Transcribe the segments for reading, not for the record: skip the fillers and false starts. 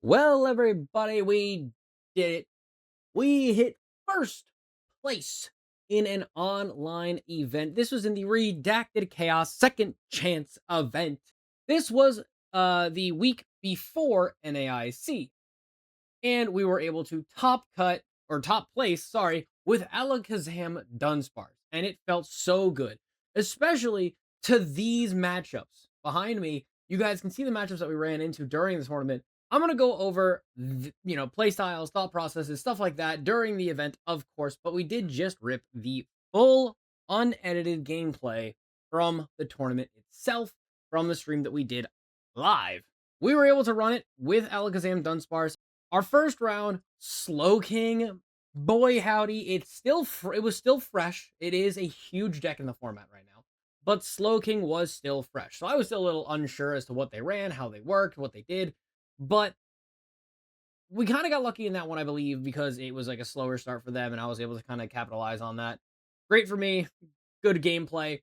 Well, everybody, we did it. We hit first place in an online event. This was in the Redacted Chaos Second Chance event. This was the week before NAIC, and we were able to top place, sorry, with Alakazam Dunsparce, and it felt so good, especially to these matchups behind me. You guys can see the matchups that we ran into during the tournament. I'm gonna go over, play styles, thought processes, stuff like that during the event, of course. But we did just rip the full unedited gameplay from the tournament itself, from the stream that we did live. We were able to run it with Alakazam Dunsparce. Our first round, Slowking, boy howdy, it was still fresh. It is a huge deck in the format right now, but Slowking was still fresh. So I was still a little unsure as to what they ran, how they worked, what they did, but we kind of got lucky in that one, I believe, because it was like a slower start for them, and I was able to kind of capitalize on that. Great for me, good gameplay.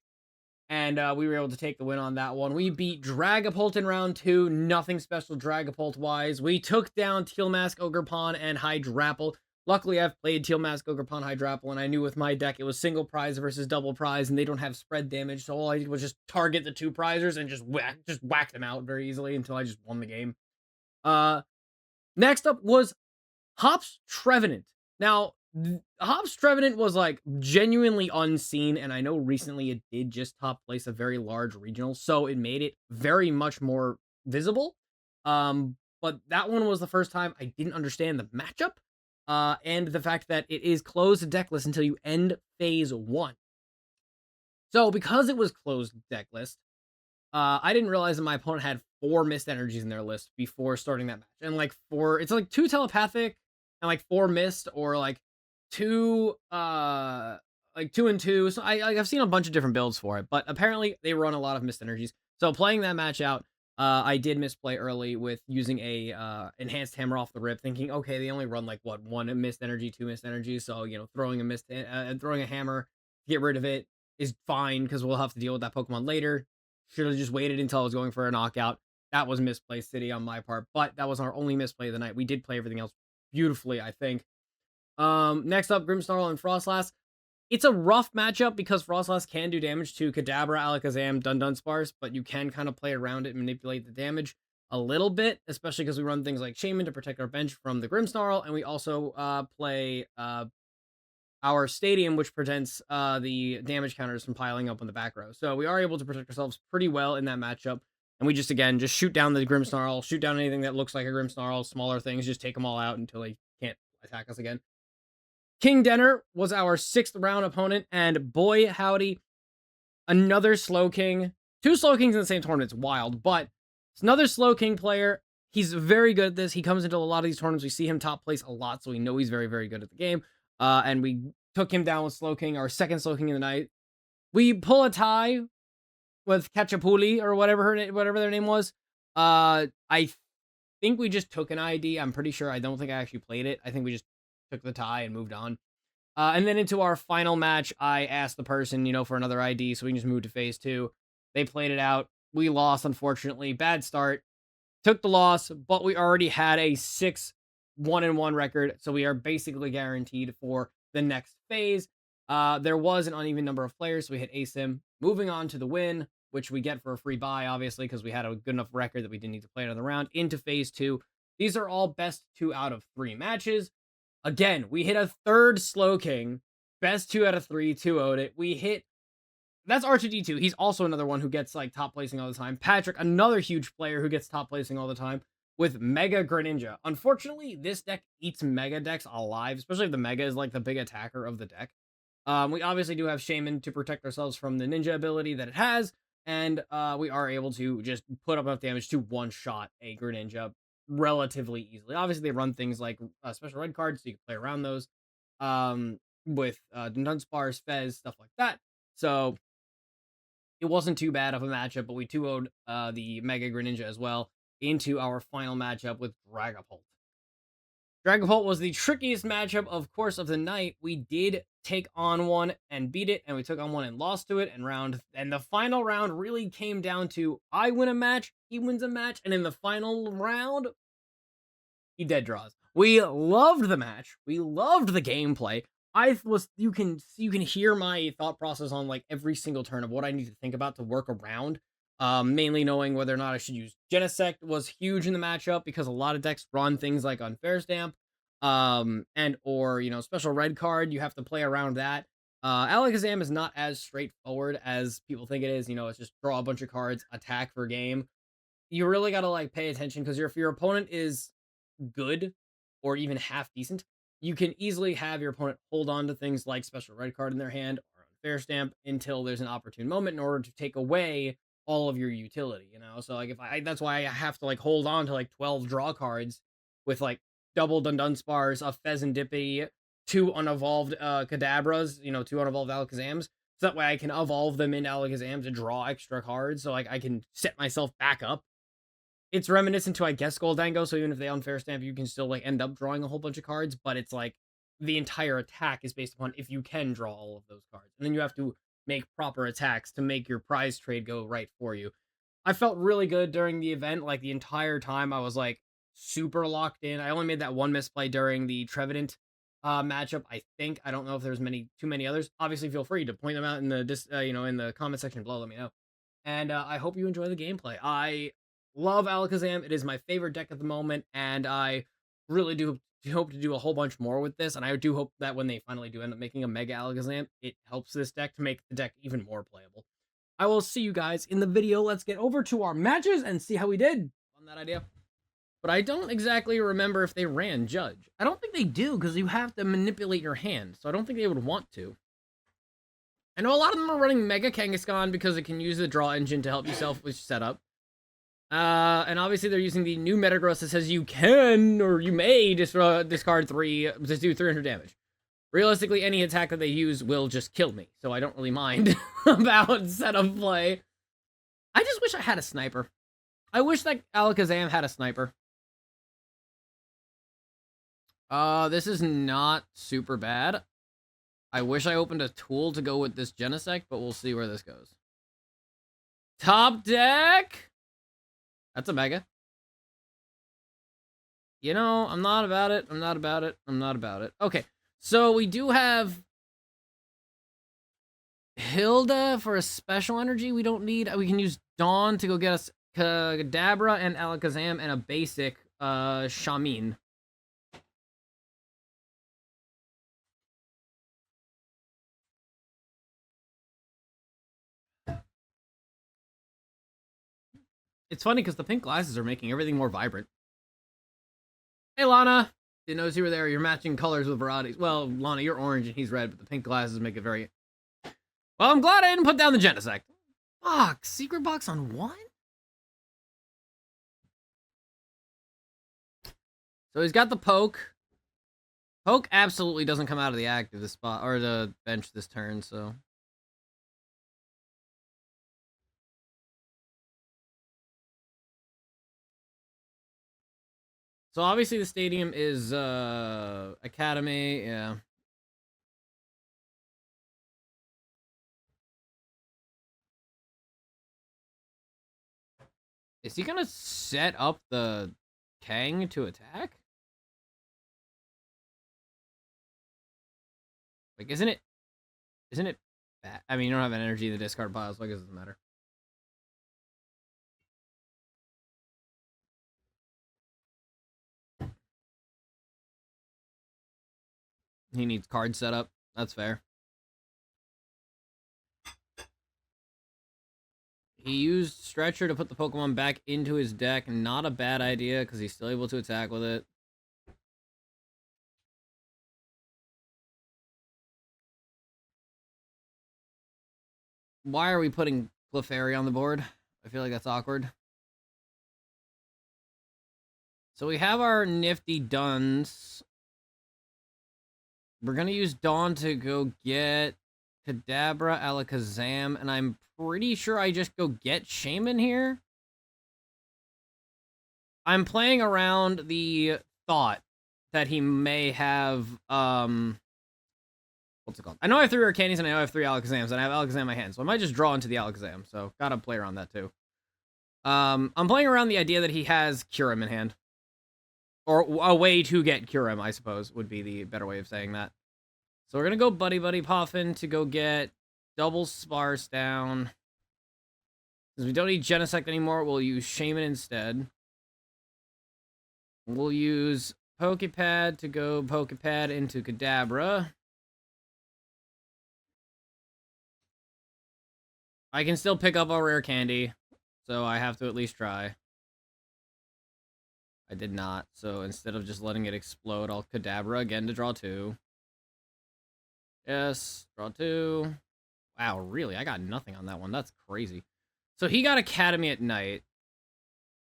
And we were able to take the win on that one. We beat Dragapult in round 2. Nothing special Dragapult-wise. We took down Teal Mask, Ogerpon, and Hydrapple. Luckily, I've played Teal Mask, Ogerpon, Hydrapple, and I knew with my deck it was single prize versus double prize, and they don't have spread damage, so all I did was just target the two prizers and just whack them out very easily until I just won the game. Next up was Hops Trevenant. Now, Hops Trevenant was like genuinely unseen, and I know recently it did just top place a very large regional, so it made it very much more visible. But that one was the first time I didn't understand the matchup, and the fact that it is closed deck list until you end phase 1. So because it was closed deck list, I didn't realize that my opponent had 4 missed energies in their list before starting that match, and it's like 2 telepathic and like 4 missed, or like 2 2 and 2. So I've seen a bunch of different builds for it, but apparently they run a lot of missed energies. So playing that match out, I did misplay early with using a enhanced hammer off the rip, thinking, okay, they only run like what, 1 missed energy, 2 missed energy, so throwing a hammer to get rid of it is fine because we'll have to deal with that Pokemon later. Should have just waited until I was going for a knockout. That was misplaced City on my part, but that was our only misplay of the night. We did play everything else beautifully, I think. Next up, Grimmsnarl and Frostlass. It's a rough matchup because Frostlass can do damage to Kadabra, Alakazam, Dunsparce, but you can kind of play around it and manipulate the damage a little bit, especially because we run things like Shaymin to protect our bench from the Grimmsnarl, and we also play our Stadium, which prevents the damage counters from piling up on the back row. So we are able to protect ourselves pretty well in that matchup. And we just shoot down the Grimmsnarl, shoot down anything that looks like a Grimmsnarl, smaller things, just take them all out until they can't attack us again. King Denner was our 6th round opponent, and boy howdy, another Slowking. 2 Slowkings in the same tournament, it's wild, but it's another Slowking player. He's very good at this. He comes into a lot of these tournaments. We see him top place a lot, so we know he's very, very good at the game. And we took him down with Slowking, our 2nd Slowking in the night. We pull a tie with Ketchapuli, or whatever their name was. I think we just took an ID. I'm pretty sure. I don't think I actually played it. I think we just took the tie and moved on. And then into our final match, I asked the person, for another ID, so we can just move to phase 2. They played it out. We lost, unfortunately. Bad start. Took the loss, but we already had a 6-1-1 record, so we are basically guaranteed for the next phase. There was an uneven number of players, so we hit ASIM. Moving on to the win, which we get for a free buy, obviously, because we had a good enough record that we didn't need to play another round, into phase 2. These are all best 2 out of 3 matches. Again, we hit a 3rd Slowking. Best 2 out of 3, 2-0'd it. That's R2D2. He's also another one who gets like top placing all the time. Patrick, another huge player who gets top placing all the time with Mega Greninja. Unfortunately, this deck eats Mega decks alive, especially if the Mega is like the big attacker of the deck. We obviously do have Shaymin to protect ourselves from the Ninja ability that it has, and we are able to just put up enough damage to one-shot a Greninja relatively easily. Obviously, they run things like special red cards, so you can play around those with Dunsparce, Fez, stuff like that. So it wasn't too bad of a matchup, but we 2-0'd the Mega Greninja as well into our final matchup with Dragapult. Dragapult was the trickiest matchup, of course, of the night. We did take on one and beat it, and we took on one and lost to it. And the final round really came down to I win a match, he wins a match, and in the final round, He dead draws. We loved the match. We loved the gameplay. You can hear my thought process on like every single turn of what I need to think about to work around. Mainly knowing whether or not I should use Genesect was huge in the matchup because a lot of decks run things like Unfair Stamp, and or special red card. You have to play around that. Alakazam is not as straightforward as people think it is. It's just draw a bunch of cards, attack for game. You really gotta like pay attention because if your opponent is good or even half decent, you can easily have your opponent hold on to things like special red card in their hand or unfair stamp until there's an opportune moment in order to take away all of your utility, So like that's why I have to like hold on to like 12 draw cards with like double Dunsparce, a Fezandipiti, 2 unevolved Kadabras, 2 unevolved Alakazams. So that way I can evolve them into Alakazam to draw extra cards so like I can set myself back up. It's reminiscent to, I guess, Goldango, so even if they unfair stamp, you can still, like, end up drawing a whole bunch of cards, but it's, like, the entire attack is based upon if you can draw all of those cards. And then you have to make proper attacks to make your prize trade go right for you. I felt really good during the event, like, the entire time I was, like, super locked in. I only made that one misplay during the Trevenant matchup, I think. I don't know if there's too many others. Obviously, feel free to point them out in the, in the comment section below, let me know. And I hope you enjoy the gameplay. I love Alakazam. It is my favorite deck at the moment, and I really do hope to do a whole bunch more with this, and I do hope that when they finally do end up making a Mega Alakazam, it helps this deck to make the deck even more playable. I will see you guys in the video. Let's get over to our matches and see how we did on that idea. But I don't exactly remember if they ran Judge. I don't think they do, because you have to manipulate your hand, so I don't think they would want to. I know a lot of them are running Mega Kangaskhan because it can use the draw engine to help yourself with setup. And obviously they're using the new Metagross that says you can, or you may, discard 3, just do 300 damage. Realistically, any attack that they use will just kill me, so I don't really mind about setup play. I just wish I had a sniper. I wish that Alakazam had a sniper. This is not super bad. I wish I opened a tool to go with this Genesect, but we'll see where this goes. Top deck! That's a Mega. I'm not about it. I'm not about it. I'm not about it. Okay, so we do have Hilda for a special energy. We don't need... We can use Dawn to go get us Kadabra and Alakazam and a basic Shaymin. It's funny because the pink glasses are making everything more vibrant. Hey, Lana. Didn't notice you were there. You're matching colors with varieties. Well, Lana, you're orange and he's red, but the pink glasses make it very... Well, I'm glad I didn't put down the Genesect. Fuck, secret box on 1? So he's got the Poke. Poke absolutely doesn't come out of the active this spot, or the bench this turn, so... So obviously the stadium is Academy, yeah. Is he gonna set up the Kang to attack? Like, isn't it bad? I mean, you don't have an energy in the discard pile, so I guess it doesn't matter. He needs card setup. That's fair. He used Stretcher to put the Pokemon back into his deck. Not a bad idea, because he's still able to attack with it. Why are we putting Clefairy on the board? I feel like that's awkward. So we have our nifty Duns. We're going to use Dawn to go get Kadabra, Alakazam, and I'm pretty sure I just go get Shaymin here. I'm playing around the thought that he may have, what's it called? I know I have 3 Rare Candies and I know I have 3 Alakazams, and I have Alakazam in my hand, so I might just draw into the Alakazam, so gotta play around that too. I'm playing around the idea that he has Kyurem in hand. Or a way to get Kyurem, I suppose, would be the better way of saying that. So we're going to go Buddy-Buddy Poffin to go get Dunsparce down. Because we don't need Genesect anymore, we'll use Shaymin instead. We'll use Poké Pad to go Poké Pad into Kadabra. I can still pick up a Rare Candy, so I have to at least try. I did not, so instead of just letting it explode, I'll Kadabra again to draw 2. Yes, draw 2. Wow, really? I got nothing on that one. That's crazy. So he got Academy at night.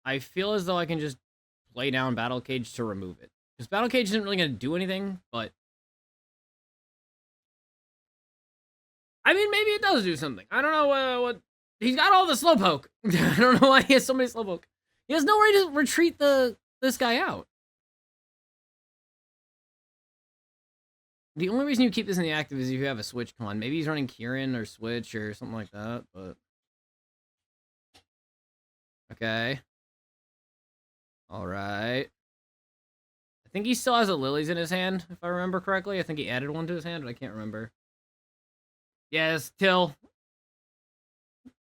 I feel as though I can just play down Battle Cage to remove it. Because Battle Cage isn't really going to do anything, but... I mean, maybe it does do something. I don't know what... He's got all the Slowpoke. I don't know why he has so many Slowpoke. He has no way to retreat this guy out. The only reason you keep this in the active is if you have a Switch. Come on, maybe he's running Kieran or Switch or something like that, but... Okay. Alright. I think he still has a Lilies in his hand, if I remember correctly. I think he added one to his hand, but I can't remember. Yes, Till.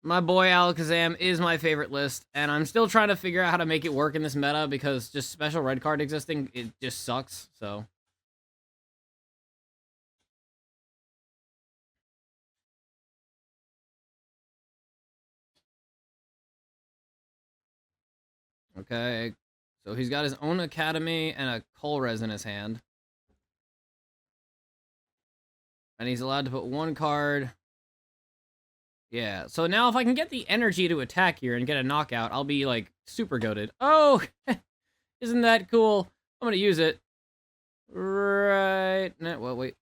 My boy Alakazam is my favorite list, and I'm still trying to figure out how to make it work in this meta, because just special red card existing, it just sucks, so... Okay, so he's got his own Academy and a Colress in his hand. And he's allowed to put one card. Yeah, so now if I can get the energy to attack here and get a knockout, I'll be, like, super goated. Oh, isn't that cool? I'm gonna use it. Right. Well, wait.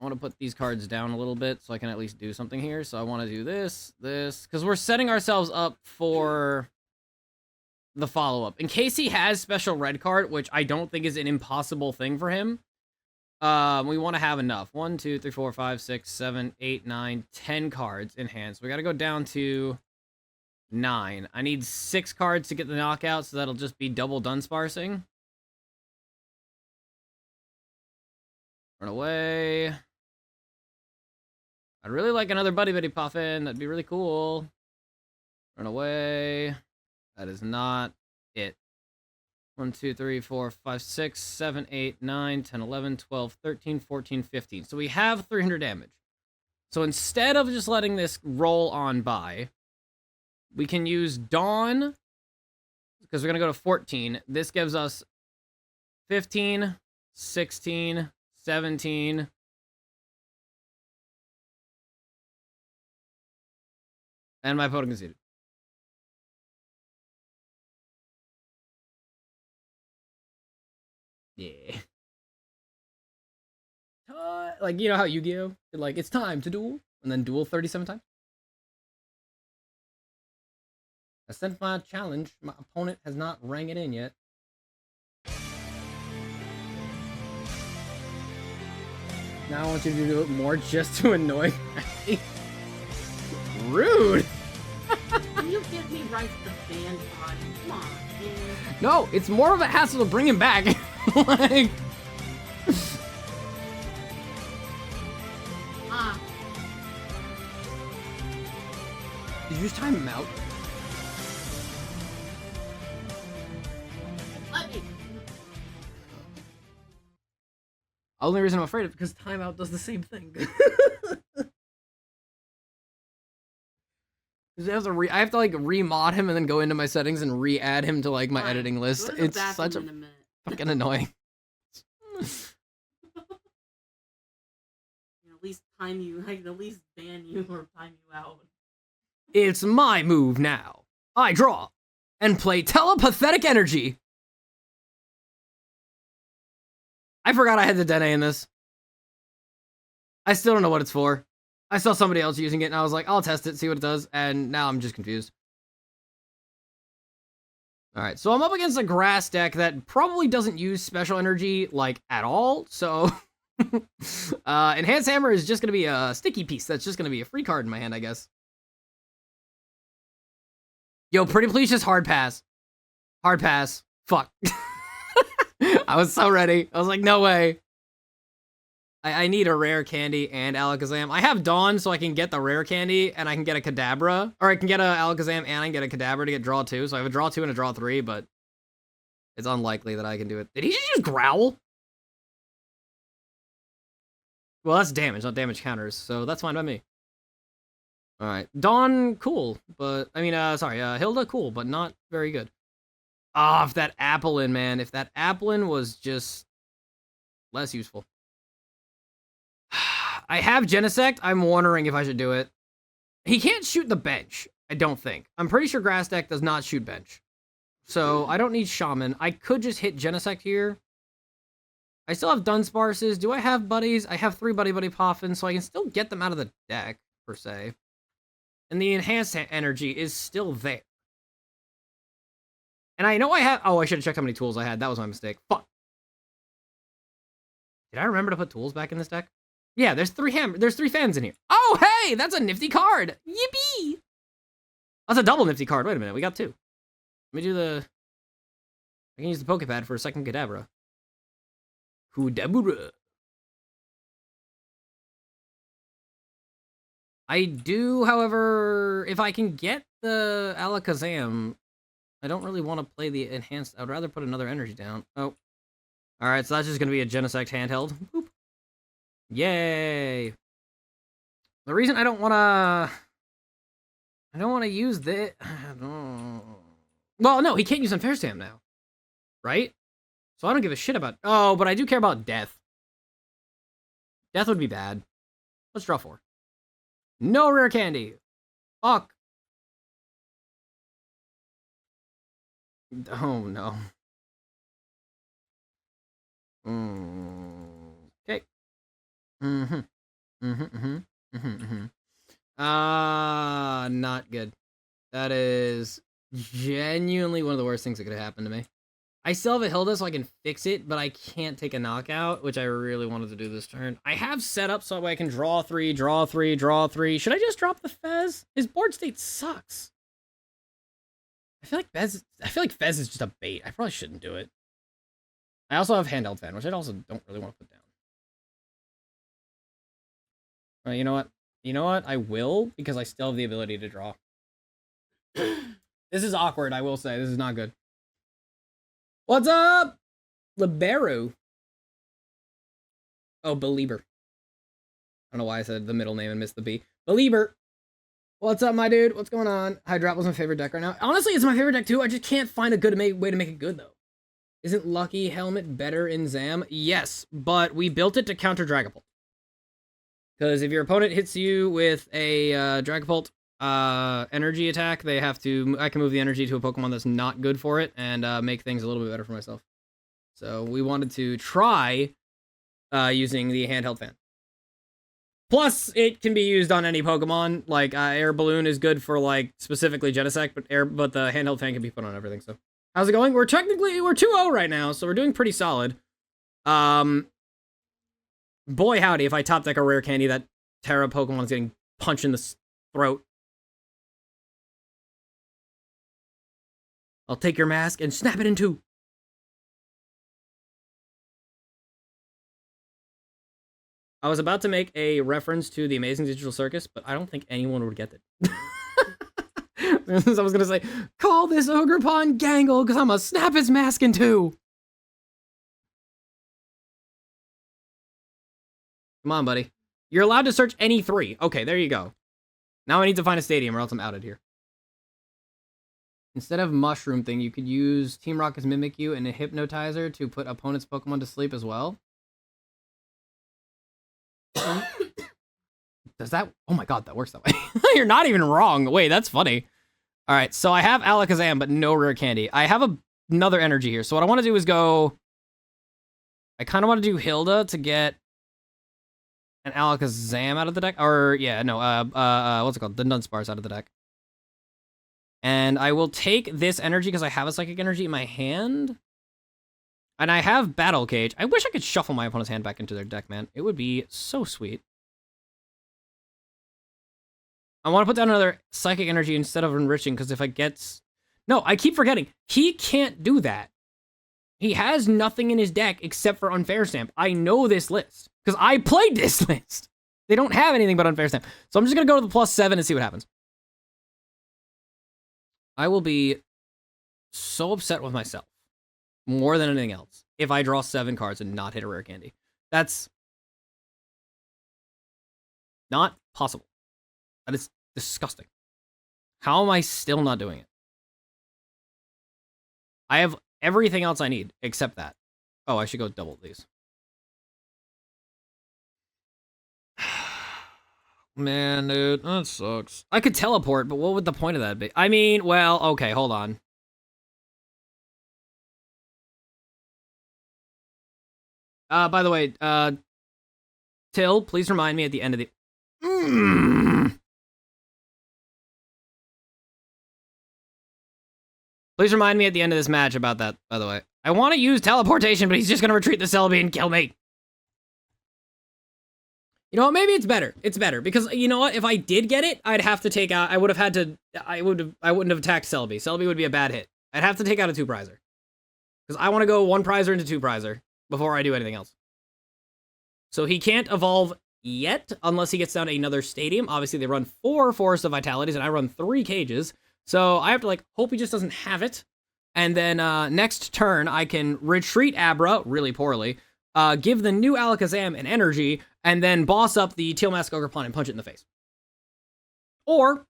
I want to put these cards down a little bit so I can at least do something here. So I want to do this, because we're setting ourselves up for... the follow-up. In case he has special red card, which I don't think is an impossible thing for him, we want to have enough. 1, 2, 3, 4, 5, 6, 7, 8, 9, 10 cards in hand. So we got to go down to 9. I need 6 cards to get the knockout, so that'll just be double Dunsparcing. Run away. I'd really like another Buddy-Buddy Poffin. That'd be really cool. Run away. That is not it. 1, 2, 3, 4, 5, 6, 7, 8, 9, 10, 11, 12, 13, 14, 15. So we have 300 damage. So instead of just letting this roll on by, we can use Dawn, because we're going to go to 14. This gives us 15, 16, 17... and my opponent conceded. Yeah. Like, you know how Yu-Gi-Oh? Like, it's time to duel, and then duel 37 times? I sent my challenge. My opponent has not rang it in yet. Now I want you to do it more just to annoy me. Rude! Can you get me right to the band body? Come on, man. No, it's more of a hassle to bring him back. Like... Did you just time him out? Only reason I'm afraid of it because timeout does the same thing. I have to like remod him and then go into my settings and re-add him to like my editing list. It's such a fucking annoying. At least time you. I can at least ban you or time you out. It's my move now. I draw and play Telepathic Energy. I forgot I had the Dedenne in this. I still don't know what it's for. I saw somebody else using it, and I was like, I'll test it, see what it does, and now I'm just confused. Alright, so I'm up against a grass deck that probably doesn't use special energy, like, at all, so... Enhanced Hammer is just gonna be a sticky piece. That's just gonna be a free card in my hand, I guess. Yo, pretty please just hard pass. Hard pass. Fuck. I was so ready. I was like, no way. I need a Rare Candy and Alakazam. I have Dawn, so I can get the Rare Candy, and I can get a Kadabra. Or I can get a Alakazam, and I can get a Kadabra to get Draw 2. So I have a Draw 2 and a Draw 3, but it's unlikely that I can do it. Did he just growl? Well, that's damage, not damage counters, so that's fine by me. Alright, Dawn, cool, but, I mean, Hilda, cool, but not very good. Ah, if that Applin, man, if that Applin was just less useful. I have Genesect. I'm wondering if I should do it. He can't shoot the bench, I don't think. I'm pretty sure Grass Deck does not shoot bench. So, I don't need Shaymin. I could just hit Genesect here. I still have Dunsparces. Do I have buddies? I have 3 Buddy-Buddy Poffins, so I can still get them out of the deck, per se. And the Enhanced Energy is still there. And I know I have... Oh, I should have checked how many tools I had. That was my mistake. Fuck. Did I remember to put tools back in this deck? Yeah, there's 3 fans in here. Oh, hey! That's a nifty card! Yippee! That's a double nifty card. Wait a minute, we got 2. Let me do the... I can use the Poké Pad for a second Kadabra. Kadabra. I do, however, if I can get the Alakazam, I don't really want to play the enhanced. I would rather put another energy down. Oh. Alright, so that's just going to be a Genesect handheld. Boop. Yay! The reason I don't want to use this... Well, no, he can't use Unfair Stam now. Right? So I don't give a shit about... Oh, but I do care about death. Death would be bad. Let's draw 4. No Rare Candy! Fuck! Oh, no. Okay. Not good. That is genuinely one of the worst things that could have happened to me. I still have a Hilda, so I can fix it, but I can't take a knockout, which I really wanted to do this turn. I have set up so I can draw 3, draw 3, draw 3. Should I just drop the Fez? His board state sucks. I feel like Fez is just a bait. I probably shouldn't do it. I also have Handheld Fan, which I also don't really want to put down. You know what? You know what? I will, because I still have the ability to draw. This is awkward, I will say. This is not good. What's up? Libero. Oh, Belieber. I don't know why I said the middle name and missed the B. Belieber. What's up, my dude? What's going on? Hydrop was my favorite deck right now. Honestly, it's my favorite deck too. I just can't find a good way to make it good, though. Isn't Lucky Helmet better in Zam? Yes, but we built it to counter Dragapult. Because if your opponent hits you with a Dragapult energy attack, I can move the energy to a Pokemon that's not good for it and make things a little bit better for myself. So we wanted to try using the Handheld Fan. Plus, it can be used on any Pokemon. Like Air Balloon is good for like specifically Genesect, but the Handheld Fan can be put on everything. So how's it going? We're 2-0 right now, so we're doing pretty solid. Boy howdy, if I top deck a Rare Candy, that Terra Pokemon is getting punched in the throat. I'll take your mask and snap it in 2. I was about to make a reference to the Amazing Digital Circus, but I don't think anyone would get it. I was gonna say, call this Ogerpon Gangle, because I'm gonna snap his mask in 2. Come on, buddy. You're allowed to search any 3. Okay, there you go. Now I need to find a stadium or else I'm outed here. Instead of Mushroom thing, you could use Team Rocket's Mimikyu and a Hypnotizer to put opponent's Pokemon to sleep as well. Does that... Oh my god, that works that way. You're not even wrong. Wait, that's funny. Alright, so I have Alakazam, but no Rare Candy. I have another energy here. So what I want to do is go... I kind of want to do Hilda to get an Alakazam out of the deck. Or, yeah, no, what's it called? The Dunsparce out of the deck. And I will take this energy because I have a Psychic Energy in my hand. And I have Battle Cage. I wish I could shuffle my opponent's hand back into their deck, man. It would be so sweet. I want to put down another Psychic Energy instead of Enriching, because if I get... No, I keep forgetting. He can't do that. He has nothing in his deck except for Unfair Stamp. I know this list because I played this list. They don't have anything but Unfair Stamp. So I'm just going to go to the +7 and see what happens. I will be so upset with myself more than anything else if I draw 7 cards and not hit a rare candy. That's not possible. That is disgusting. How am I still not doing it? I have everything else I need except that. Oh, I should go double these. Man, dude, that sucks. I could teleport, but what would the point of that be? I mean, well, okay, hold on. By the way, Till, please remind me at the end of the... Please remind me at the end of this match about that, by the way. I want to use teleportation, but he's just going to retreat the Celebi and kill me. You know what? Maybe it's better. It's better because you know what? If I did get it, I'd have to take out. I would have had to. I wouldn't have attacked Celebi. Celebi would be a bad hit. I'd have to take out a 2-prizer because I want to go 1-prizer into 2-prizer before I do anything else. So he can't evolve yet unless he gets down to another stadium. Obviously, they run 4 Forest of Vitalities and I run 3 cages. So I have to hope he just doesn't have it. And then next turn, I can retreat Abra really poorly, give the new Alakazam an energy, and then boss up the Teal Mask Ogrepon and punch it in the face. Or,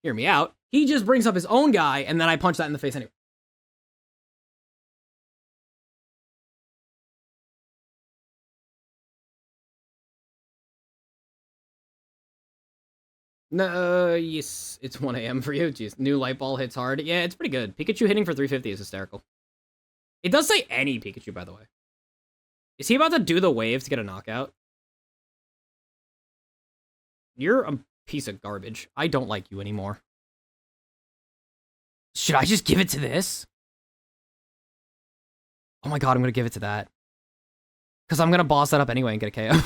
hear me out, he just brings up his own guy, and then I punch that in the face anyway. No, yes, it's 1 a.m. for you. Jeez, new light ball hits hard. Yeah, it's pretty good. Pikachu hitting for 350 is hysterical. It does say any Pikachu, by the way. Is he about to do the wave to get a knockout? You're a piece of garbage. I don't like you anymore. Should I just give it to this? Oh my god, I'm gonna give it to that. Because I'm gonna boss that up anyway and get a KO.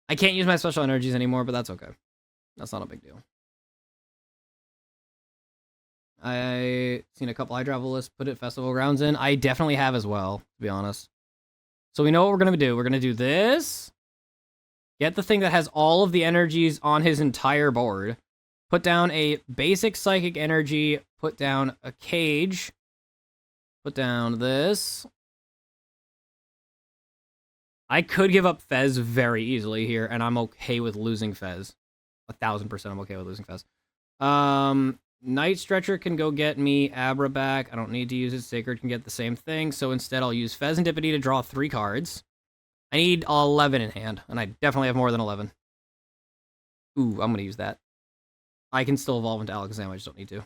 I can't use my special energies anymore, but that's okay. That's not a big deal. I seen a couple Hydravelists put it Festival Grounds in. I definitely have as well, to be honest. So we know what we're gonna do. We're gonna do this. Get the thing that has all of the energies on his entire board. Put down a basic Psychic Energy. Put down a cage. Put down this. I could give up Fez very easily here, and I'm okay with losing Fez. 1000% I'm okay with losing Fez. Night Stretcher can go get me Abra back. I don't need to use it. Sacred can get the same thing, so instead I'll use Fezandipiti to draw 3 cards. I need 11 in hand, and I definitely have more than 11. Ooh, I'm going to use that. I can still evolve into Alakazam, I just don't need to.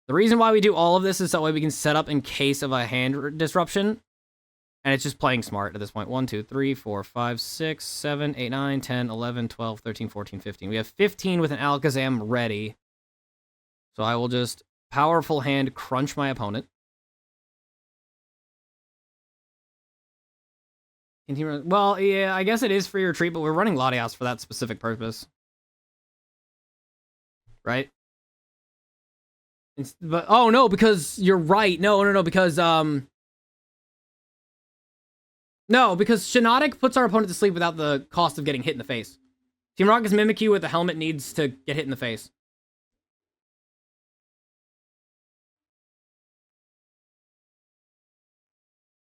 The reason why we do all of this is that way we can set up in case of a hand disruption. And it's just playing smart at this point. 1, 2, 3, 4, 5, 6, 7, 8, 9, 10, 11, 12, 13, 14, 15. We have 15 with an Alakazam ready. So I will just powerful hand crunch my opponent. Continue. Well, yeah, I guess it is free retreat, but we're running Latias for that specific purpose. Right? But oh no, because you're right. No, because no, because Shiinotic puts our opponent to sleep without the cost of getting hit in the face. Team Rocket's Mimikyu with the helmet needs to get hit in the face.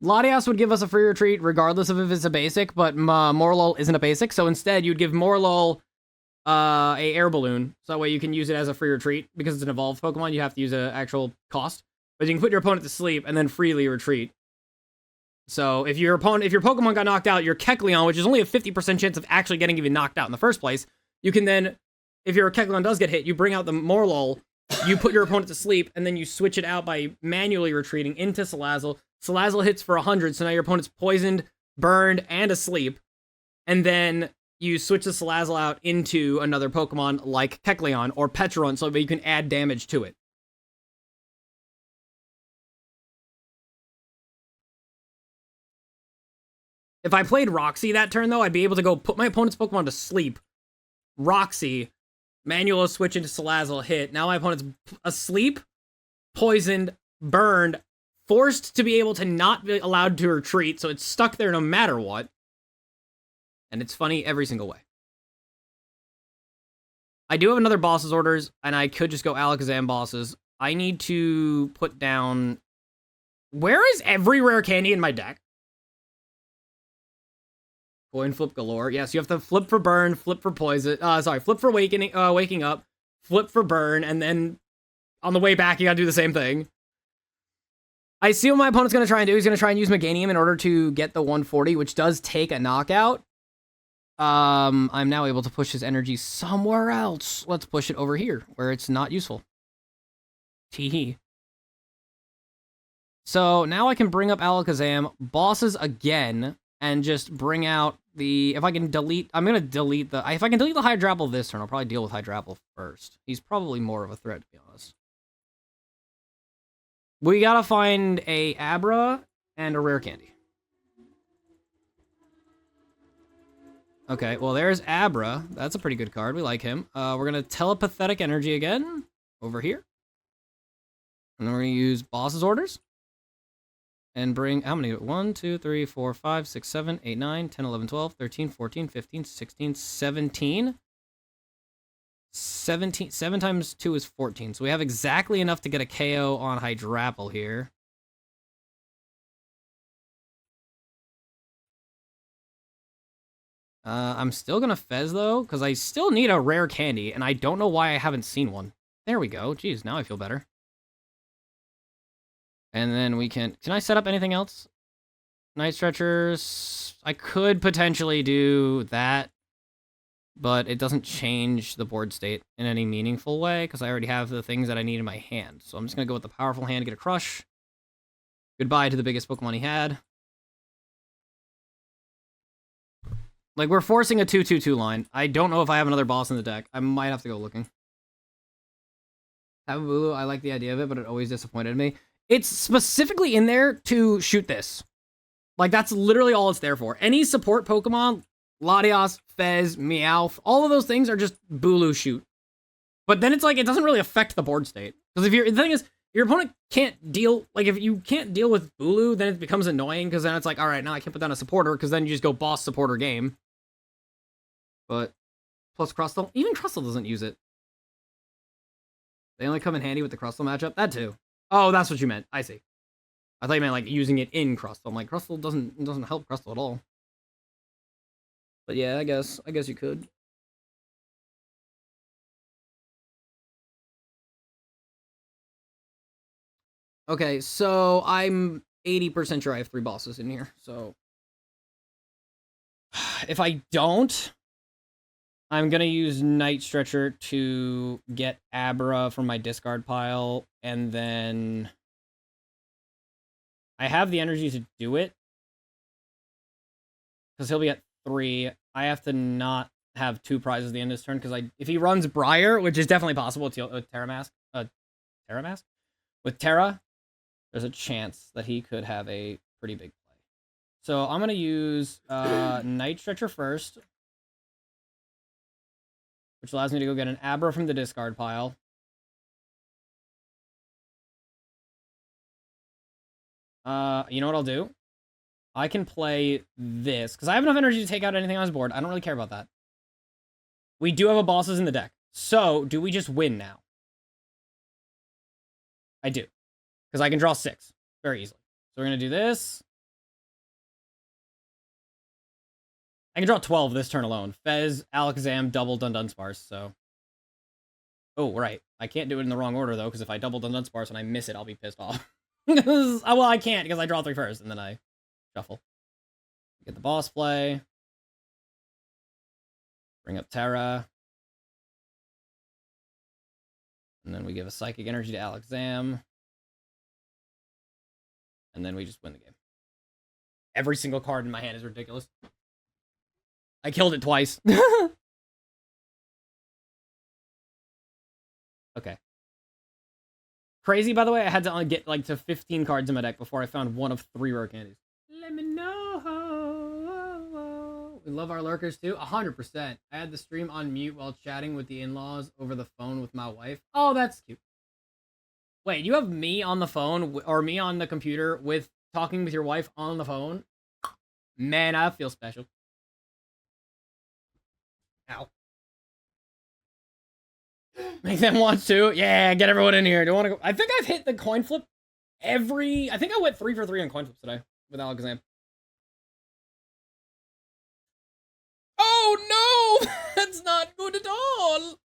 Latias would give us a free retreat regardless of if it's a basic, but Morlul isn't a basic, so instead you'd give Morlul a air balloon, so that way you can use it as a free retreat. Because it's an evolved Pokemon, you have to use an actual cost. But you can put your opponent to sleep and then freely retreat. So if your Pokemon got knocked out, your Kecleon, which is only a 50% chance of actually getting even knocked out in the first place, you can then, if your Kecleon does get hit, you bring out the Morlul, you put your opponent to sleep, and then you switch it out by manually retreating into Salazzle. Salazzle hits for 100, so now your opponent's poisoned, burned, and asleep. And then you switch the Salazzle out into another Pokemon like Kecleon or Petron, so that you can add damage to it. If I played Roxy that turn, though, I'd be able to go put my opponent's Pokemon to sleep. Roxy, manual switch into Salazzle, hit. Now my opponent's asleep, poisoned, burned, forced to be able to not be allowed to retreat, so it's stuck there no matter what. And it's funny every single way. I do have another boss's orders, and I could just go Alakazam bosses. I need to put down... Where is every rare candy in my deck? Coin flip galore. Yes, you have to flip for burn, flip for poison. Flip for waking up, flip for burn, and then on the way back, you gotta do the same thing. I see what my opponent's gonna try and do. He's gonna try and use Meganium in order to get the 140, which does take a knockout. I'm now able to push his energy somewhere else. Let's push it over here, where it's not useful. Tee-hee. So now I can bring up Alakazam, bosses again, and just bring out the... If I can delete... I'm going to delete the... If I can delete the Hydrapple this turn, I'll probably deal with Hydrapple first. He's probably more of a threat, to be honest. We gotta find a Abra and a Rare Candy. Okay, well, there's Abra. That's a pretty good card. We like him. We're going to Telepathic Energy again over here. And then we're going to use Boss's Orders. And bring, how many? 1, 2, 3, 4, 5, 6, 7, 8, 9, 10, 11, 12, 13, 14, 15, 16, 17. 17. 7 times 2 is 14. So we have exactly enough to get a KO on Hydrapple here. I'm still gonna Fez, though, because I still need a Rare Candy, and I don't know why I haven't seen one. There we go. Jeez, now I feel better. And then we can I set up anything else? Night Stretchers. I could potentially do that, but it doesn't change the board state in any meaningful way, because I already have the things that I need in my hand. So I'm just gonna go with the powerful hand to get a Crush. Goodbye to the biggest Pokemon he had. Like, we're forcing a 2-2-2 line. I don't know if I have another boss in the deck. I might have to go looking. Tababulu, I like the idea of it, but it always disappointed me. It's specifically in there to shoot this. Like, that's literally all it's there for. Any support Pokemon, Latios, Fez, Meowth, all of those things are just Bulu shoot. But then it's like, it doesn't really affect the board state. Because the thing is, your opponent can't deal, like, if you can't deal with Bulu, then it becomes annoying, because then it's like, alright, now I can't put down a supporter, because then you just go boss supporter game. But, plus Crustle, even Crustle doesn't use it. They only come in handy with the Crustle matchup? That too. Oh, that's what you meant. I see. I thought you meant, like, using it in Crustle. I'm like, Crustle doesn't help Crustle at all. But yeah, I guess you could. Okay, so I'm 80% sure I have 3 bosses in here, so... If I don't, I'm gonna use Night Stretcher to get Abra from my discard pile, and then... I have the energy to do it, because he'll be at 3. I have to not have 2 prizes at the end of this turn, because if he runs Briar, which is definitely possible with Terramask, with Terra, there's a chance that he could have a pretty big play. So I'm going to use Night Stretcher first, which allows me to go get an Abra from the discard pile. You know what I'll do? I can play this, because I have enough energy to take out anything on his board. I don't really care about that. We do have a bosses in the deck. So, do we just win now? I do. Because I can draw 6 very easily. So we're going to do this. I can draw 12 this turn alone. Fez, Alakazam, double Dunsparce, so... Oh, right. I can't do it in the wrong order, though, because if I double Dunsparce and I miss it, I'll be pissed off. Well, I can't, because I draw 3 first, and then I shuffle. Get the boss play. Bring up Terra. And then we give a Psychic Energy to Alakazam. And then we just win the game. Every single card in my hand is ridiculous. I killed it twice. Okay. Crazy, by the way, I had to only get like to 15 cards in my deck before I found one of 3 rare candies. Let me know. We love our lurkers too. 100%. I had the stream on mute while chatting with the in-laws over the phone with my wife. Oh, that's cute. Wait, you have me on the phone or me on the computer with talking with your wife on the phone? Man, I feel special. Ow. Make them want to. Yeah, get everyone in here. Do you want to go? I think I've hit the coin flip I think I went 3 for 3 on coin flips today with Alakazam. Oh no! That's not good at all!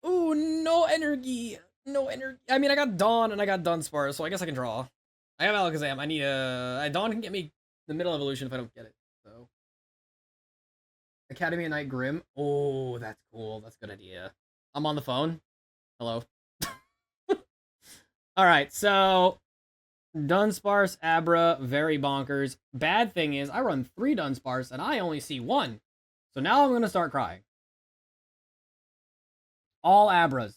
Ooh, no energy. No energy. I mean, I got Dawn and I got Dunsparce, so I guess I can draw. I have Alakazam. I need a... Dawn can get me the middle evolution if I don't get it, so... Academy of Night Grim. Oh, that's cool. That's a good idea. I'm on the phone. Hello. Alright, so... Dunsparce, Abra, very bonkers. Bad thing is, I run 3 Dunsparce and I only see 1. So now I'm gonna start crying. All Abras.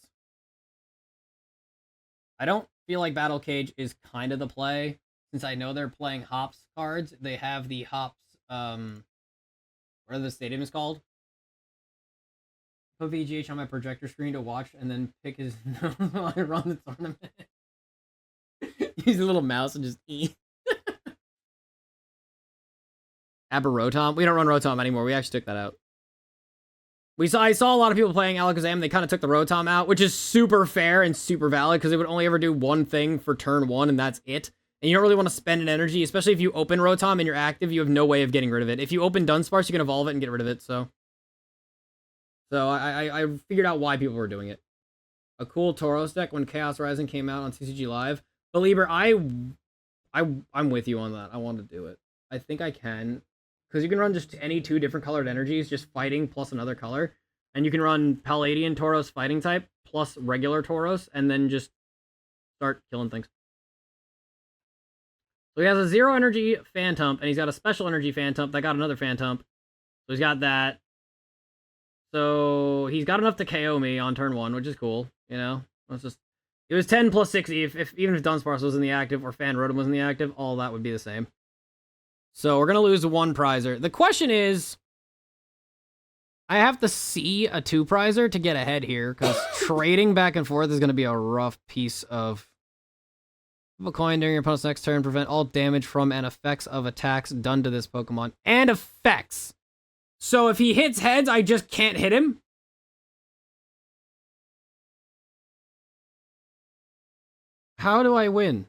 I don't feel like Battle Cage is kind of the play. Since I know they're playing Hops cards, they have the Hops, whatever the stadium is called. Put VGH on my projector screen to watch and then pick his nose while I run the tournament. Use a little mouse and just eat. Abra Rotom? We don't run Rotom anymore. We actually took that out. I saw a lot of people playing Alakazam. They kind of took the Rotom out, which is super fair and super valid because it would only ever do one thing for turn 1, and that's it. And you don't really want to spend an energy, especially if you open Rotom and you're active, you have no way of getting rid of it. If you open Dunsparce, you can evolve it and get rid of it, so... I figured out why people were doing it. A cool Tauros deck when Chaos Rising came out on TCG Live. Belieber, I'm with you on that. I want to do it. I think I can. Because you can run just any 2 different colored energies, just fighting plus another color. And you can run Palladian Tauros fighting type plus regular Tauros, and then just start killing things. So he has a 0 energy Phantump, and he's got a special energy Phantump that got another Phantump. So he's got that. So he's got enough to KO me on turn 1, which is cool, you know? Let's just... It was 10 plus 60. Even if Dunsparce was in the active or Fan Rotom was in the active, all that would be the same. So we're going to lose 1 prizer. The question is, I have to see a 2 prizer to get ahead here, because trading back and forth is going to be a rough piece of... Flip a coin during your opponent's next turn. Prevent all damage from and effects of attacks done to this Pokemon. And effects! So if he hits heads, I just can't hit him? How do I win?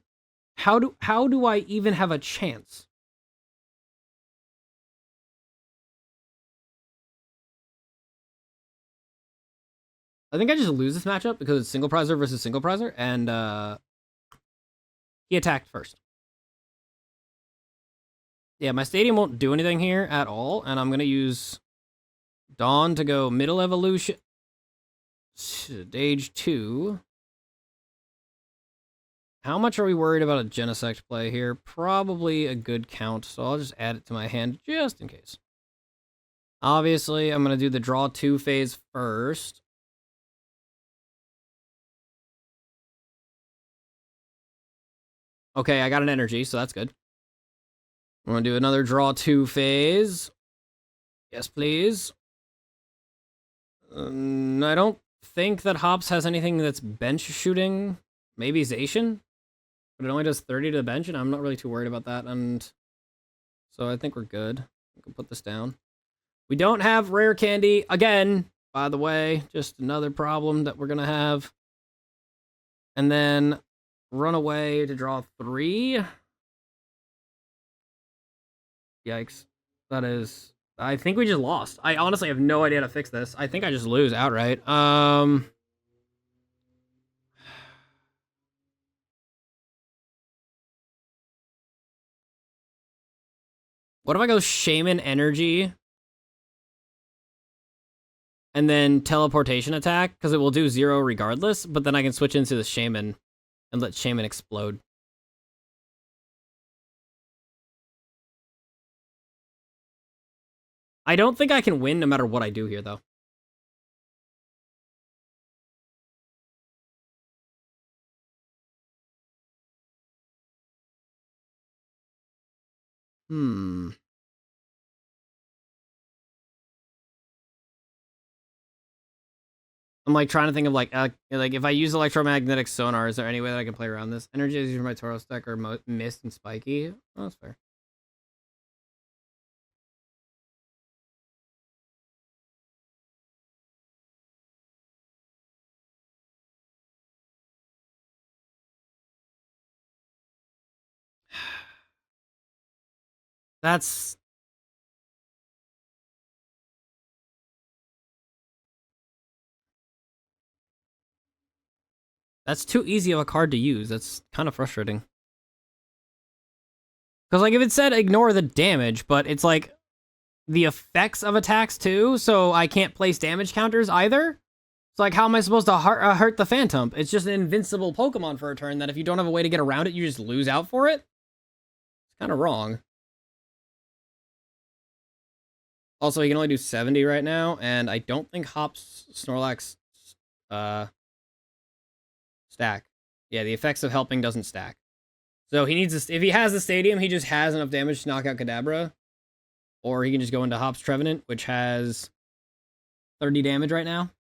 How do I even have a chance? I think I just lose this matchup because it's single prizer versus single prizer, and he attacked first. Yeah, my stadium won't do anything here at all, and I'm gonna use Dawn to go middle evolution, stage 2. How much are we worried about a Genesect play here? Probably a good count, so I'll just add it to my hand just in case. Obviously, I'm gonna do the draw 2 phase first. Okay, I got an energy, so that's good. I'm gonna do another draw 2 phase. Yes, please. I don't think that Hops has anything that's bench shooting. Maybe Zacian, but it only does 30 to the bench, and I'm not really too worried about that. And so I think we're good. We can put this down. We don't have Rare Candy again, by the way. Just another problem that we're gonna have. And then run away to draw 3. Yikes. That is... I think we just lost. I honestly have no idea how to fix this. I think I just lose outright. What if I go Shaymin Energy and then teleportation attack? Because it will do 0 regardless, but then I can switch into the Shaymin and let Shaymin explode. I don't think I can win no matter what I do here, though. I'm I'm like trying to think of like if I use electromagnetic sonar, is there any way that I can play around this? Energizers for my Tauros deck are Mist and Spiky. Oh, that's fair. That's too easy of a card to use. That's kind of frustrating. Because, like, if it said ignore the damage, but it's, like, the effects of attacks, too, so I can't place damage counters either. So, like, how am I supposed to hurt the Phantom? It's just an invincible Pokemon for a turn that if you don't have a way to get around it, you just lose out for it? It's kind of wrong. Also, he can only do 70 right now, and I don't think Hop's Snorlax, stack. Yeah, the effects of helping doesn't stack. So he needs to, if he has the Stadium, he just has enough damage to knock out Kadabra. Or he can just go into Hop's Trevenant, which has 30 damage right now.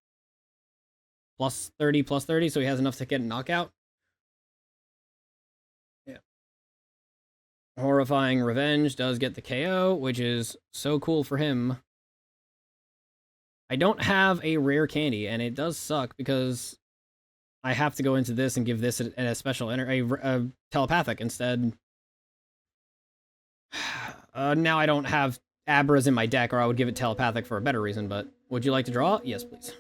Plus 30, so he has enough to get a knockout. Yeah. Horrifying Revenge does get the KO, which is so cool for him. I don't have a Rare Candy, and it does suck because I have to go into this and give this a special a telepathic instead. Now I don't have Abras in my deck, or I would give it telepathic for a better reason, but would you like to draw? Yes, please.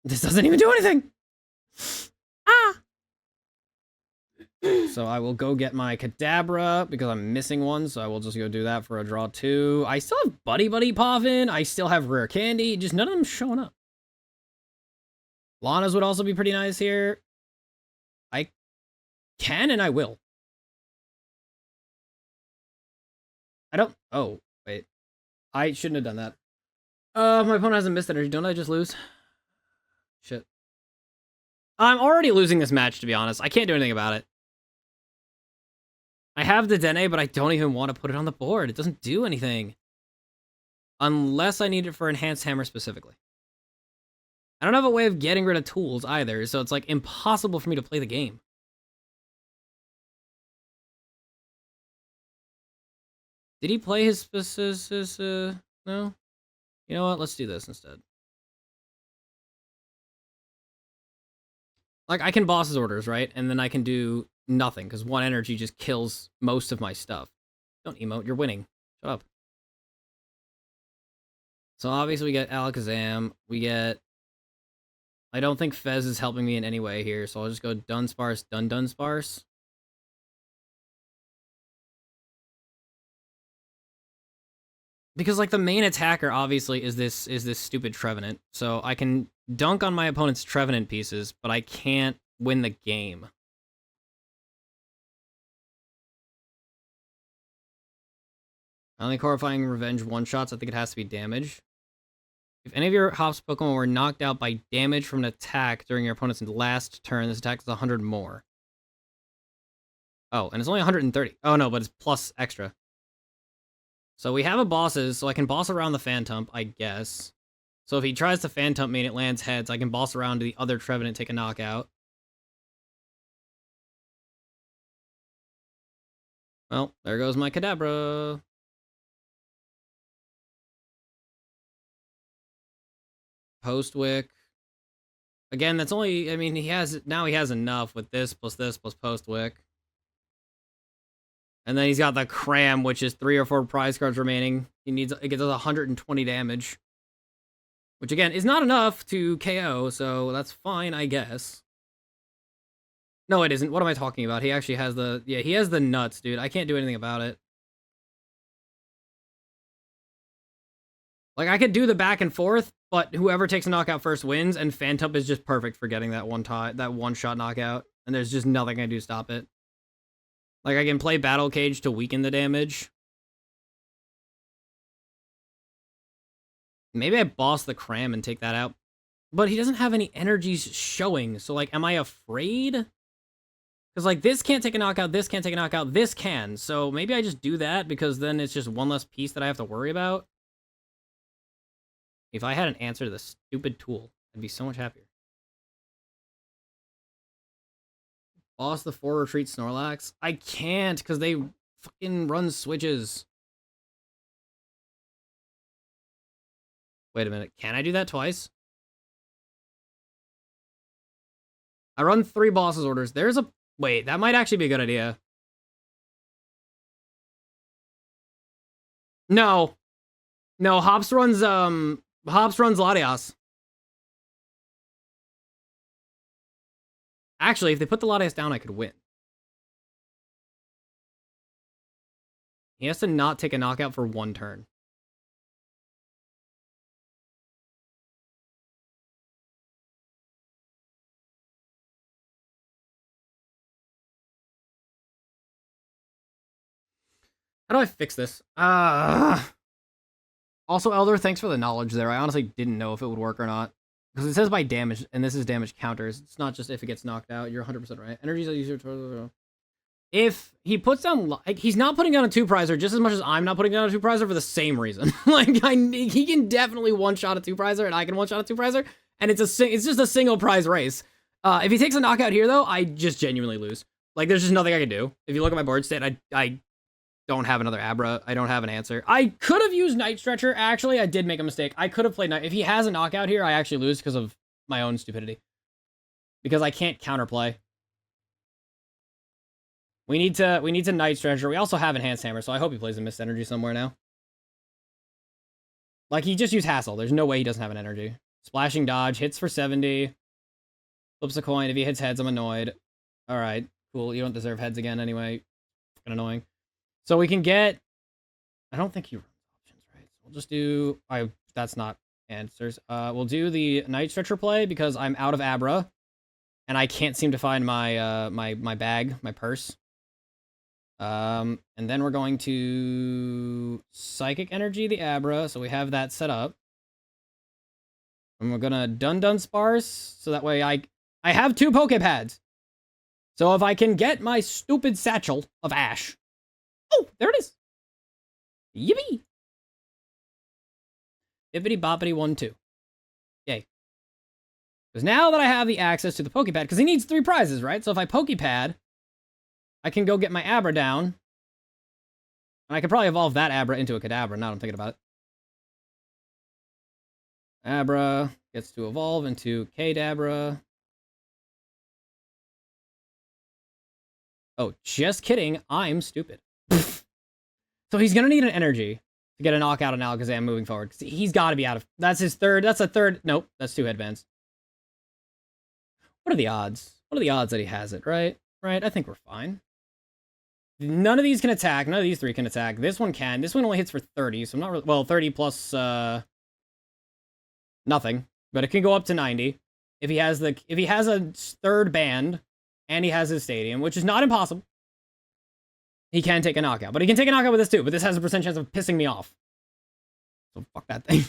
This doesn't even do anything! Ah! So I will go get my Kadabra, because I'm missing one, so I will just go do that for a draw 2. I still have Buddy-Buddy Poffin, I still have Rare Candy, just none of them showing up. Lana's would also be pretty nice here. I can and I will. I don't... Oh, wait. I shouldn't have done that. My opponent hasn't missed energy. Don't I just lose? Shit. I'm already losing this match, to be honest. I can't do anything about it. I have the Dedenne, but I don't even want to put it on the board. It doesn't do anything. Unless I need it for Enhanced Hammer specifically. I don't have a way of getting rid of tools either, so it's like impossible for me to play the game. Did he play his no? You know what? Let's do this instead. Like, I can boss his orders, right? And then I can do nothing, because 1 energy just kills most of my stuff. Don't emote, you're winning. Shut up. So obviously we get Alakazam, we get... I don't think Fez is helping me in any way here, so I'll just go Dunsparce, Dunsparce. Because, like, the main attacker, obviously, is this stupid Trevenant. So I can dunk on my opponent's Trevenant pieces, but I can't win the game. I think Horrifying Revenge one-shots, I think it has to be damage. If any of your Hops Pokemon were knocked out by damage from an attack during your opponent's last turn, this attack is 100 more. Oh, and it's only 130. Oh, no, but it's plus extra. So we have a bosses, so I can boss around the Phantump, I guess. So if he tries to Phantump me and it lands heads, I can boss around to the other Trevenant, take a knockout. Well, there goes my Kadabra. Postwick. Again, that's only, I mean, he has enough with this plus Postwick. And then he's got the Cram, which is 3 or 4 prize cards remaining. It gets 120 damage. Which, again, is not enough to KO, so that's fine, I guess. No, it isn't. What am I talking about? He actually has the... Yeah, he has the nuts, dude. I can't do anything about it. Like, I could do the back and forth, but whoever takes a knockout first wins, and Phantump is just perfect for getting that one-shot knockout. And there's just nothing I can do to stop it. Like, I can play Battle Cage to weaken the damage. Maybe I boss the Cram and take that out. But he doesn't have any energies showing, so, like, am I afraid? Because, like, this can't take a knockout, this can't take a knockout, this can. So maybe I just do that, because then it's just one less piece that I have to worry about. If I had an answer to this stupid tool, I'd be so much happier. Boss the 4 retreat Snorlax? I can't, because they fucking run switches. Wait a minute. Can I do that twice? I run 3 bosses orders. There's a... Wait, that might actually be a good idea. No. No, Hops runs Latias. Actually, if they put the Latias down, I could win. He has to not take a knockout for 1 turn. How do I fix this? Also, Elder, thanks for the knowledge there. I honestly didn't know if it would work or not. Because it says by damage, and this is damage counters. It's not just if it gets knocked out. You're 100% right. Energy's easier to... If he puts down... Like, he's not putting down a 2-prizer just as much as I'm not putting down a 2-prizer for the same reason. Like, he can definitely one-shot a 2-prizer, and I can one-shot a 2-prizer, and it's just a single-prize race. If he takes a knockout here, though, I just genuinely lose. Like, there's just nothing I can do. If you look at my board state, I don't have another Abra. I don't have an answer. I could have used Night Stretcher. Actually, I did make a mistake. I could have played Night... If he has a knockout here, I actually lose because of my own stupidity. Because I can't counterplay. We need to Night Stretcher. We also have Enhanced Hammer, so I hope he plays a Mist Energy somewhere now. Like, he just used Hassle. There's no way he doesn't have an energy. Splashing Dodge, hits for 70. Flips a coin. If he hits heads, I'm annoyed. Alright, cool. You don't deserve heads again anyway. Fucking annoying. So we can get... I don't think he runs options, right? So we'll just do... that's not answers. We'll do the Night Stretcher play because I'm out of Abra. And I can't seem to find my my bag, my purse. And then we're going to Psychic Energy the Abra, so we have that set up. And we're gonna Dunsparce, so that way I have 2 Poké Pads. So if I can get my stupid satchel of Ash. Oh, there it is. Yippee! Bippity boppity 1-2. Yay. Because now that I have the access to the Poké Pad, because he needs 3 prizes, right? So if I Poké Pad, I can go get my Abra down. And I could probably evolve that Abra into a Kadabra, now that I'm thinking about it. Abra gets to evolve into Kadabra. Oh, just kidding. I'm stupid. So he's going to need an energy to get a knockout on Alakazam moving forward. Because he's got to be out of... That's his third... That's a third... Nope, that's 2 headbands. What are the odds? What are the odds that he has it, right? Right, I think we're fine. None of these can attack. None of these 3 can attack. This one can. This one only hits for 30, so I'm not really... Well, 30 plus, nothing. But it can go up to 90. If he has a 3rd band, and he has his stadium, which is not impossible, he can take a knockout. But he can take a knockout with this too, but this has a % chance of pissing me off. So fuck that thing.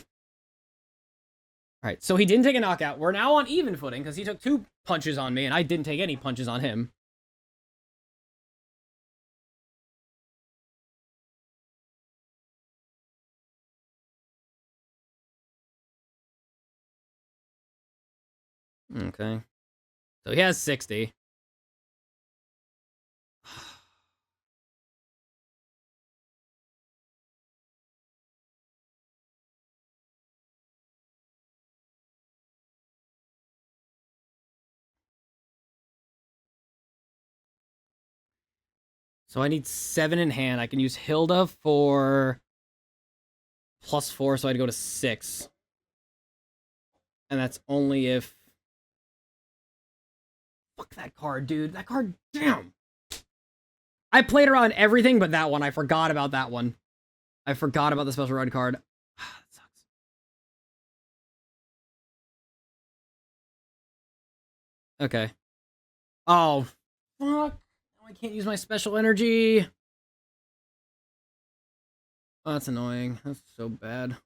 Alright, so he didn't take a knockout. We're now on even footing, because he took 2 punches on me, and I didn't take any punches on him. Okay. So he has 60. So I need 7 in hand. I can use Hilda for +4, so I'd go to 6. And that's only if... Fuck that card, dude. That card, damn! I played around everything but that one. I forgot about that one. I forgot about the special red card. That sucks. Okay. Oh, fuck. Now I can't use my special energy. Oh, that's annoying. That's so bad.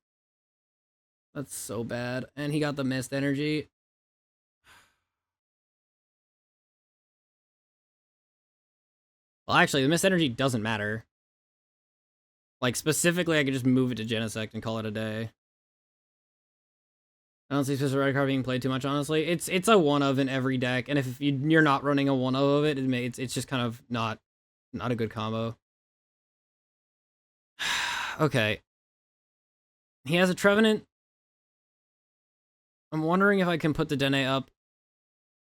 That's so bad. And he got the mist energy. Well, actually, the mist energy doesn't matter. Like, specifically, I could just move it to Genesect and call it a day. I don't see special red card being played too much, honestly. It's a one of in every deck, and if you're not running a one of it, it's just kind of not a good combo. Okay. He has a Trevenant. I'm wondering if I can put the Dedenne up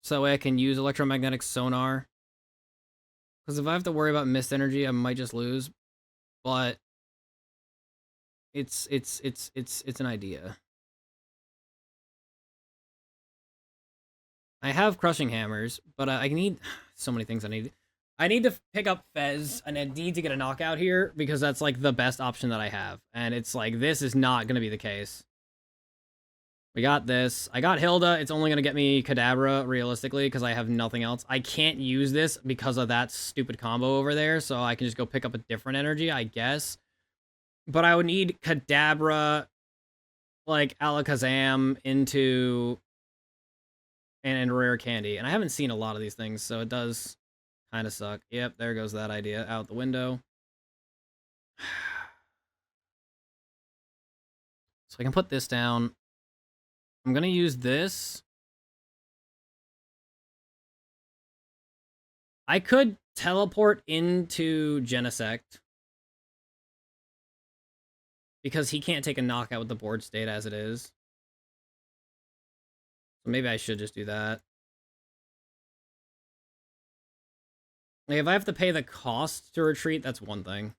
so that way I can use electromagnetic sonar. Because if I have to worry about mist energy, I might just lose. But it's an idea. I have crushing hammers, but I need so many things I need. I need to pick up Fez, and I need to get a knockout here because that's like the best option that I have. And it's like, this is not going to be the case. We got this. I got Hilda. It's only going to get me Kadabra, realistically, because I have nothing else. I can't use this because of that stupid combo over there, so I can just go pick up a different energy, I guess. But I would need Kadabra, like, Alakazam into... and Rare Candy. And I haven't seen a lot of these things, so it does kind of suck. Yep, there goes that idea out the window. So I can put this down. I'm going to use this. I could teleport into Genesect, because he can't take a knockout with the board state as it is. So maybe I should just do that. Like, if I have to pay the cost to retreat, that's one thing.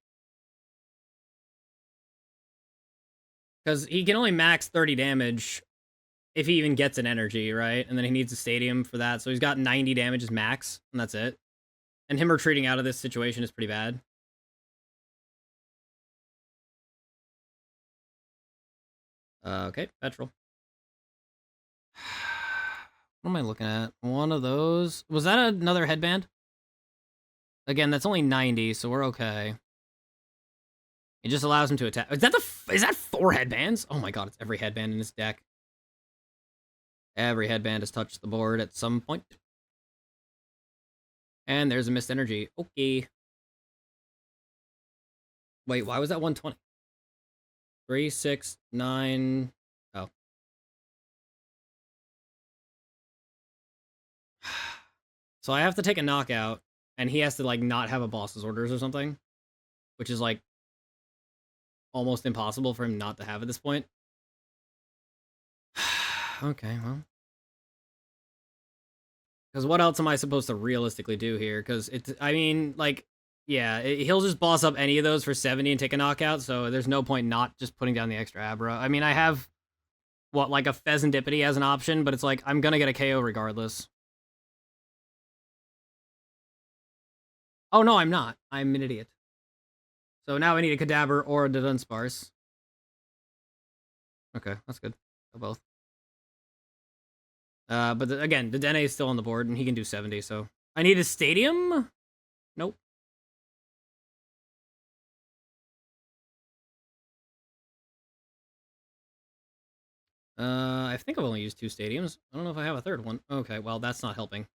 Because he can only max 30 damage if he even gets an energy, right? And then he needs a stadium for that. So he's got 90 damage as max, and that's it. And him retreating out of this situation is pretty bad. Okay, petrol. What am I looking at? One of those. Was that another headband? Again, that's only 90, so we're okay. It just allows him to attack. Is that 4 headbands? Oh my god, it's every headband in this deck. Every headband has touched the board at some point. And there's a mist energy. Okay. Wait, why was that 120? 3, 6, 9... Oh. So I have to take a knockout, and he has to, like, not have a boss's orders or something. Which is, like, almost impossible for him not to have at this point. Okay, well. Because what else am I supposed to realistically do here? Because it's, I mean, like, yeah, he'll just boss up any of those for 70 and take a knockout, so there's no point not just putting down the extra Abra. I mean, I have, what, like a Fezandipiti as an option, but it's like, I'm gonna get a KO regardless. Oh, no, I'm not. I'm an idiot. So now I need a Kadabra or a Dudunsparce. Okay, that's good. Both. But again, the Dedenne is still on the board, and he can do 70, so... I need a stadium? Nope. I think I've only used 2 stadiums. I don't know if I have a third one. Okay, well, that's not helping.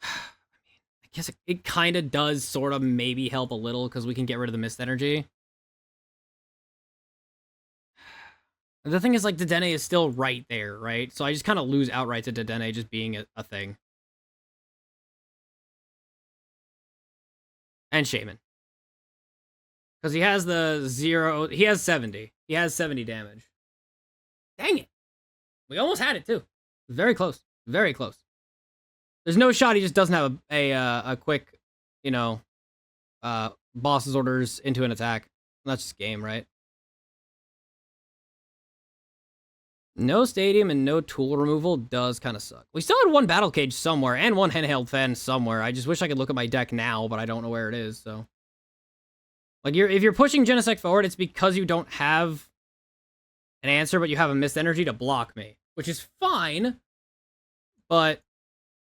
I mean, I guess it kind of does sort of maybe help a little, because we can get rid of the mist energy. The thing is, like, Dedenne is still right there, right? So I just kind of lose outright to Dedenne just being a thing. And Shaymin. Because he has the 0... He has 70. He has 70 damage. Dang it. We almost had it, too. Very close. Very close. There's no shot he just doesn't have a quick, you know, boss's orders into an attack. That's just game, right? No stadium and no tool removal does kind of suck. We still had 1 battle cage somewhere and 1 handheld fan somewhere. I just wish I could look at my deck now, but I don't know where it is, so. Like, if you're pushing Genesect forward, it's because you don't have an answer, but you have a mist energy to block me, which is fine. But,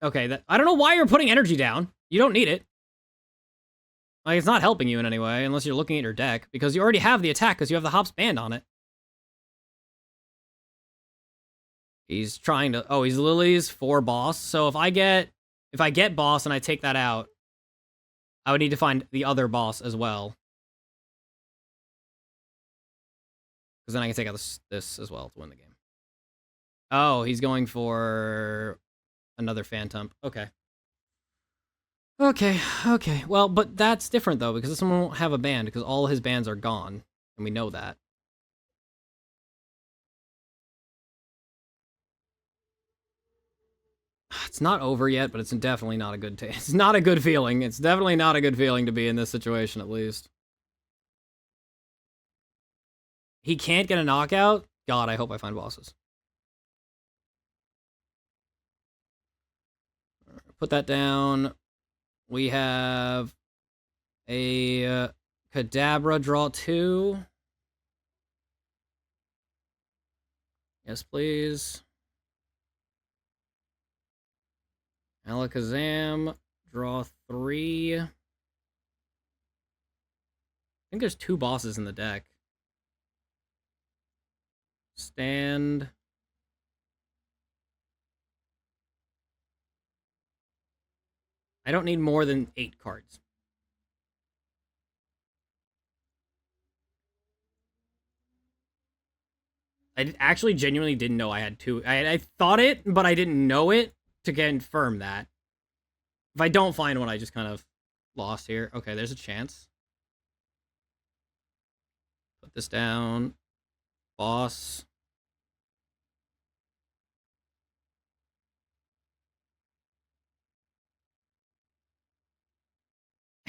okay, I don't know why you're putting energy down. You don't need it. Like, it's not helping you in any way, unless you're looking at your deck, because you already have the attack, because you have the Hops band on it. He's trying to... Oh, he's Lily's for boss. So if I get boss and I take that out, I would need to find the other boss as well. Because then I can take out this as well to win the game. Oh, he's going for another Phantom. Okay. Okay, okay. Well, but that's different, though, because this one won't have a band, because all his bands are gone, and we know that. It's not over yet, but it's definitely not a good it's not a good feeling. It's definitely not a good feeling to be in this situation, at least. He can't get a knockout? God, I hope I find bosses. Put that down. We have a Kadabra draw 2. Yes, please. Alakazam, draw 3. I think there's 2 bosses in the deck. Stand. I don't need more than 8 cards. I actually genuinely didn't know I had 2. I thought it, but I didn't know it to confirm that. If I don't find one, I just kind of lost here. Okay, there's a chance. Put this down. Boss.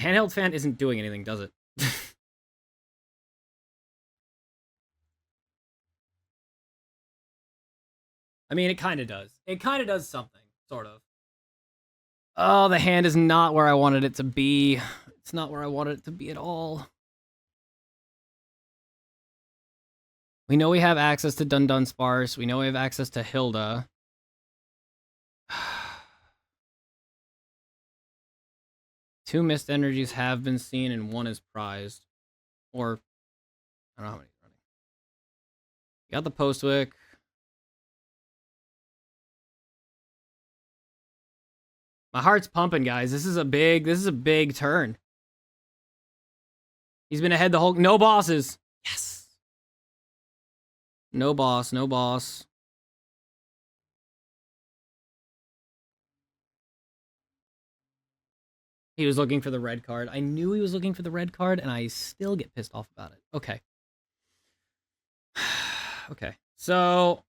Handheld Fan isn't doing anything, does it? I mean, it kind of does. It kind of does something, sort of. Oh, the hand is not where I wanted it to be. It's not where I wanted it to be at all. We know we have access to Dunsparce. We know we have access to Hilda. Two missed energies have been seen and one is prized. Or, I don't know how many running. You got the Postwick. My heart's pumping, guys. This is a big turn. He's been ahead the whole... No bosses. Yes. No boss, no boss. He was looking for the red card. I knew he was looking for the red card, and I still get pissed off about it. Okay. Okay. So,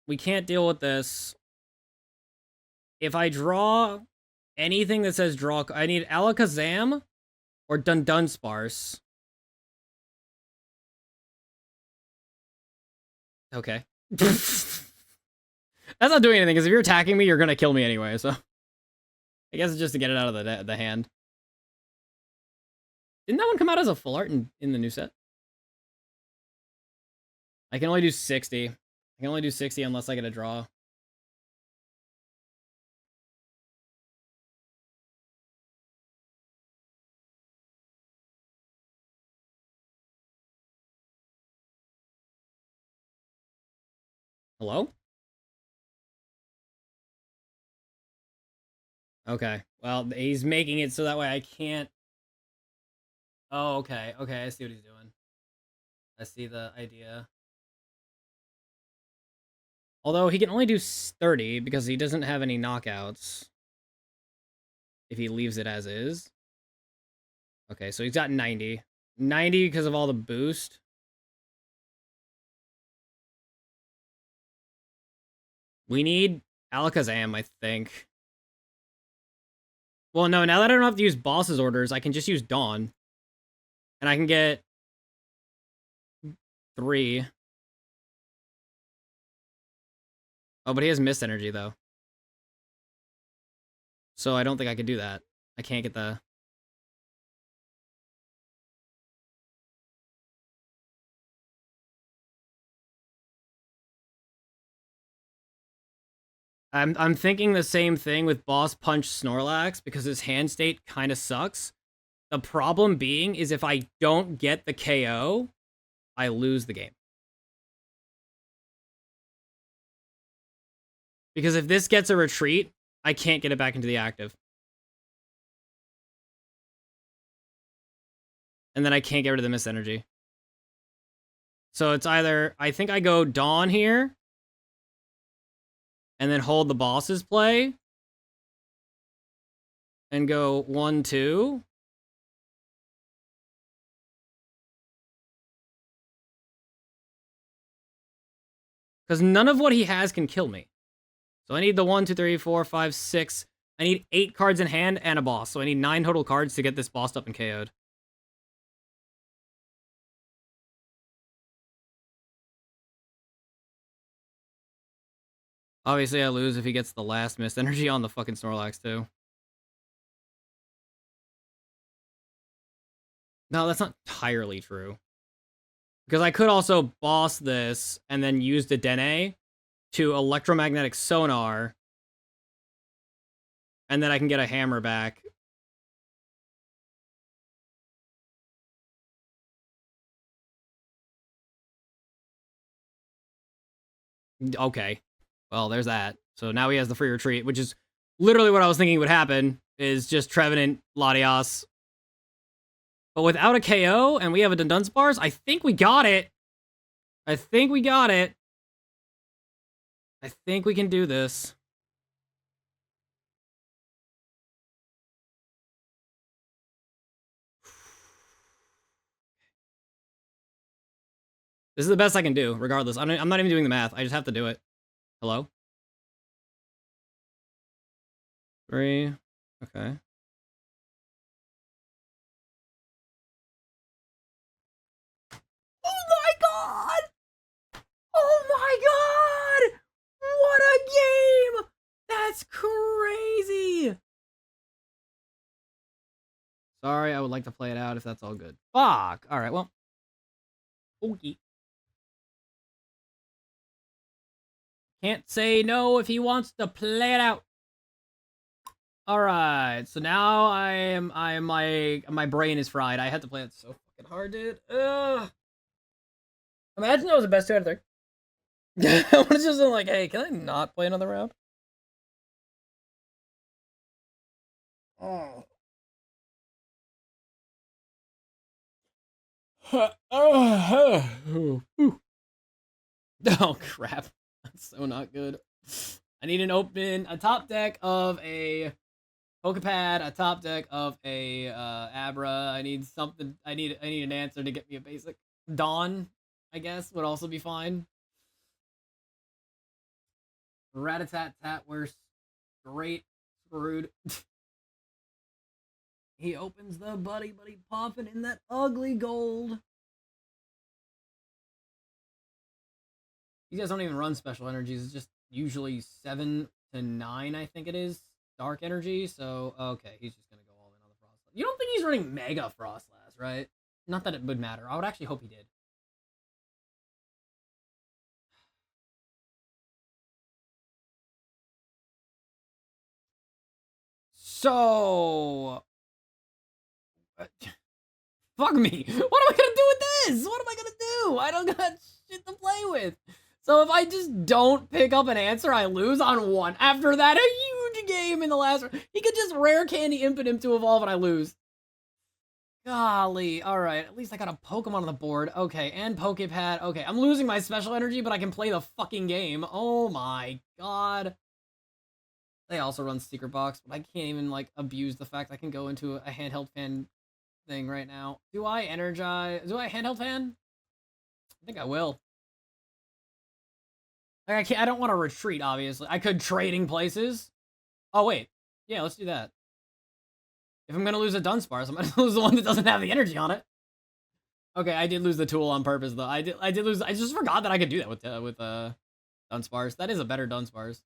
we can't deal with this. If I draw anything that says draw... I need Alakazam or Dunsparce. Okay. That's not doing anything, because if you're attacking me, you're going to kill me anyway, so... I guess it's just to get it out of the hand. Didn't that one come out as a full art in the new set? I can only do 60. I can only do 60 unless I get a draw. Hello? Okay. Well, he's making it so that way I can't... Oh, okay. Okay, I see what he's doing. I see the idea. Although, he can only do 30 because he doesn't have any knockouts. If he leaves it as is. Okay, so he's got 90. 90 because of all the boost. We need Alakazam, I think. Well, no, now that I don't have to use boss's orders, I can just use Dawn. And I can get 3. Oh, but he has mist energy, though. So I don't think I could do that. I can't get the... I'm thinking the same thing with Boss Punch Snorlax, because his hand state kind of sucks. The problem being is if I don't get the KO, I lose the game. Because if this gets a retreat, I can't get it back into the active. And then I can't get rid of the mist energy. So it's either, I think I go Dawn here, and then hold the boss's play, and go 1, 2. Because none of what he has can kill me. So I need the 1, 2, 3, 4, 5, 6. I need 8 cards in hand and a boss. So I need 9 total cards to get this bossed up and KO'd. Obviously, I lose if he gets the last missed energy on the fucking Snorlax, too. No, that's not entirely true. Because I could also boss this and then use the Dedenne to electromagnetic sonar. And then I can get a hammer back. Okay. Well, there's that. So now he has the free retreat, which is literally what I was thinking would happen, is just Trevenant, Latias. But without a KO, and we have a Dunsparce, I think we got it. I think we got it. I think we can do this. This is the best I can do, regardless. I'm not even doing the math. I just have to do it. Hello? 3. Okay. Oh my god! Oh my god! What a game! That's crazy! Sorry, I would like to play it out if that's all good. Fuck! Alright, well. Okay. Can't say no if he wants to play it out. Alright, so now my brain is fried. I had to play it so fucking hard, dude. Ugh. Imagine that was the best 2 out of 3. I was just like, hey, can I not play another round? Oh. Oh crap. That's so not good. I need a top deck of a Poké Pad, a top deck of a Abra. I need something. I need an answer to get me a basic. Dawn, I guess, would also be fine. Rat-a-tat-tat, we're straight screwed. He opens the Buddy-Buddy Poffin in that ugly gold. You guys don't even run special energies. It's just usually 7 to 9, I think it is. Dark energy, so okay, he's just gonna go all in on the Frostlass. You don't think he's running Mega Frostlass, right? Not that it would matter. I would actually hope he did. So... fuck me. What am I gonna do with this? What am I gonna do? I don't got shit to play with. So if I just don't pick up an answer, I lose on 1. After that, a huge game in the last round. He could just Rare Candy input him to evolve and I lose. Golly. Alright, at least I got a Pokemon on the board. Okay, and Poké Pad. Okay, I'm losing my special energy, but I can play the fucking game. Oh my god. They also run Secret Box, but I can't even, like, abuse the fact I can go into a Handheld Fan thing right now. Do I Handheld Fan? I think I will. Like, I don't want to retreat, obviously. I could Trading Places. Oh, wait. Yeah, let's do that. If I'm gonna lose a Dunsparce, I'm gonna lose the one that doesn't have the energy on it. Okay, I did lose the tool on purpose, though. I did lose... I just forgot that I could do that with Dunsparce. That is a better Dunsparce.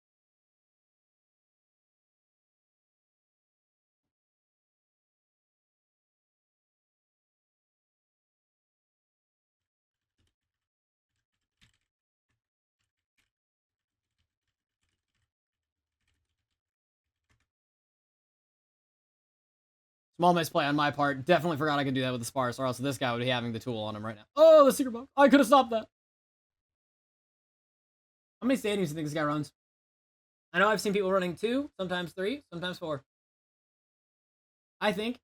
Small misplay on my part. Definitely forgot I could do that with the Sparse, or else this guy would be having the tool on him right now. Oh, the Secret Box. I could have stopped that. How many stadiums do you think this guy runs? I know I've seen people running 2, sometimes 3, sometimes 4. I think.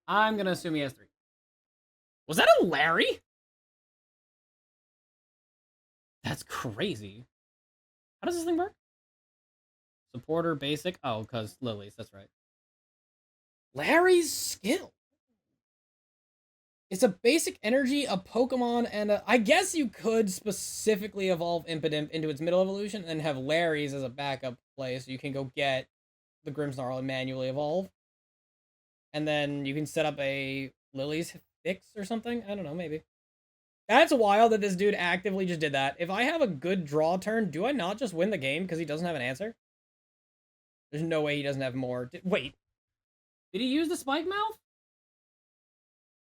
I'm gonna assume he has 3. Was that a Larry? That's crazy. How does this thing work? Supporter, basic. Oh, because lilies. That's right. Larry's skill. It's a basic energy, a Pokemon, and I guess you could specifically evolve Impidimp into its middle evolution and have Larry's as a backup play, so you can go get the Grimmsnarl and manually evolve. And then you can set up a Lily's Fix or something. I don't know, maybe. That's wild that this dude actively just did that. If I have a good draw turn, do I not just win the game because he doesn't have an answer? There's no way he doesn't have more. Wait. Did he use the Spike Mouth?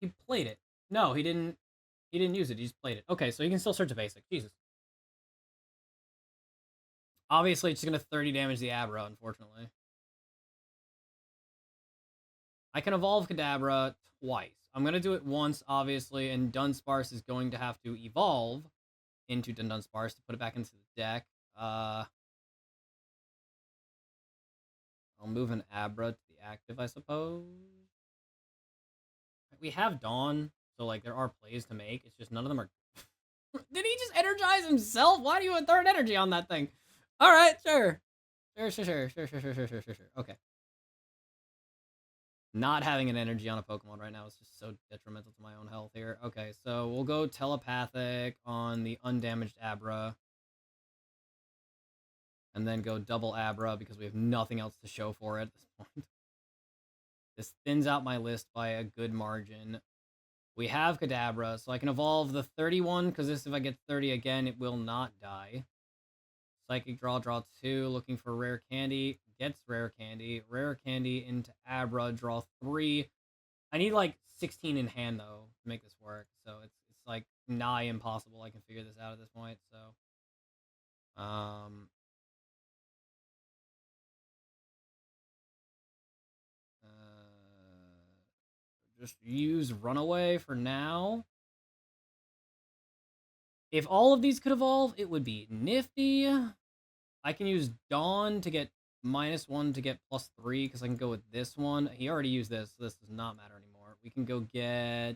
He played it. No, he didn't. He didn't use it. He just played it. Okay, so he can still search a basic. Jesus. Obviously, it's just going to 30 damage the Abra, unfortunately. I can evolve Kadabra twice. I'm going to do it once, obviously, and Dunsparce is going to have to evolve into Dunsparce to put it back into the deck. I'll move an Abra to the active, I suppose. We have Dawn, so, like, there are plays to make. It's just none of them are... Did he just energize himself? Why do you have third energy on that thing? All right, sure. Sure. Okay. Not having an energy on a Pokemon right now is just so detrimental to my own health here. Okay, so we'll go Telepathic on the undamaged Abra. And then go double Abra because we have nothing else to show for it at this point. This thins out my list by a good margin. We have Kadabra, so I can evolve the 31, because if I get 30 again, it will not die. Psychic draw 2, looking for Rare Candy. Gets Rare Candy. Rare Candy into Abra, draw 3. I need like 16 in hand, though, to make this work. So it's like nigh impossible I can figure this out at this point, so... just use Runaway for now. If all of these could evolve, it would be nifty. I can use Dawn to get -1 to get +3, because I can go with this one. He already used this, so this does not matter anymore. We can go get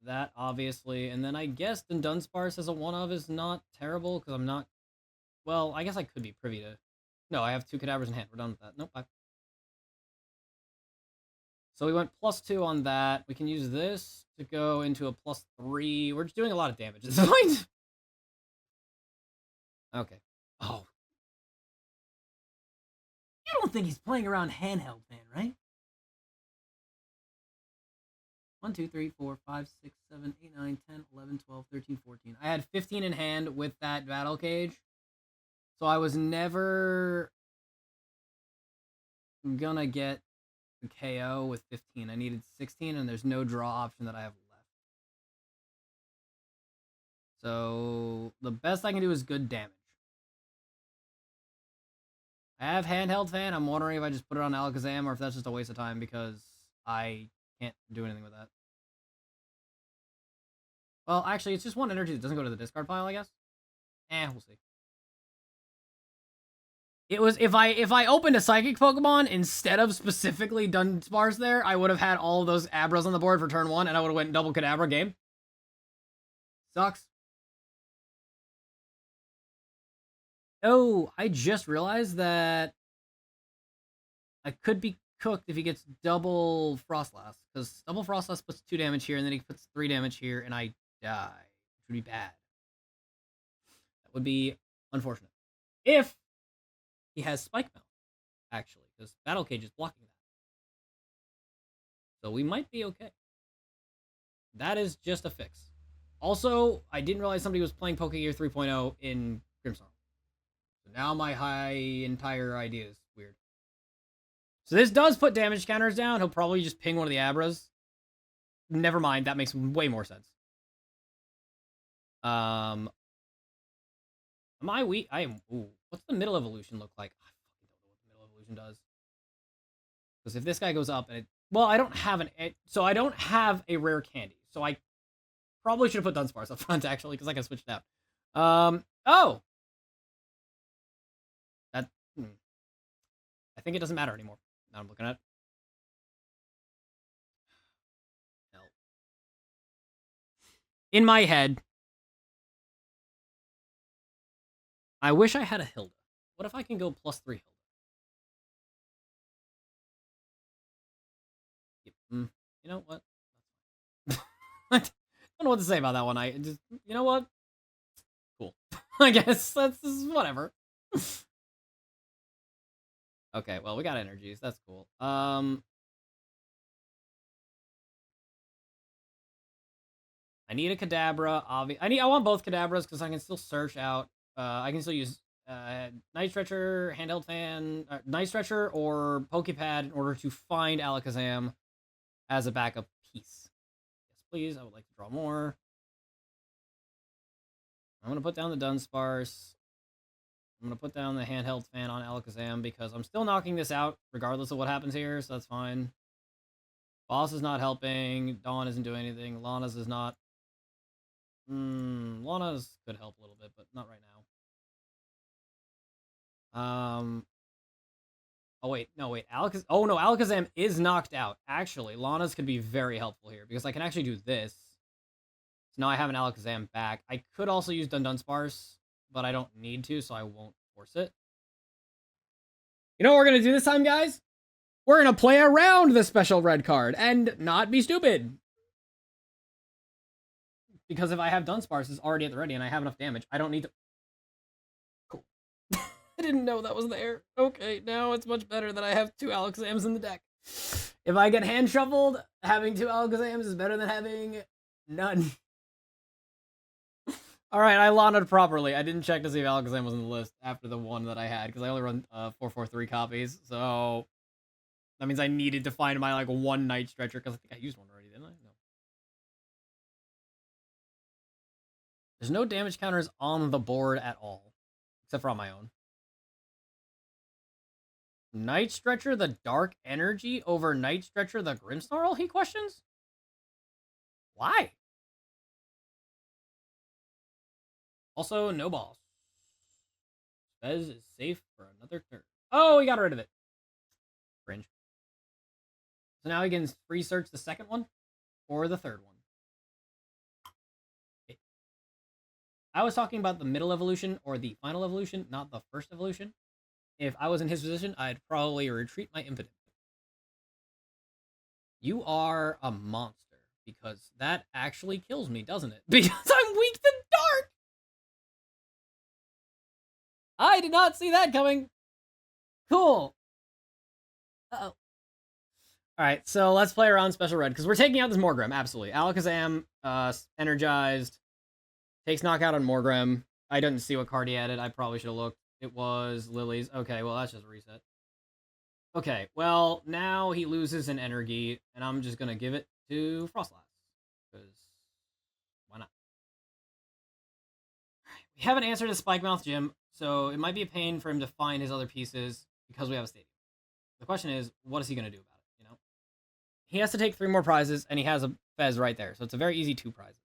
that, obviously. And then I guess the Dunsparce as a one-of is not terrible, because I'm not... Well, I guess I could be privy to... No, I have 2 Kadabras in hand. We're done with that. Nope, So we went +2 on that. We can use this to go into a +3. We're just doing a lot of damage at this point. Okay. Oh. You don't think he's playing around Handheld Fan, right? 1, 2, 3, 4, 5, 6, 7, 8, 9, 10, 11, 12, 13, 14. I had 15 in hand with that Battle Cage. So I was never gonna get the KO with 15. I needed 16, and there's no draw option that I have left. So the best I can do is good damage. I have Handheld Fan. I'm wondering if I just put it on Alakazam or if that's just a waste of time because I can't do anything with that. Well, actually, it's just 1 energy that doesn't go to the discard pile, I guess. We'll see. It was if I opened a Psychic Pokemon instead of specifically Dunsparce there, I would have had all of those Abras on the board for turn 1, and I would have went double Kadabra game. Sucks. Oh, I just realized that I could be cooked if he gets double Frostlass, because double Frostlass puts 2 damage here, and then he puts 3 damage here, and I die, which would be bad. That would be unfortunate. If he has Spike Mouth, actually, because Battle Cage is blocking that. So we might be okay. That is just a fix. Also, I didn't realize somebody was playing Pokégear 3.0 in Grimmsnarl. So now my entire idea is weird. So this does put damage counters down. He'll probably just ping one of the Abras. Never mind, that makes way more sense. Am I weak? I am... Ooh, what's the middle evolution look like? I fucking don't know what the middle evolution does. Because if this guy goes up and it... Well, I don't have so I don't have a Rare Candy. So I probably should have put Dunsparce up front, actually, because I can switch it out. Oh! That... I think it doesn't matter anymore. Now I'm looking at it. Hell. In my head, I wish I had a Hilda. What if I can go +3 Hilda? You know what? I don't know what to say about that one. I just, you know what? Cool. I guess that's whatever. Okay, well, we got energies. That's cool. I need a Kadabra. I want both Kadabras because I can still search out. I can still use Night Stretcher, Handheld Fan, Night Stretcher, or Poké Pad in order to find Alakazam as a backup piece. Yes, please. I would like to draw more. I'm gonna put down the Dunsparce. I'm gonna put down the Handheld Fan on Alakazam because I'm still knocking this out regardless of what happens here, so that's fine. Boss is not helping. Dawn isn't doing anything. Lana's is not. Lana's could help a little bit, but not right now. Oh wait, no wait. Oh no, Alakazam is knocked out. Actually, Lana's could be very helpful here because I can actually do this. So now I have an Alakazam back. I could also use Dunsparce, but I don't need to, so I won't force it. You know what we're gonna do this time, guys? We're gonna play around the special red card and not be stupid. Because if I have Dunsparce, it's already at the ready and I have enough damage. I don't need to... Cool. I didn't know that was there. Okay, now it's much better that I have 2 Alakazams in the deck. If I get hand shuffled, having 2 Alakazams is better than having none. Alright, I Lana'd properly. I didn't check to see if Alakazam was on the list after the one that I had, because I only run 443 copies, so... That means I needed to find my, like, 1 Night Stretcher, because I think I used one already, didn't I? No. There's no damage counters on the board at all, except for on my own. Night Stretcher, the Dark Energy, over Night Stretcher, the Grimmsnarl, he questions? Why? Also, no boss. Fez is safe for another turn. Oh, we got rid of it. Cringe. So now he can free search the second one or the third one. Okay. I was talking about the middle evolution or the final evolution, not the first evolution. If I was in his position, I'd probably retreat my Impidimp. You are a monster, because that actually kills me, doesn't it? Because I'm weak to dark! I did not see that coming. Cool. Uh-oh. Alright, so let's play around Special Red, because we're taking out this Morgrem, absolutely. Alakazam, energized, takes knockout on Morgrem. I didn't see what card he added, I probably should have looked. It was Lily's. Okay, well, that's just a reset. Okay, well, now he loses an energy, and I'm just gonna give it to Frostlass, because why not? We haven't answered a Spikemouth Gym, so it might be a pain for him to find his other pieces, because we have a stadium. The question is, what is he gonna do about it, you know? He has to take 3 more prizes, and he has a Fez right there, so it's a very easy 2 prizes.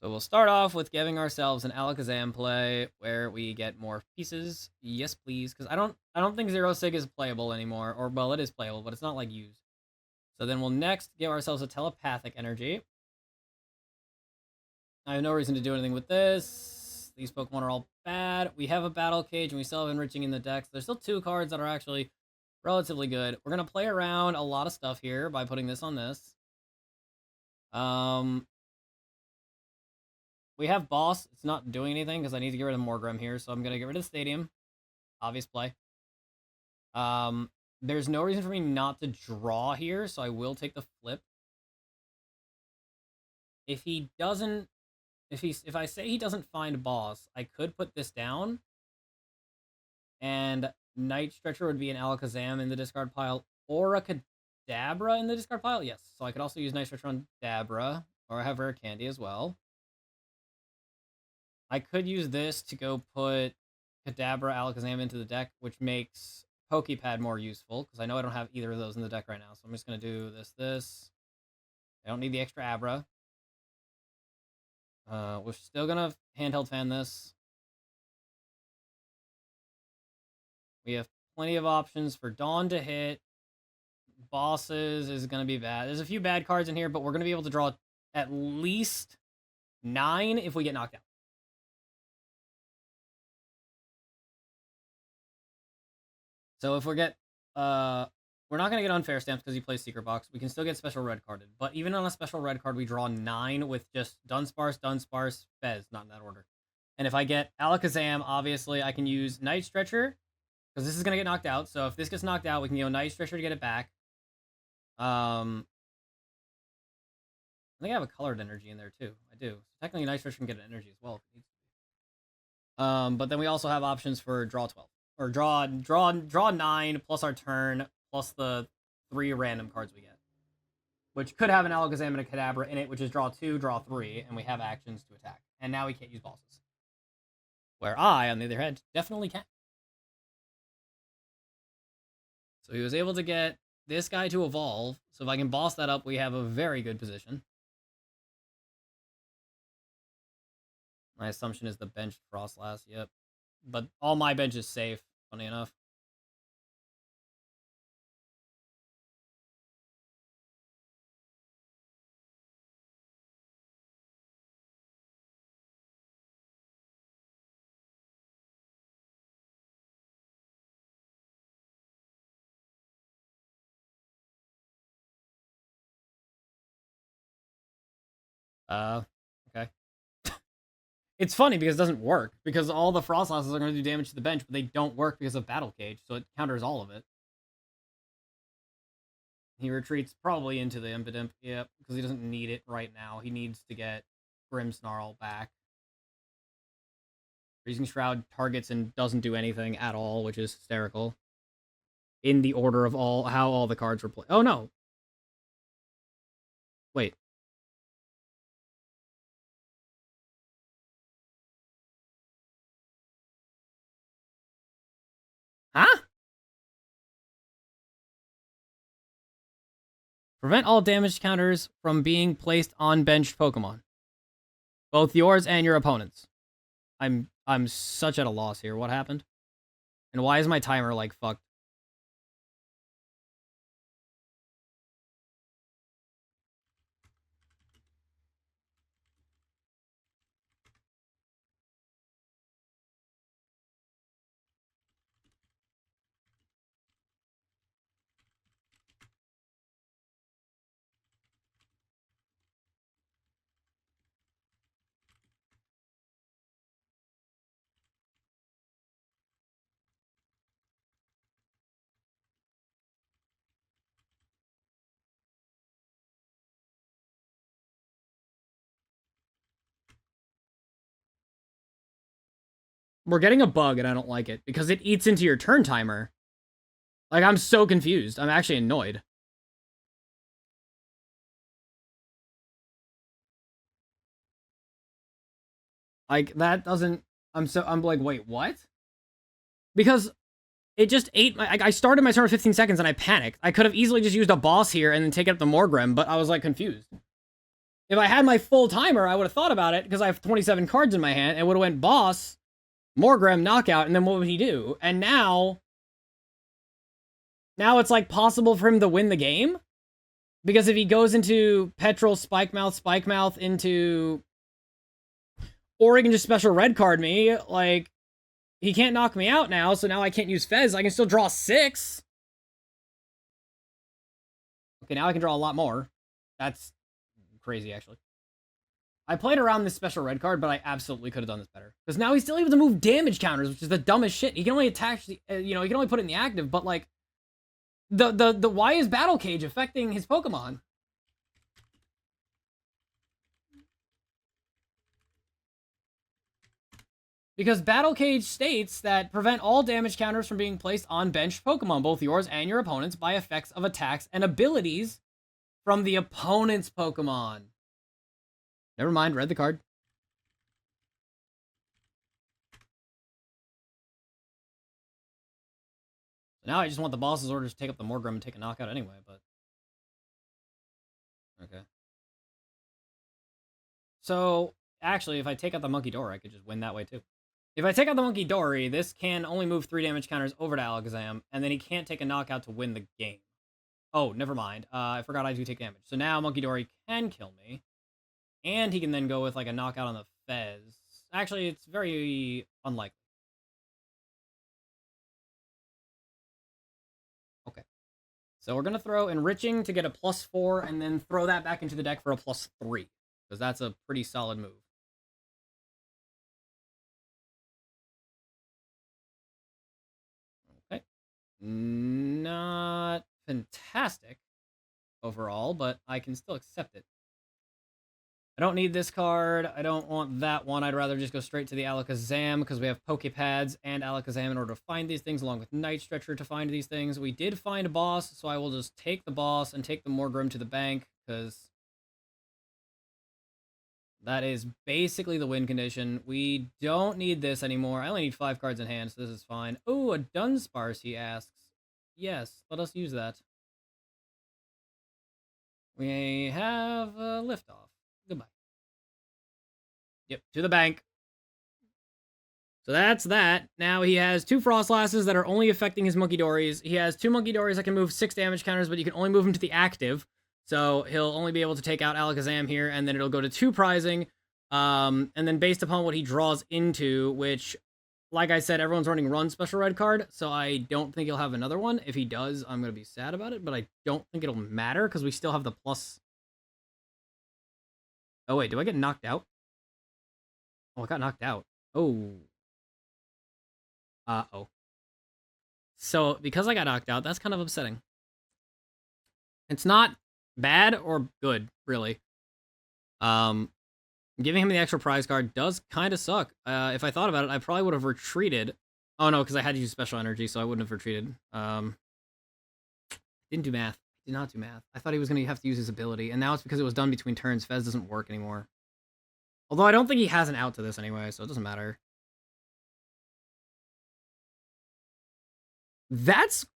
So we'll start off with giving ourselves an Alakazam play where we get more pieces. Yes, please, because I don't think Zero Sig is playable anymore. Or, well, it is playable, but it's not, like, used. So then we'll next give ourselves a Telepathic Energy. I have no reason to do anything with this. These Pokemon are all bad. We have a Battle Cage, and we still have Enriching in the deck. So there's still 2 cards that are actually relatively good. We're going to play around a lot of stuff here by putting this on this. We have Boss. It's not doing anything because I need to get rid of Morgrem here, so I'm going to get rid of the Stadium. Obvious play. There's no reason for me not to draw here, so I will take the flip. If he doesn't... If I say he doesn't find Boss, I could put this down. And Night Stretcher would be an Alakazam in the discard pile, or a Kadabra in the discard pile. Yes, so I could also use Night Stretcher on Kadabra, or I have Rare Candy as well. I could use this to go put Kadabra Alakazam into the deck, which makes Poké Pad more useful, because I know I don't have either of those in the deck right now, so I'm just going to do this. I don't need the extra Abra. We're still going to Handheld Fan this. We have plenty of options for Dawn to hit. Bosses is going to be bad. There's a few bad cards in here, but we're going to be able to draw at least 9 if we get knocked out. So if we get, we're not gonna get unfair stamps because he plays Secret Box. We can still get special red carded, but even on a special red card, we draw 9 with just Dunsparce, Fez, not in that order. And if I get Alakazam, obviously I can use Night Stretcher because this is gonna get knocked out. So if this gets knocked out, we can go Night Stretcher to get it back. I think I have a colored energy in there too. I do. So technically, Night Stretcher can get an energy as well if it needs to be. But then we also have options for draw 12 or draw 9 plus our turn plus the 3 random cards we get, which could have an Alakazam and a Kadabra in it, which is draw 2, draw 3, and we have actions to attack. And now we can't use bosses. Where I, on the other hand, definitely can. So he was able to get this guy to evolve. So if I can boss that up, we have a very good position. My assumption is the benched Frostlass, yep. But all my bench is safe, funny enough. Okay. It's funny because it doesn't work, because all the Frostlasses are going to do damage to the bench, but they don't work because of Battle Cage, so it counters all of it. He retreats probably into the Impidimp, yep, because he doesn't need it right now. He needs to get Grimmsnarl back. Freezing Shroud targets and doesn't do anything at all, which is hysterical. In the order of how all the cards were played. Oh, no. Wait. Huh? Prevent all damage counters from being placed on benched Pokemon. Both yours and your opponent's. I'm such at a loss here. What happened? And why is my timer, like, fucked? We're getting a bug, and I don't like it, because it eats into your turn timer. Like, I'm so confused. I'm actually annoyed. Like, that doesn't... I'm like, wait, what? Because it just ate my... I started my turn with 15 seconds, and I panicked. I could have easily just used a boss here and then taken up the Morgrem, but I was, like, confused. If I had my full timer, I would have thought about it, because I have 27 cards in my hand, and would have went boss, Morgrem, knockout, and then what would he do? And now it's, like, possible for him to win the game? Because if he goes into Petrol, Spike Mouth into... Or he can just special red card me, like... He can't knock me out now, so now I can't use Fez. I can still draw 6. Okay, now I can draw a lot more. That's crazy, actually. I played around this special red card, but I absolutely could have done this better. Because now he's still able to move damage counters, which is the dumbest shit. He can only attach the, he can only put it in the active, but, like... why is Battle Cage affecting his Pokemon? Because Battle Cage states that prevent all damage counters from being placed on benched Pokemon, both yours and your opponent's, by effects of attacks and abilities from the opponent's Pokemon. Never mind, read the card. Now I just want the boss's orders to take up the Morgrem and take a knockout anyway, but... Okay. So, actually, if I take out the Monkey Door, I could just win that way, too. If I take out the Monkey Dory, this can only move 3 damage counters over to Alakazam, and then he can't take a knockout to win the game. Oh, never mind. I forgot I do take damage. So now Monkey Dory can kill me, and he can then go with, like, a knockout on the Fez. Actually, it's very unlikely. So we're going to throw Enriching to get a +4, and then throw that back into the deck for a +3. Because that's a pretty solid move. Okay. Not fantastic overall, but I can still accept it. I don't need this card. I don't want that one. I'd rather just go straight to the Alakazam because we have Poké Pads and Alakazam in order to find these things, along with Night Stretcher to find these things. We did find a boss, so I will just take the boss and take the Morgrim to the bank because that is basically the win condition. We don't need this anymore. I only need 5 cards in hand, so this is fine. Oh, a Dunsparce, he asks. Yes, let us use that. We have a liftoff. Goodbye. Yep, to the bank. So that's that. Now he has 2 Frostlasses that are only affecting his Monkeydories. He has 2 Monkeydories that can move 6 damage counters, but you can only move them to the active. So he'll only be able to take out Alakazam here, and then it'll go to 2 prizing. And then based upon what he draws into, which, like I said, everyone's running Run Special Red card, so I don't think he'll have another one. If he does, I'm going to be sad about it, but I don't think it'll matter, because we still have the plus... Oh, wait, do I get knocked out? Oh, I got knocked out. Oh. Uh-oh. So, because I got knocked out, that's kind of upsetting. It's not bad or good, really. Giving him the extra prize card does kind of suck. If I thought about it, I probably would have retreated. Oh, no, because I had to use special energy, so I wouldn't have retreated. Didn't do math. Did not do math. I thought he was going to have to use his ability, and now it's because it was done between turns. Fez doesn't work anymore. Although I don't think he has an out to this anyway, so it doesn't matter. That's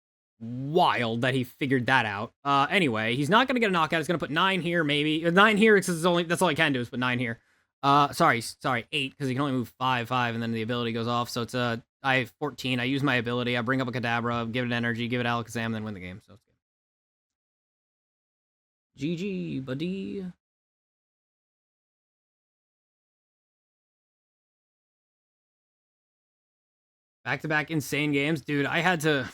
wild that he figured that out. Anyway, he's not going to get a knockout. He's going to put 9 here, maybe. 9 here, because that's all he can do is put 9 here. Sorry, 8, because he can only move 5, and then the ability goes off. So it's I have 14. I use my ability. I bring up a Kadabra, give it energy, give it Alakazam, then win the game. So it's good. GG, buddy. Back-to-back insane games. Dude, I had to...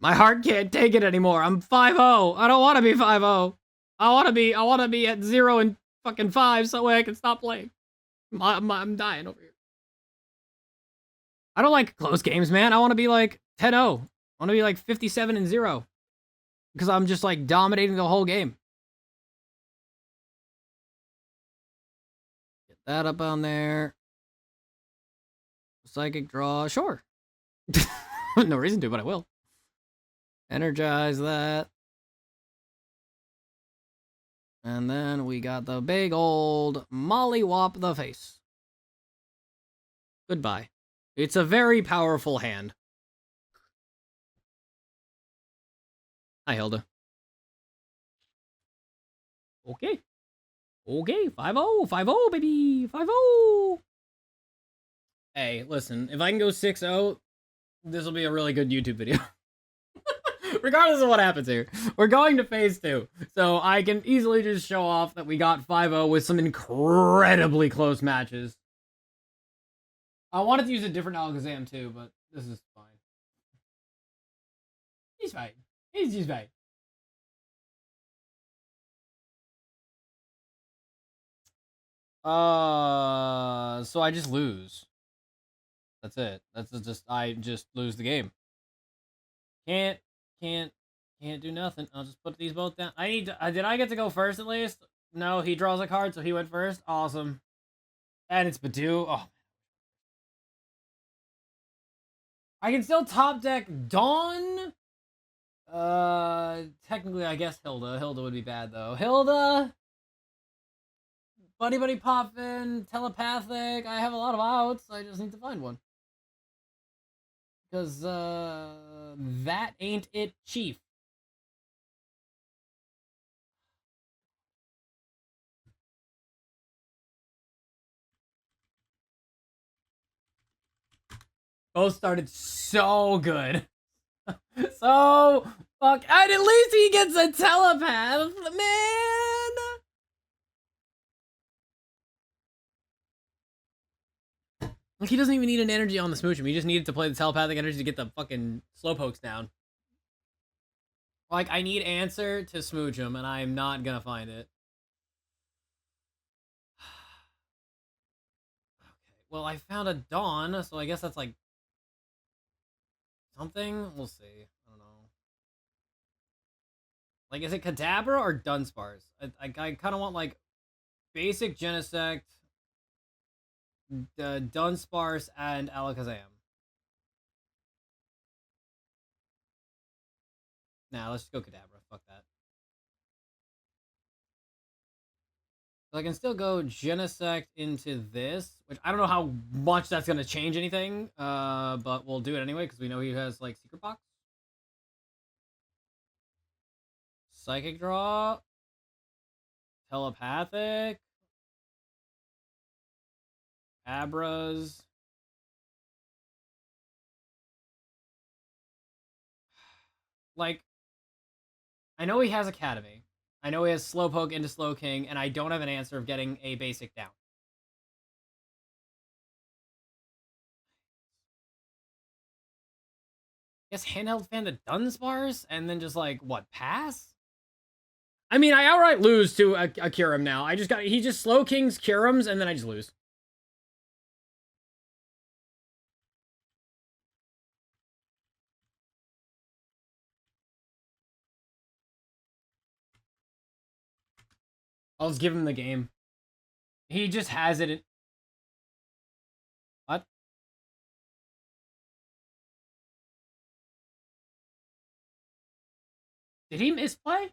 My heart can't take it anymore. I'm 5-0. I don't want to be 5-0. I want to be at 0 and fucking 5 so that way I can stop playing. I'm dying over here. I don't like close games, man. I want to be like 10-0. I want to be like 57-0. Because I'm just like dominating the whole game. Get that up on there. Psychic draw, sure. No reason to, but I will. Energize that. And then we got the big old mollywop the face. Goodbye. It's a very powerful hand. Hi, Hilda. Okay. Okay, 5-0, 5-0, baby, 5-0. Hey, listen, if I can go 6-0, this will be a really good YouTube video. Regardless of what happens here. We're going to phase 2. So I can easily just show off that we got 5-0 with some incredibly close matches. I wanted to use a different Alakazam too, but this is fine. He's fine. He's just fine. So I just lose. That's it. I just lose the game. Can't do nothing. I'll just put these both down. Did I get to go first at least? No, he draws a card, so he went first. Awesome. And it's Badu. Oh. I can still top deck Dawn. Technically, I guess Hilda. Hilda would be bad, though. Hilda. Buddy-Buddy Poffin, Telepathic. I have a lot of outs. I just need to find one. Because, that ain't it, Chief. Both started so good. So, fuck. And at least he gets a telepath, man! Like, he doesn't even need an energy on the Smoochum. He just needed to play the telepathic energy to get the fucking Slowpokes down. Like, I need answer to Smoochum, and I am not gonna find it. Okay, well, I found a Dawn, so I guess that's, like, something? We'll see. I don't know. Like, is it Kadabra or Dunsparce? I kind of want, like, basic Genesect, Dunsparce, and Alakazam. Nah, let's just go Kadabra. Fuck that. So I can still go Genesect into this, which I don't know how much that's going to change anything, but we'll do it anyway, because we know he has, like, Secret Box. Psychic Draw. Telepathic. Abras. Like, I know he has Academy. I know he has Slowpoke into Slowking, and I don't have an answer of getting a basic down. I guess Handheld Fan the Dunsparce, and then just, like, what, pass? I mean, I outright lose to a Kyurem now. He just Slowkings Kyurems, and then I just lose. I'll just give him the game. He just has it in... What? Did he misplay?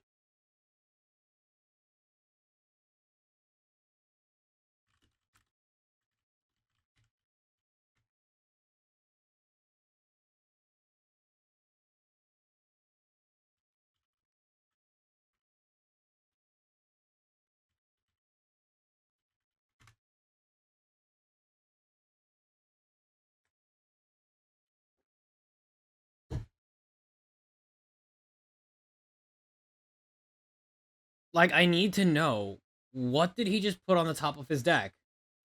Like, I need to know, what did he just put on the top of his deck?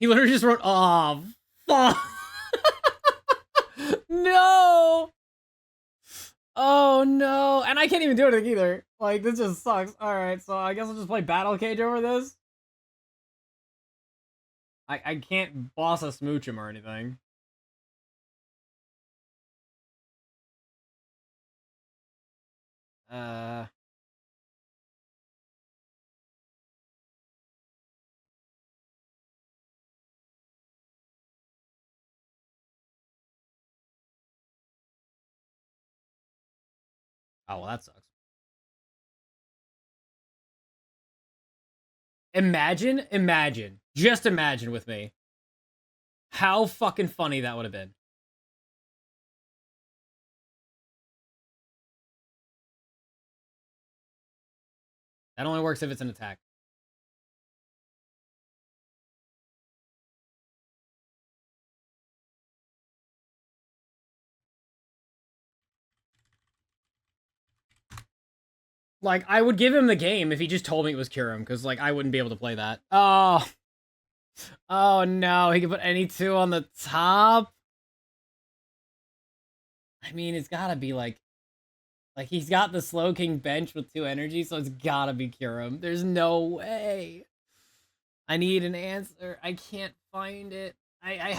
He literally just wrote, "Oh, fuck." No! Oh, no. And I can't even do anything either. Like, this just sucks. Alright, so I guess I'll just play Battle Cage over this. I can't boss a Smoochum or anything. Oh, well, that sucks. Just imagine with me how fucking funny that would have been. That only works if it's an attack. Like, I would give him the game if he just told me it was Kyurem, because, like, I wouldn't be able to play that. Oh. Oh, no. He can put any two on the top? I mean, it's gotta be, like, he's got the Slowking bench with 2 energy, so it's gotta be Kyurem. There's no way. I need an answer. I can't find it. I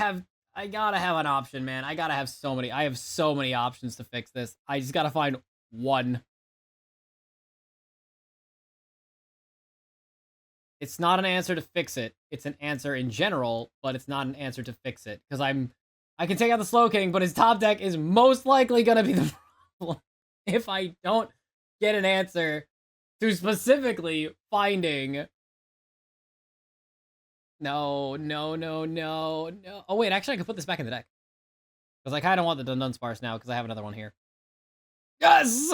gotta have an option, man. I have so many options to fix this. I just gotta find one. It's not an answer to fix it. It's an answer in general, but it's not an answer to fix it. Because I can take out the Slowking, but his top deck is most likely gonna be the problem if I don't get an answer to specifically finding... No. Oh, wait, actually, I can put this back in the deck. Because I kind of want the Dunsparce now, because I have another one here. Yes!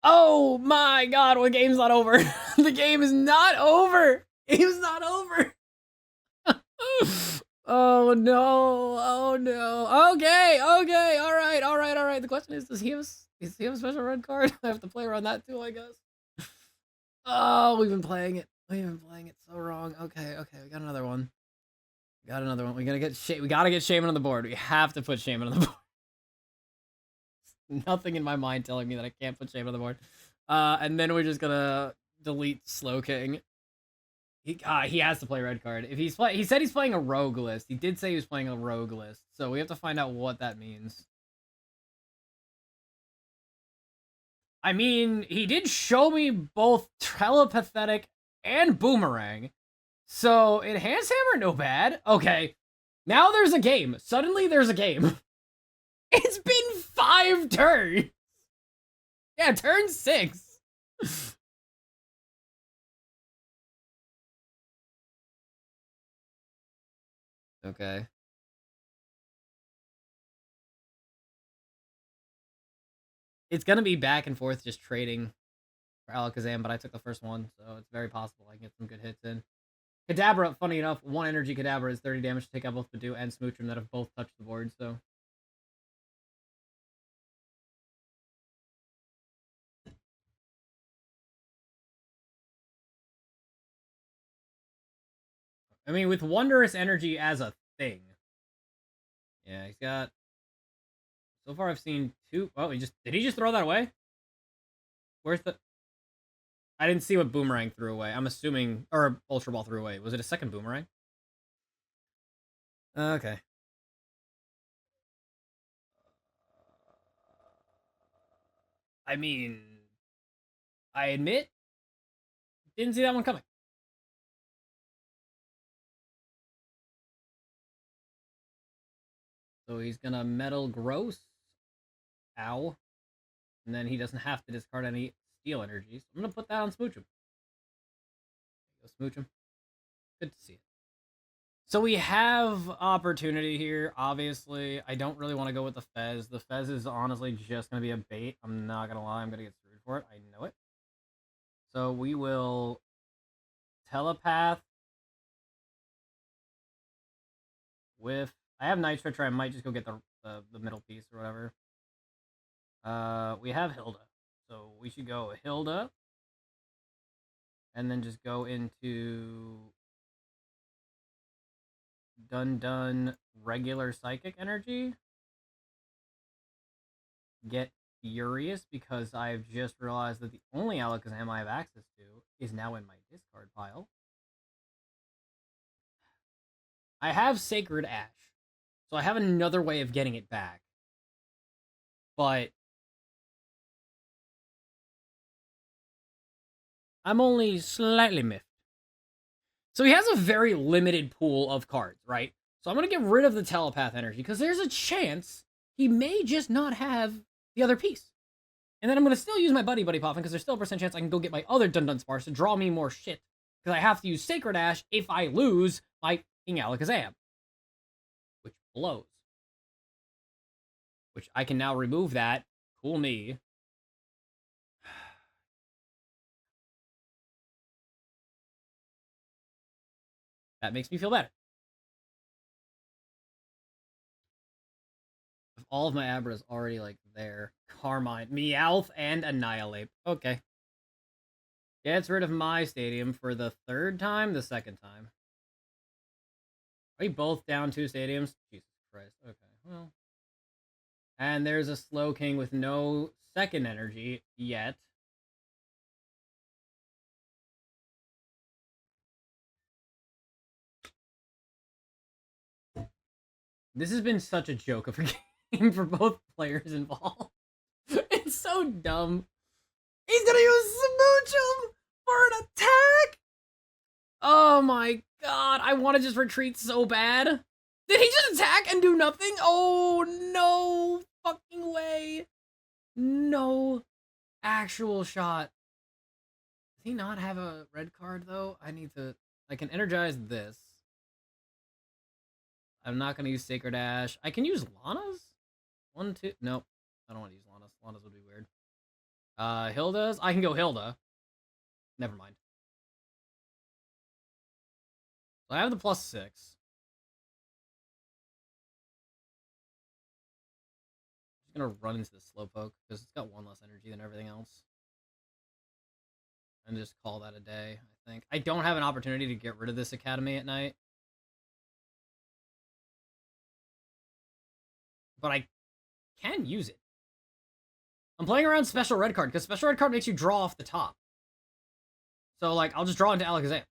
Oh my god, well, the game's not over. The game is not over! It's not over! Oh no, oh no. Okay, alright. The question is, does he have a special red card? I have to play around that too, I guess. Oh, we've been playing it. We've been playing it so wrong. Okay, we got another one. Got another one. We gotta get Shaymin on the board. We have to put Shaymin on the board. Nothing in my mind telling me that I can't put Shaymin on the board. And then we're just gonna delete Slowking. He has to play red card. If he said he's playing a rogue list. He did say he was playing a rogue list. So we have to find out what that means. I mean, he did show me both Telepathic and Boomerang. So, Enhanced Hammer, no bad. Okay, now there's a game. Suddenly, there's a game. It's been 5 turns. Yeah, turn 6. Okay. It's gonna be back and forth just trading for Alakazam, but I took the first one, so it's very possible I can get some good hits in. Kadabra, funny enough, 1 energy Kadabra is 30 damage to take out both Badoo and Smoochum that have both touched the board, so. I mean, with Wondrous Energy as a thing. Yeah, he's got... So far, I've seen 2... Oh, did he just throw that away? Where's the... I didn't see what Boomerang threw away. I'm assuming... Or Ultra Ball threw away. Was it a second Boomerang? Okay. I mean... I admit... Didn't see that one coming. So he's gonna Metal Gross. Ow. And then he doesn't have to discard any Steel Energy. So I'm gonna put that on Smoochum. Go Smoochum. Good to see it. So we have opportunity here, obviously. I don't really want to go with the Fez. The Fez is honestly just going to be a bait. I'm not going to lie. I'm going to get screwed for it. I know it. So we will Telepath with... I have Night Stretcher. I might just go get the middle piece or whatever. We have Hilda. So we should go Hilda. And then just go into... Dun regular Psychic Energy. Get furious because I've just realized that the only Alakazam I have access to is now in my discard pile. I have Sacred Ash, so I have another way of getting it back. But I'm only slightly miffed. So he has a very limited pool of cards, right? So I'm going to get rid of the Telepath Energy, because there's a chance he may just not have the other piece. And then I'm going to still use my Buddy-Buddy Poffin, because there's still a percent chance I can go get my other Dunsparce to draw me more shit. Because I have to use Sacred Ash if I lose my King Alakazam. Which blows. Which I can now remove that. Cool me. That makes me feel better. All of my Abras already, like, there. Carmine, Meowth, and Annihilate. Okay. Gets rid of my stadium for the 3rd time? The 2nd time. Are we both down 2 stadiums? Jesus Christ. Okay, well. And there's a Slowking with no 2nd energy yet. This has been such a joke of a game for both players involved. It's so dumb. He's gonna use Smoochum for an attack? Oh my god, I want to just retreat so bad. Did he just attack and do nothing? Oh, no fucking way. No actual shot. Does he not have a red card, though? I can energize this. I'm not going to use Sacred Ash. I can use Lana's? 1, 2... Nope. I don't want to use Lana's. Lana's would be weird. Hilda's? I can go Hilda. Never mind. So I have the +6. Just gonna run into the Slowpoke, because it's got 1 less energy than everything else. And just call that a day, I think. I don't have an opportunity to get rid of this Academy at night. but I can use it. I'm playing around special red card, because special red card makes you draw off the top. So, like, I'll just draw into Alakazam.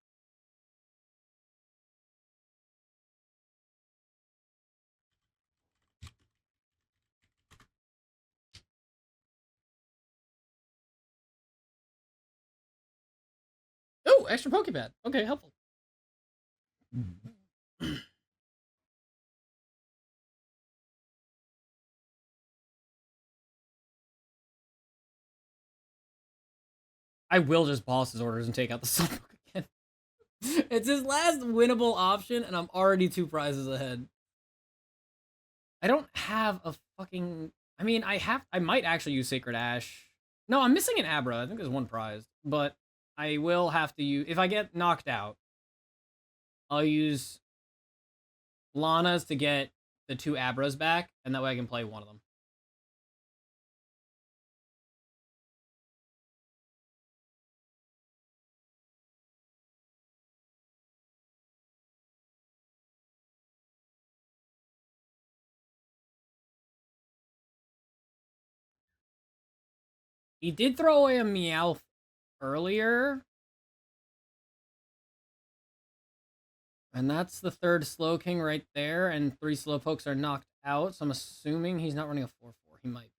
Oh, extra Poké Pad. Okay, helpful. I will just boss his orders and take out the Slowpoke again. It's his last winnable option, and I'm already 2 prizes ahead. I don't have a fucking... I mean, I might actually use Sacred Ash. No, I'm missing an Abra. I think there's 1 prize. But I will have to use... If I get knocked out, I'll use Lana's to get the 2 Abras back, and that way I can play one of them. He did throw away a Meowth earlier. And that's the 3rd Slowking right there, and 3 Slowpokes are knocked out, so I'm assuming he's not running a 4-4. He might be.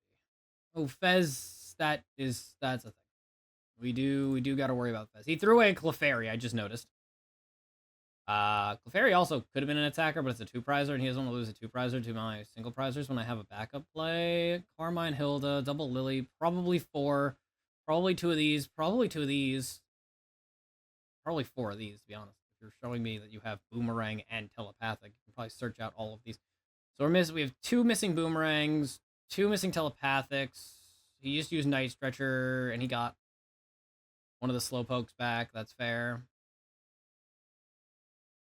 Oh, Fez, that's a thing. We do gotta worry about Fez. He threw away a Clefairy, I just noticed. Clefairy also could have been an attacker, but it's a 2-prizer, and he doesn't want to lose a 2-prizer to my single prizers when I have a backup play. Carmine, Hilda, double Lily, probably 4. Probably 2 of these, probably 2 of these. Probably 4 of these, to be honest. If you're showing me that you have Boomerang and Telepathic, you can probably search out all of these. So we have 2 missing Boomerangs, 2 missing Telepathics. He just used Night Stretcher, and he got one of the Slowpokes back. That's fair.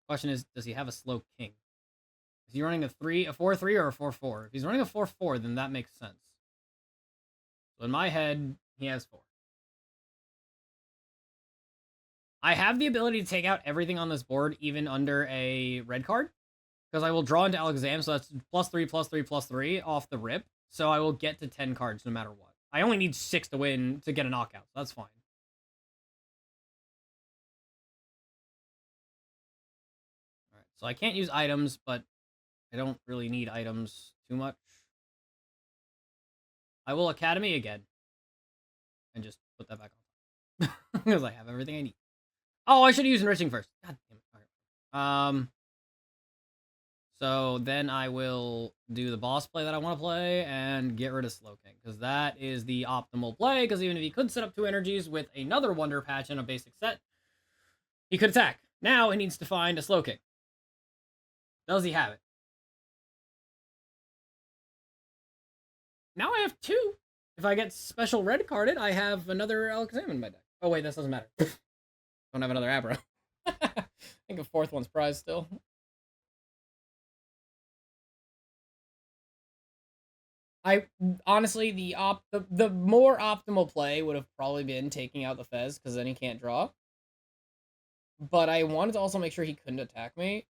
Question is, does he have a Slow King? Is he running a 4-3 or a 4-4? If he's running a 4-4, then that makes sense. So in my head, he has 4. I have the ability to take out everything on this board, even under a red card, because I will draw into Alakazam, so that's +3, +3, +3 off the rip. So I will get to 10 cards no matter what. I only need 6 to win to get a knockout, so that's fine. Alright, so I can't use items, but I don't really need items too much. I will Academy again. And just put that back on. Because I have everything I need. Oh, I should have used Enriching first. God damn it. Okay. So then I will do the boss play that I want to play and get rid of Slowking, because that is the optimal play, because even if he could set up 2 energies with another Wonder Patch in a basic set, he could attack. Now he needs to find a Slowking. Does he have it? Now I have 2. If I get special red carded, I have another Alakazam in my deck. Oh wait, this doesn't matter. Don't have another Abra. I think a 4th one's prize still. I honestly, the more optimal play would have probably been taking out the Fez, because then he can't draw. But I wanted to also make sure he couldn't attack me.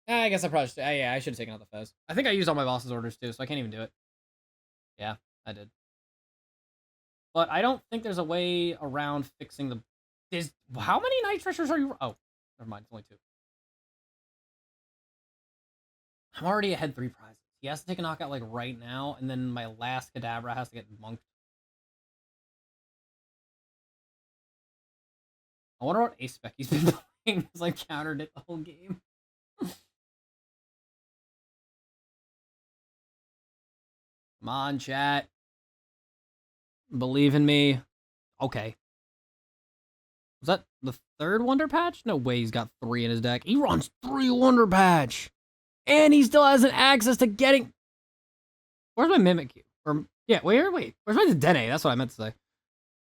I guess I probably should. Yeah, I should have taken out the Fez. I think I used all my boss's orders too, so I can't even do it. Yeah, I did. But I don't think there's a way around fixing the... How many Night Stretchers are you... Oh, never mind, it's only 2. I'm already ahead 3 prizes. He has to take a knockout, like, right now, and then my last Kadabra has to get monked. I wonder what Ace Spec he's been playing, because I countered it the whole game. Come on, chat. Believe in me. Okay. Was that the 3rd Wonder Patch? No way he's got 3 in his deck. He runs 3 Wonder Patch! And he still hasn't access to getting... Where's my Mimikyu? Or, yeah, wait. Where's my Dedenne? That's what I meant to say.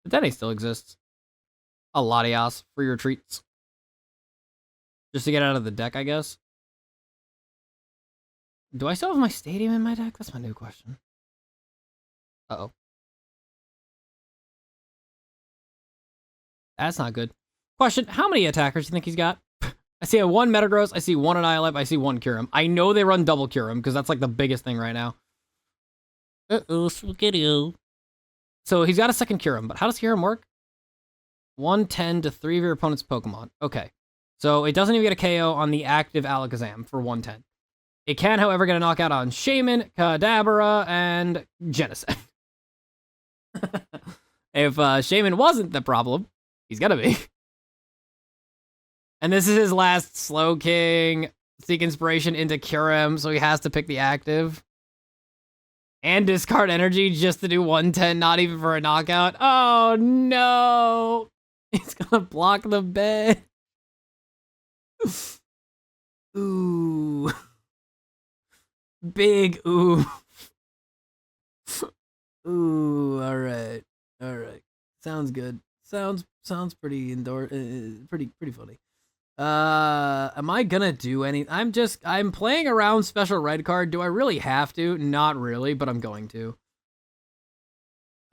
Dedenne still exists. A Latias, free retreats. Just to get out of the deck, I guess. Do I still have my Stadium in my deck? That's my new question. Uh-oh. That's not good. Question, how many attackers do you think he's got? I see a 1 Metagross, I see 1 Annihilape, I see 1 Kyurem. I know they run double Kyurem, because that's like the biggest thing right now. Uh-oh, spaghetti. So he's got a second Kyurem, but how does Kyurem work? 110 to 3 of your opponent's Pokemon. Okay. So it doesn't even get a KO on the active Alakazam for 110. It can, however, get a knockout on Shaymin, Kadabra, and Genesect. If Shaymin wasn't the problem, he's gonna be. And this is his last Slow King, Seek Inspiration into Kyurem, so he has to pick the active. And discard energy just to do 110, not even for a knockout. Oh no! He's gonna block the bed. Ooh. Big ooh. Ooh, alright. Alright. Sounds good. Sounds pretty pretty funny. Am I gonna do any? I'm playing around special red card. Do I really have to? Not really, but I'm going to.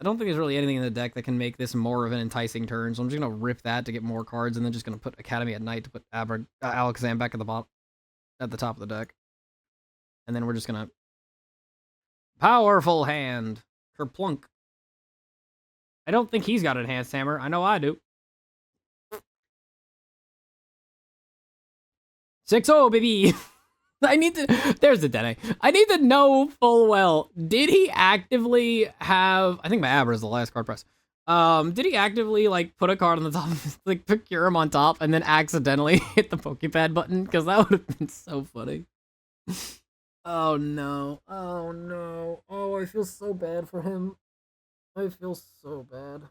I don't think there's really anything in the deck that can make this more of an enticing turn, so I'm just gonna rip that to get more cards, and then just gonna put Academy at Night to put Alakazam back at the top of the deck. And then we're just gonna powerful hand. Kerplunk. I don't think he's got Enhanced Hammer. I know I do. 6-0, baby. I need to... There's the Dedenne. I need to know full well. Did he actively have... I think my Abra is the last card press. Did he actively, like, put a card on the top, like, pick Kyurem on top, and then accidentally hit the Poké Pad button? Because that would have been so funny. Oh, no. Oh, no. Oh, I feel so bad for him. I feel so bad.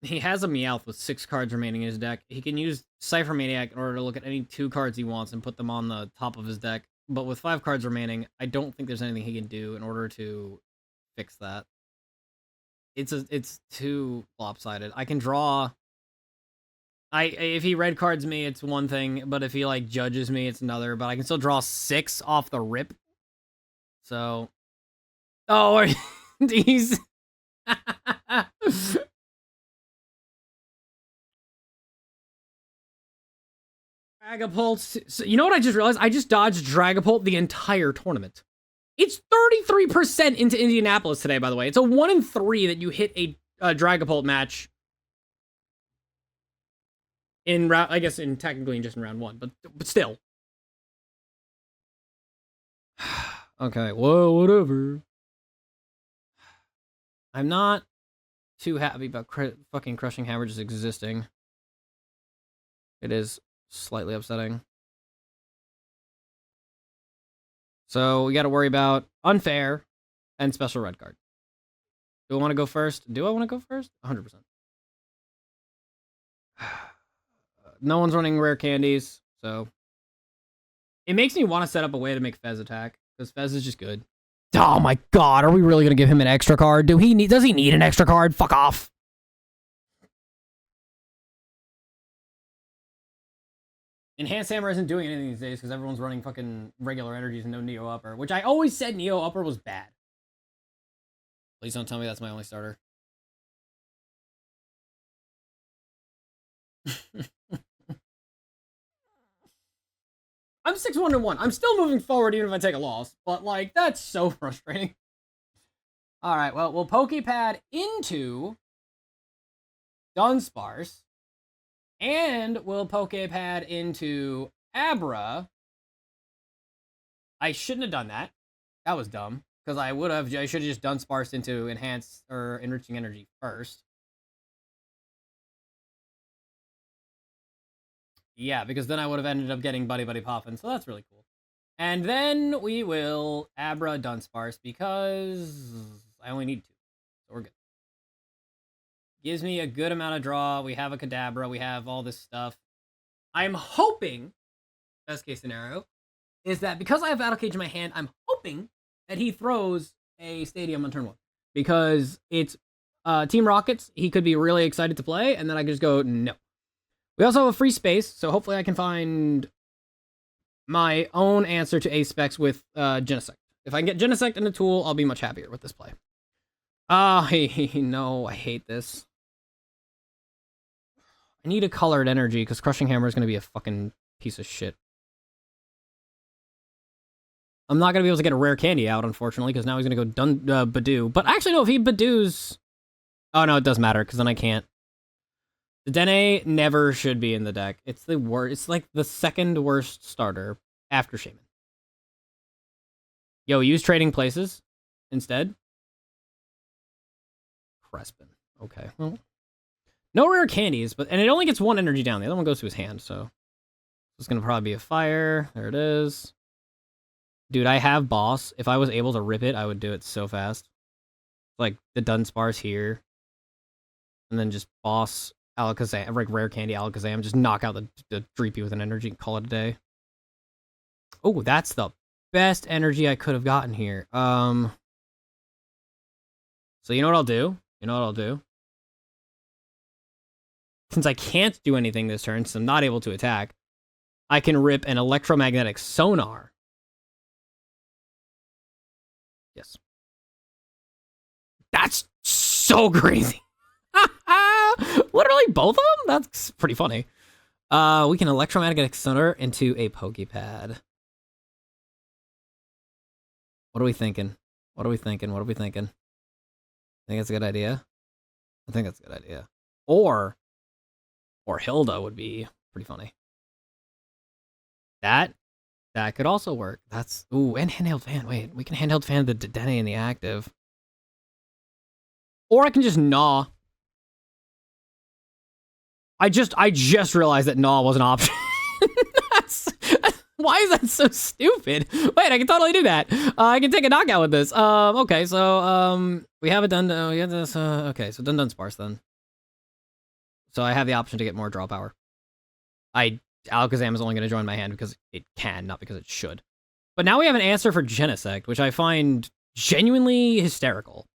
He has a Meowth with 6 cards remaining in his deck. He can use Cypher Maniac in order to look at any 2 cards he wants and put them on the top of his deck. But with 5 cards remaining, I don't think there's anything he can do in order to fix that. It's too lopsided. I can draw... If he red cards me, it's one thing, but if he, like, judges me, it's another. But I can still draw 6 off the rip. So... Oh, he's... Dragapult. So, you know what I just realized? I just dodged Dragapult the entire tournament. It's 33% into Indianapolis today, by the way. It's a 1 in 3 that you hit a Dragapult match in round, I guess technically just in round 1, but still. Okay, well, whatever. I'm not too happy about fucking Crushing Hammer just existing. It is slightly upsetting. So we got to worry about Unfair and Special Red Card. Do I want to go first? Do I want to go first? 100%. No one's running Rare Candies, so... It makes me want to set up a way to make Fez attack, because Fez is just good. Oh my god, are we really going to give him an extra card? Does he need an extra card? Fuck off. Enhanced Hammer isn't doing anything these days because everyone's running fucking regular energies and no Neo Upper, which I always said Neo Upper was bad. Please don't tell me that's my only starter. I'm 6-1-1. I'm still moving forward even if I take a loss, but like that's so frustrating. All right, well, we'll Poké Pad into Dunsparce. And we'll Poké Pad into Abra. I shouldn't have done that. That was dumb. Because I should have just Dunsparced into Enhanced or Enriching Energy first. Yeah, because then I would have ended up getting Buddy-Buddy Poffin, so that's really cool. And then we will Abra Dunsparce because I only need 2. So we're good. Gives me a good amount of draw. We have a Kadabra. We have all this stuff. I'm hoping, best case scenario, is that because I have Battle Cage in my hand, I'm hoping that he throws a Stadium on turn 1. Because it's Team Rockets. He could be really excited to play, and then I could just go, no. We also have a free space, so hopefully I can find my own answer to A-Specs with Genesect. If I can get Genesect in the tool, I'll be much happier with this play. No, I hate this. I need a colored energy, because Crushing Hammer is going to be a fucking piece of shit. I'm not going to be able to get a Rare Candy out, unfortunately, because now he's going to go Badoo. But actually, no, if he Badoos... Oh, no, it does matter, because then I can't. The Dedenne never should be in the deck. It's the worst. It's like the second worst starter after Shaymin. Yo, use Trading Places instead. Crespin. Okay, well... No rare candies, and it only gets one energy down. The other one goes to his hand, so... It's gonna probably be a fire. There it is. Dude, I have Boss. If I was able to rip it, I would do it so fast. Like, the Dunsparce here. And then just Boss Alakazam, like Rare Candy Alakazam. Just knock out the Dreepy with an energy and call it a day. Oh, that's the best energy I could have gotten here. So you know what I'll do? Since I can't do anything this turn, since I'm not able to attack, I can rip an electromagnetic sonar. Yes. That's so crazy. Literally both of them? That's pretty funny. We can electromagnetic sonar into a Poké Pad. What are we thinking? Think that's a good idea? I think that's a good idea. Or Hilda would be pretty funny. That could also work. That's... Ooh, and Handheld Fan. Wait, we can Handheld Fan the Dedenne in the active. Or I can just Gnaw. I just realized that Gnaw was an option. Why is that so stupid? Wait, I can totally do that. I can take a knockout with this. Okay, so, we have it done. We have this, okay, so Dunsparce then. So I have the option to get more draw power. Alakazam is only going to join my hand because it can, not because it should. But now we have an answer for Genesect, which I find genuinely hysterical.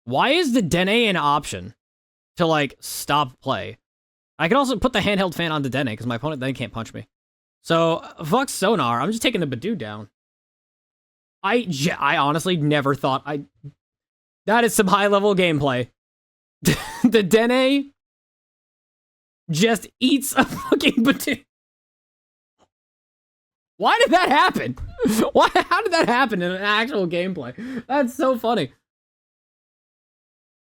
Why is the Dedenne an option to, like, stop play? I can also put the Handheld Fan on the Dedenne because my opponent then can't punch me. So, fuck Sonar. I'm just taking the Badoo down. I honestly never thought that is some high-level gameplay. The Dedenne just eats a fucking Badoo. Why did that happen? How did that happen in an actual gameplay? That's so funny.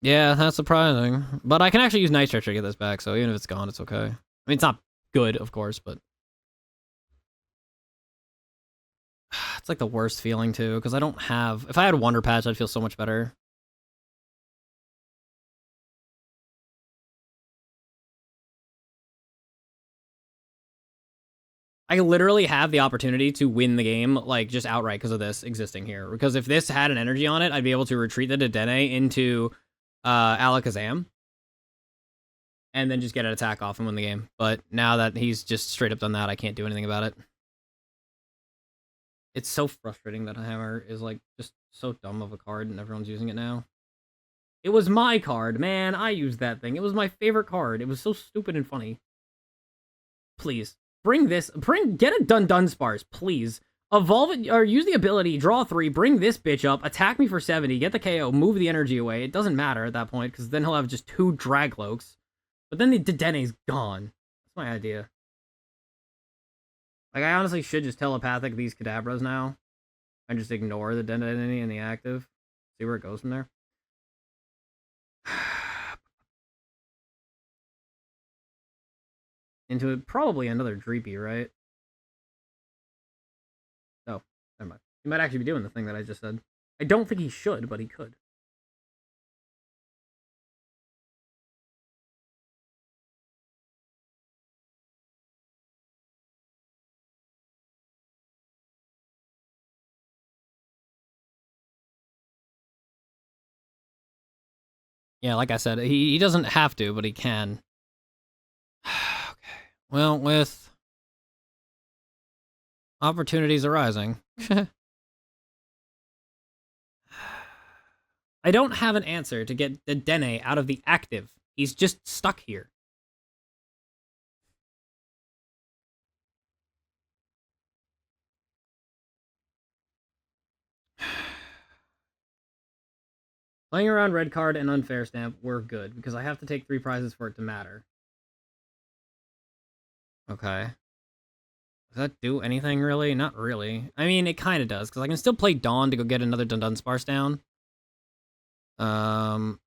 Yeah, that's surprising. But I can actually use Night Stretcher to get this back, so even if it's gone, it's okay. I mean, it's not good, of course, but... It's like the worst feeling, too, because I don't have... If I had Wonder Patch, I'd feel so much better. I literally have the opportunity to win the game, like, just outright because of this existing here. Because if this had an energy on it, I'd be able to retreat the Dedenne into Alakazam. And then just get an attack off and win the game. But now that he's just straight up done that, I can't do anything about it. It's so frustrating that Hammer is, like, just so dumb of a card and everyone's using it now. It was my card, man. I used that thing. It was my favorite card. It was so stupid and funny. Please. Get a Dunsparce, please. Evolve it, or use the ability, draw 3, bring this bitch up, attack me for 70, get the KO, move the energy away. It doesn't matter at that point, because then he'll have just 2 Dragloaks. But then the Dedenne's gone. That's my idea. Like, I honestly should just telepathic these Kadabras now. And just ignore the Dedenne in the active. See where it goes from there. Into probably another Dreepy, right? Oh, never mind. He might actually be doing the thing that I just said. I don't think he should, but he could. Yeah, like I said, he doesn't have to, but he can. Okay. Well, with opportunities arising. I don't have an answer to get the Dedenne out of the active. He's just stuck here. Playing around red card and unfair stamp, we're good, because I have to take 3 prizes for it to matter. Okay. Does that do anything, really? Not really. I mean, it kind of does, because I can still play Dawn to go get another Dunsparce down. Shaymin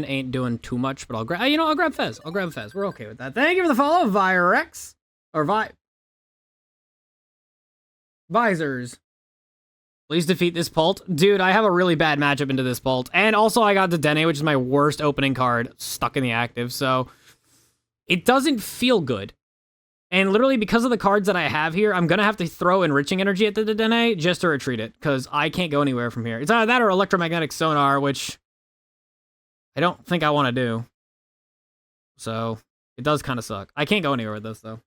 ain't doing too much, but I'll grab, you know, I'll grab Fez. I'll grab Fez. We're okay with that. Thank you for the follow, Virex. Or Visors. Please defeat this Pult. Dude, I have a really bad matchup into this Pult. And also I got Dedenne, which is my worst opening card, stuck in the active, so it doesn't feel good. And literally, because of the cards that I have here, I'm gonna have to throw Enriching Energy at the Dedenne just to retreat it, because I can't go anywhere from here. It's either that or Electromagnetic Sonar, which I don't think I want to do. So, it does kind of suck. I can't go anywhere with this, though.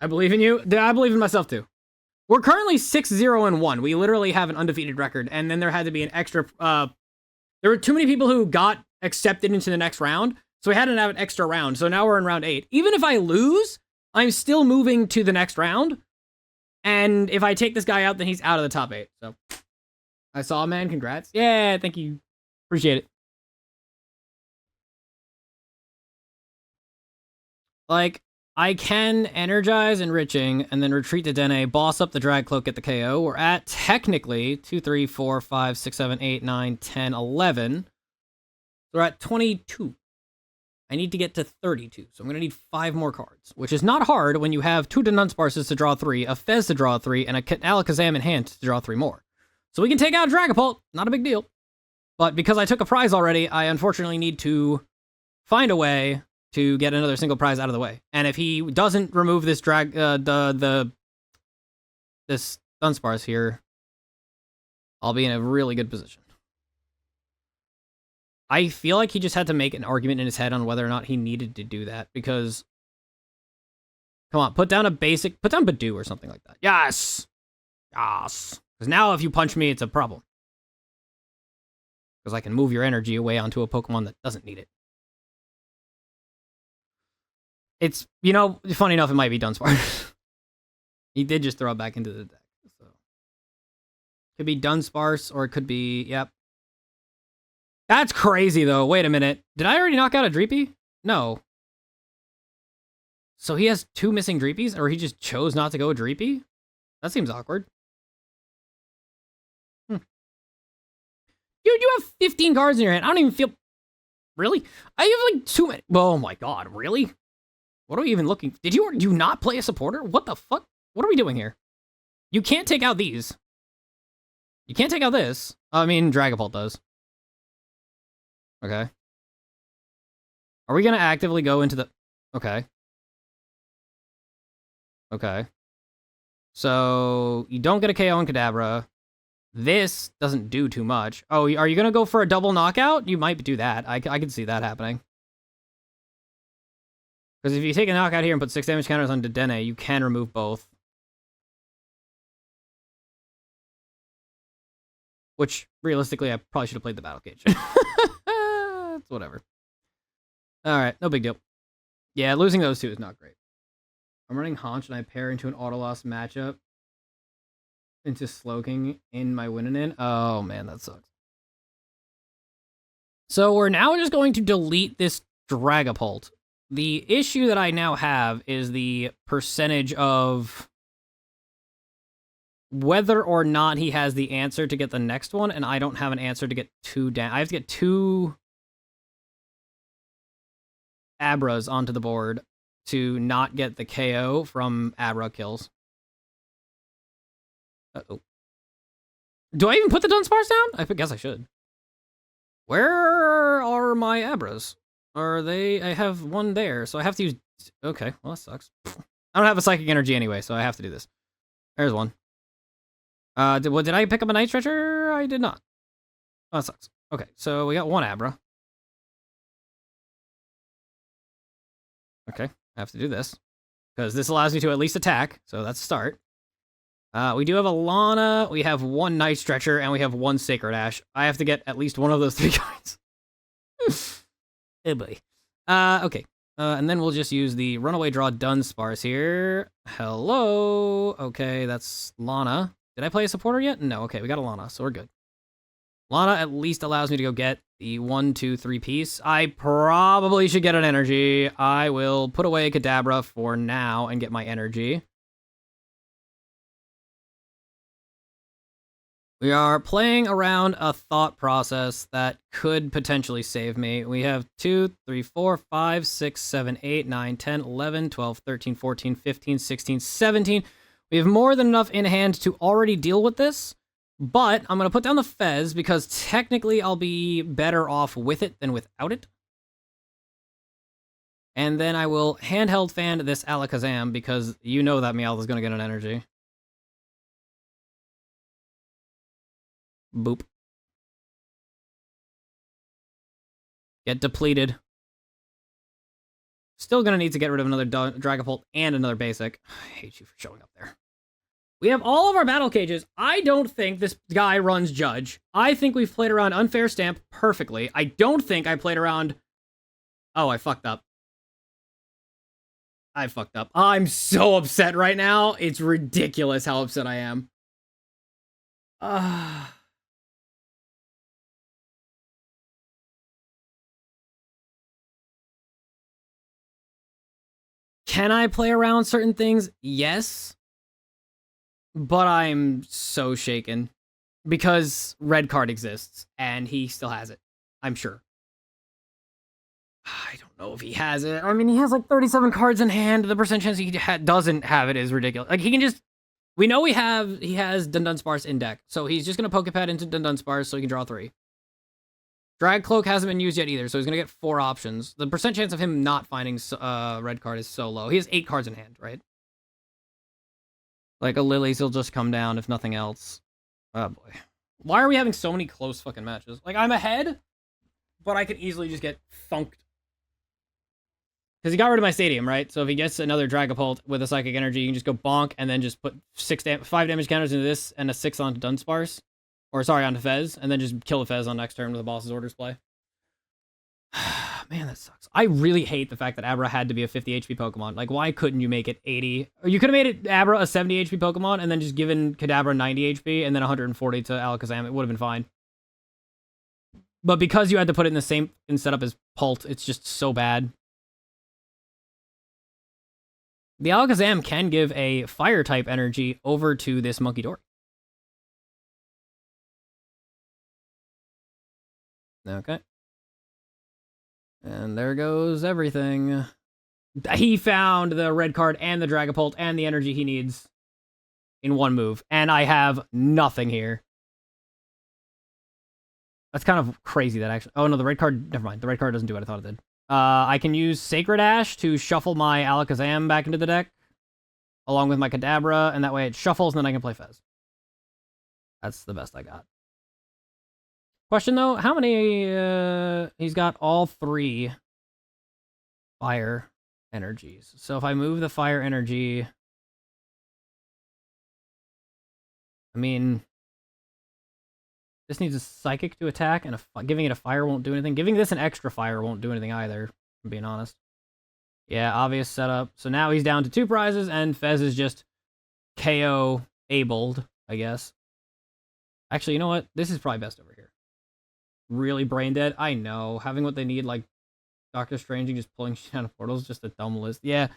I believe in you. I believe in myself, too. We're currently 6-0-1. We literally have an undefeated record, and then there had to be an extra... there were too many people who got accepted into the next round, so we had to have an extra round. So now we're in round 8. Even if I lose, I'm still moving to the next round, and if I take this guy out, then he's out of the top 8. So, I saw, man. Congrats. Yeah, thank you. Appreciate it. Like, I can energize Enriching and then retreat to Dedenne, boss up the Drag Cloak, get the KO. We're at, technically, 2, 3, 4, 5, 6, 7, 8, 9, 10, 11. We're at 22. I need to get to 32, so I'm going to need 5 more cards, which is not hard when you have 2 Dudunsparces to draw 3, a Fez to draw 3, and a Alakazam in hand to draw 3 more. So we can take out Dragapult, not a big deal. But because I took a prize already, I unfortunately need to find a way to get another single prize out of the way. And if he doesn't remove this this Dunsparce here, I'll be in a really good position. I feel like he just had to make an argument in his head on whether or not he needed to do that, because... Come on, put down Badoo or something like that. Yes! Yes! Because now if you punch me, it's a problem. Because I can move your energy away onto a Pokemon that doesn't need it. It's, you know, funny enough, it might be Dunsparce. He did just throw it back into the deck. So. Could be Dunsparce, or it could be, yep. That's crazy, though. Wait a minute. Did I already knock out a Dreepy? No. So he has 2 missing Dreepies, or he just chose not to go Dreepy? That seems awkward. Dude, you have 15 cards in your hand. I don't even feel... Really? I have like 2 many... Oh my god, really? What are we even looking... Did you not play a supporter? What the fuck? What are we doing here? You can't take out these. You can't take out this. I mean, Dragapult does. Okay. Are we gonna actively go into the... Okay. Okay. So, you don't get a KO on Kadabra. This doesn't do too much. Oh, are you gonna go for a double knockout? You might do that. I can see that happening. Because if you take a knockout here and put 6 damage counters on Dedenne, you can remove both. Which, realistically, I probably should have played the Battle Cage. It's whatever. Alright, no big deal. Yeah, losing those 2 is not great. I'm running Haunch and I pair into an auto-loss matchup. Into Slowking in my Winnanen. Oh, man, that sucks. So we're now just going to delete this Dragapult. The issue that I now have is the percentage of whether or not he has the answer to get the next one, and I don't have an answer to get 2 down. I have to get 2 Abras onto the board to not get the KO from Abra kills. Uh-oh. Do I even put the Dunsparce down? I guess I should. Where are my Abras? Are they... I have one there, so I have to use... Okay, well, that sucks. I don't have a Psychic Energy anyway, so I have to do this. There's one. Did I pick up a Night Stretcher? I did not. Oh, that sucks. Okay, so we got 1 Abra. Okay, I have to do this. Because this allows me to at least attack, so that's a start. We do have a Lana, we have 1 Night Stretcher, and we have 1 Sacred Ash. I have to get at least one of those 3 cards. Oh boy. Okay. And then we'll just use the Runaway Draw Dunsparce here. Hello. Okay, that's Lana. Did I play a supporter yet? No, okay, we got a Lana, so we're good. Lana at least allows me to go get the 1, 2, 3 piece. I probably should get an energy. I will put away Kadabra for now and get my energy. We are playing around a thought process that could potentially save me. We have 2, 3, 4, 5, 6, 7, 8, 9, 10, 11, 12, 13, 14, 15, 16, 17. We have more than enough in hand to already deal with this, but I'm going to put down the Fez because technically I'll be better off with it than without it. And then I will handheld fan this Alakazam because you know that Meowth is going to get an energy. Boop. Get depleted. Still gonna need to get rid of another Dragapult and another basic. I hate you for showing up there. We have all of our battle cages. I don't think this guy runs Judge. I think we've played around Unfair Stamp perfectly. I don't think I played around... Oh, I fucked up. I fucked up. I'm so upset right now. It's ridiculous how upset I am. Can I play around certain things? Yes. But I'm so shaken. Because red card exists, and he still has it. I'm sure. I don't know if he has it. I mean, he has like 37 cards in hand. The percent chance he doesn't have it is ridiculous. Like, he can just... We know he has Dunsparce in deck, so he's just going to Poké Pad into Dunsparce so he can draw 3. Drag Cloak hasn't been used yet either, so he's going to get 4 options. The percent chance of him not finding red card is so low. He has 8 cards in hand, right? Like a Lilies, he'll just come down if nothing else. Oh boy. Why are we having so many close fucking matches? Like, I'm ahead, but I could easily just get thunked. Because he got rid of my stadium, right? So if he gets another Dragapult with a Psychic Energy, you can just go bonk and then just put 5 damage counters into this and a 6 onto Dunsparce. Or, sorry, onto Fez, and then just kill the Fez on next turn with the boss's orders play. Man, that sucks. I really hate the fact that Abra had to be a 50 HP Pokemon. Like, why couldn't you make it 80? Or you could have made it Abra a 70 HP Pokemon and then just given Kadabra 90 HP and then 140 to Alakazam. It would have been fine. But because you had to put it in the same setup as Pult, it's just so bad. The Alakazam can give a Fire-type energy over to this Monkey Dory. Okay. And there goes everything. He found the red card and the Dragapult and the energy he needs in one move. And I have nothing here. That's kind of crazy that actually... Oh, no, the red card... Never mind. The red card doesn't do what I thought it did. I can use Sacred Ash to shuffle my Alakazam back into the deck. Along with my Kadabra. And that way it shuffles and then I can play Fez. That's the best I got. Question though, how many, he's got all 3 fire energies. So if I move the fire energy, I mean, this needs a psychic to attack, and giving it a fire won't do anything. Giving this an extra fire won't do anything either, if I'm being honest. Yeah, obvious setup. So now he's down to 2 prizes, and Fez is just KO-abled, I guess. Actually, you know what? This is probably best over here. Really brain dead. I know. Having what they need, like Doctor Strange and just pulling shit out of portals, is just a dumb list. Yeah,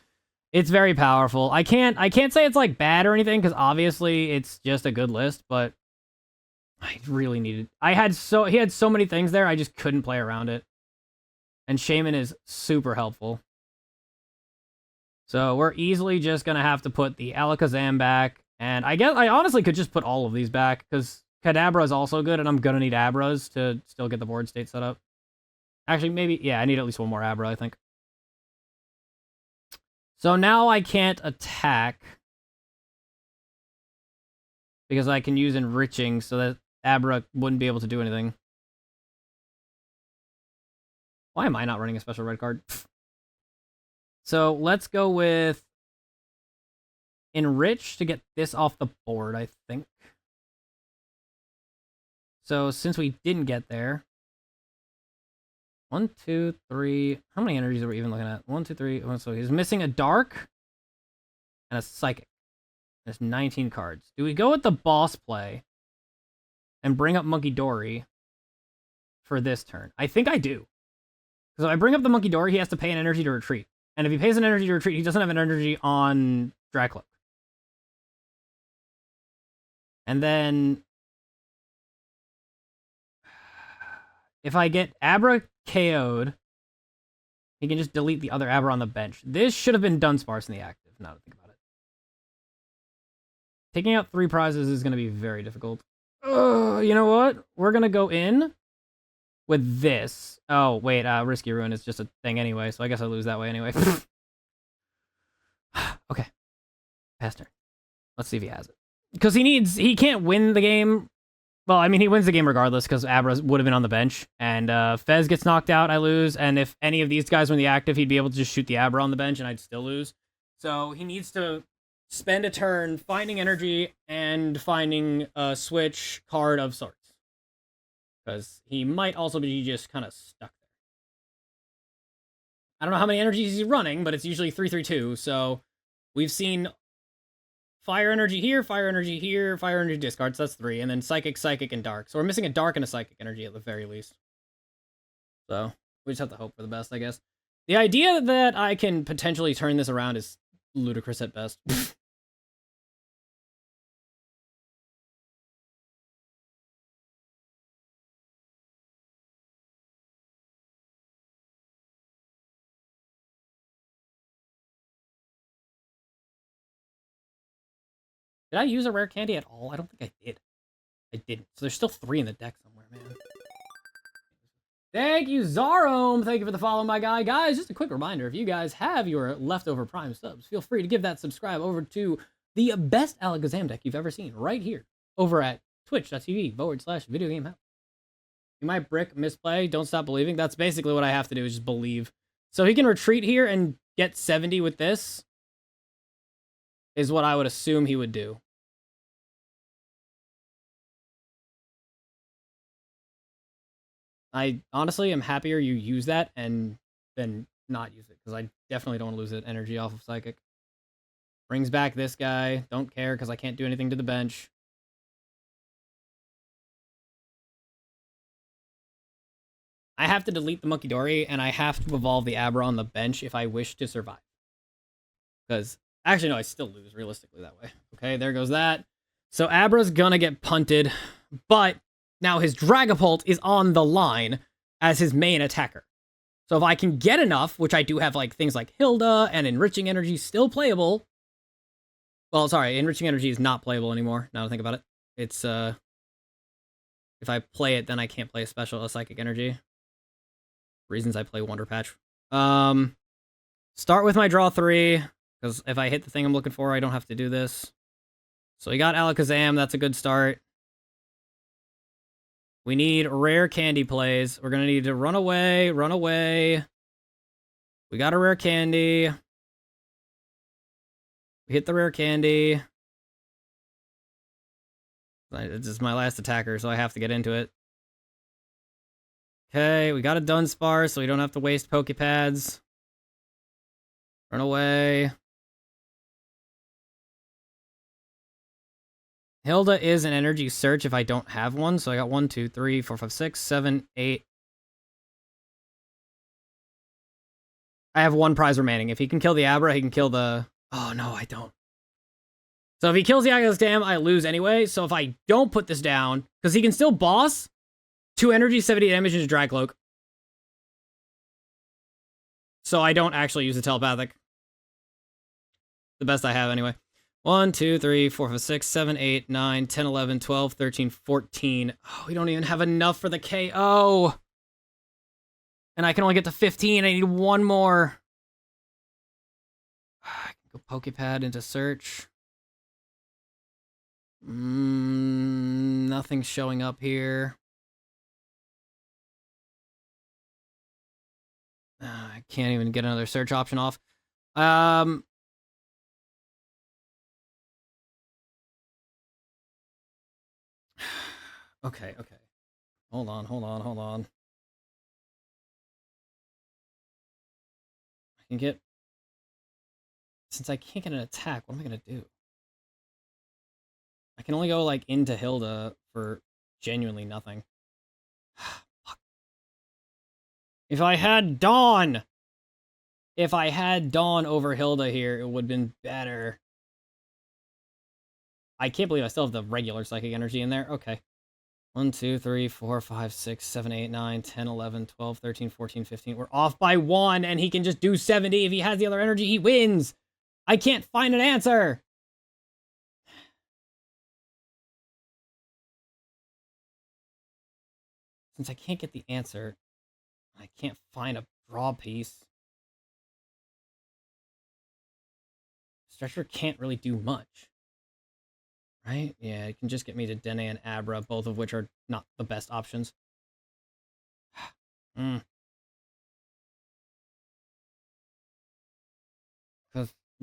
it's very powerful. I can't say it's like bad or anything because obviously it's just a good list, but I really needed. He had so many things there. I just couldn't play around it. And Shaymin is super helpful. So we're easily just gonna have to put the Alakazam back, and I guess I honestly could just put all of these back because Kadabra is also good, and I'm gonna need Abras to still get the board state set up. Actually, maybe, yeah, I need at least one more Abra, I think. So now I can't attack because I can use Enriching so that Abra wouldn't be able to do anything. Why am I not running a special red card? So let's go with Enrich to get this off the board, I think. So since we didn't get there, 1, 2, 3. How many energies are we even looking at? 1, 2, 3. So he's missing a dark and a psychic. There's 19 cards. Do we go with the boss play and bring up Monkey Dory for this turn? I think I do. Because if I bring up the Monkey Dory, he has to pay an energy to retreat. And if he pays an energy to retreat, he doesn't have an energy on Dracloak. And then if I get Abra KO'd, he can just delete the other Abra on the bench. This should have been Dunsparce in the active, now to think about it. Taking out 3 prizes is going to be very difficult. You know what? We're going to go in with this. Oh, wait, Risky Ruin is just a thing anyway, so I guess I lose that way anyway. Okay. Pass turn. Let's see if he has it. Because he can't win the game. Well, I mean, he wins the game regardless, because Abra would have been on the bench. And Fez gets knocked out, I lose. And if any of these guys were in the active, he'd be able to just shoot the Abra on the bench, and I'd still lose. So he needs to spend a turn finding energy and finding a switch card of sorts. Because he might also be just kind of stuck there. I don't know how many energies he's running, but it's usually 3-3-2. So we've seen Fire Energy here, Fire Energy here, Fire Energy discard, so that's 3. And then Psychic, Psychic, and Dark. So we're missing a Dark and a Psychic Energy at the very least. So we just have to hope for the best, I guess. The idea that I can potentially turn this around is ludicrous at best. Did I use a Rare Candy at all? I don't think I did. I didn't. So there's still 3 in the deck somewhere, man. Thank you, Zarome. Thank you for the follow, my guy. Guys, just a quick reminder, if you guys have your leftover Prime subs, feel free to give that subscribe over to the best Alakazam deck you've ever seen right here over at twitch.tv/videogamehouse. You might brick, misplay, don't stop believing. That's basically what I have to do, is just believe. So he can retreat here and get 70 with this, is what I would assume he would do. I honestly am happier you use that and then not use it, because I definitely don't want to lose that energy off of Psychic. Brings back this guy. Don't care, because I can't do anything to the bench. I have to delete the Monkey Dory, and I have to evolve the Abra on the bench if I wish to survive. Because, actually, no, I still lose, realistically, that way. Okay, there goes that. So Abra's gonna get punted, but now his Dragapult is on the line as his main attacker. So if I can get enough, which I do have like things like Hilda and Enriching Energy still playable. Well, sorry, Enriching Energy is not playable anymore, now to think about it. It's, if I play it, then I can't play a Psychic Energy. Reasons I play Wonder Patch. Start with my draw 3, because if I hit the thing I'm looking for, I don't have to do this. So we got Alakazam, that's a good start. We need Rare Candy plays. We're gonna need to run away, run away. We got a Rare Candy. We hit the Rare Candy. This is my last attacker, so I have to get into it. Okay, we got a Dunsparce, so we don't have to waste Poké Pads. Run away. Hilda is an energy search if I don't have one, so I got 1, 2, 3, 4, 5, 6, 7, 8. I have 1 prize remaining. If he can kill the Abra, he can kill the... Oh, no, I don't. So if he kills the Alakazam, I lose anyway. So if I don't put this down, because he can still boss, 2 energy, 70 damage into Dragloak. So I don't actually use the Telepathic. The best I have anyway. 1, 2, 3, 4, 5, 6, 7, 8, 9, 10, 11, 12, 13, 14. Oh, we don't even have enough for the KO. And I can only get to 15. I need 1 more. I can go Poké Pad into search. Nothing's showing up here. I can't even get another search option off. Okay. Hold on. I can get... Since I can't get an attack, what am I gonna do? I can only go, like, into Hilda for genuinely nothing. If I had Dawn! If I had Dawn over Hilda here, it would have been better. I can't believe I still have the regular Psychic Energy in there. Okay. 1, 2, 3, 4, 5, 6, 7, 8, 9, 10, 11, 12, 13, 14, 15. We're off by 1, and he can just do 70. If he has the other energy, he wins. I can't find an answer. Since I can't get the answer, I can't find a draw piece. Stretcher can't really do much. Right? Yeah, it can just get me to Dedenne and Abra, both of which are not the best options. Because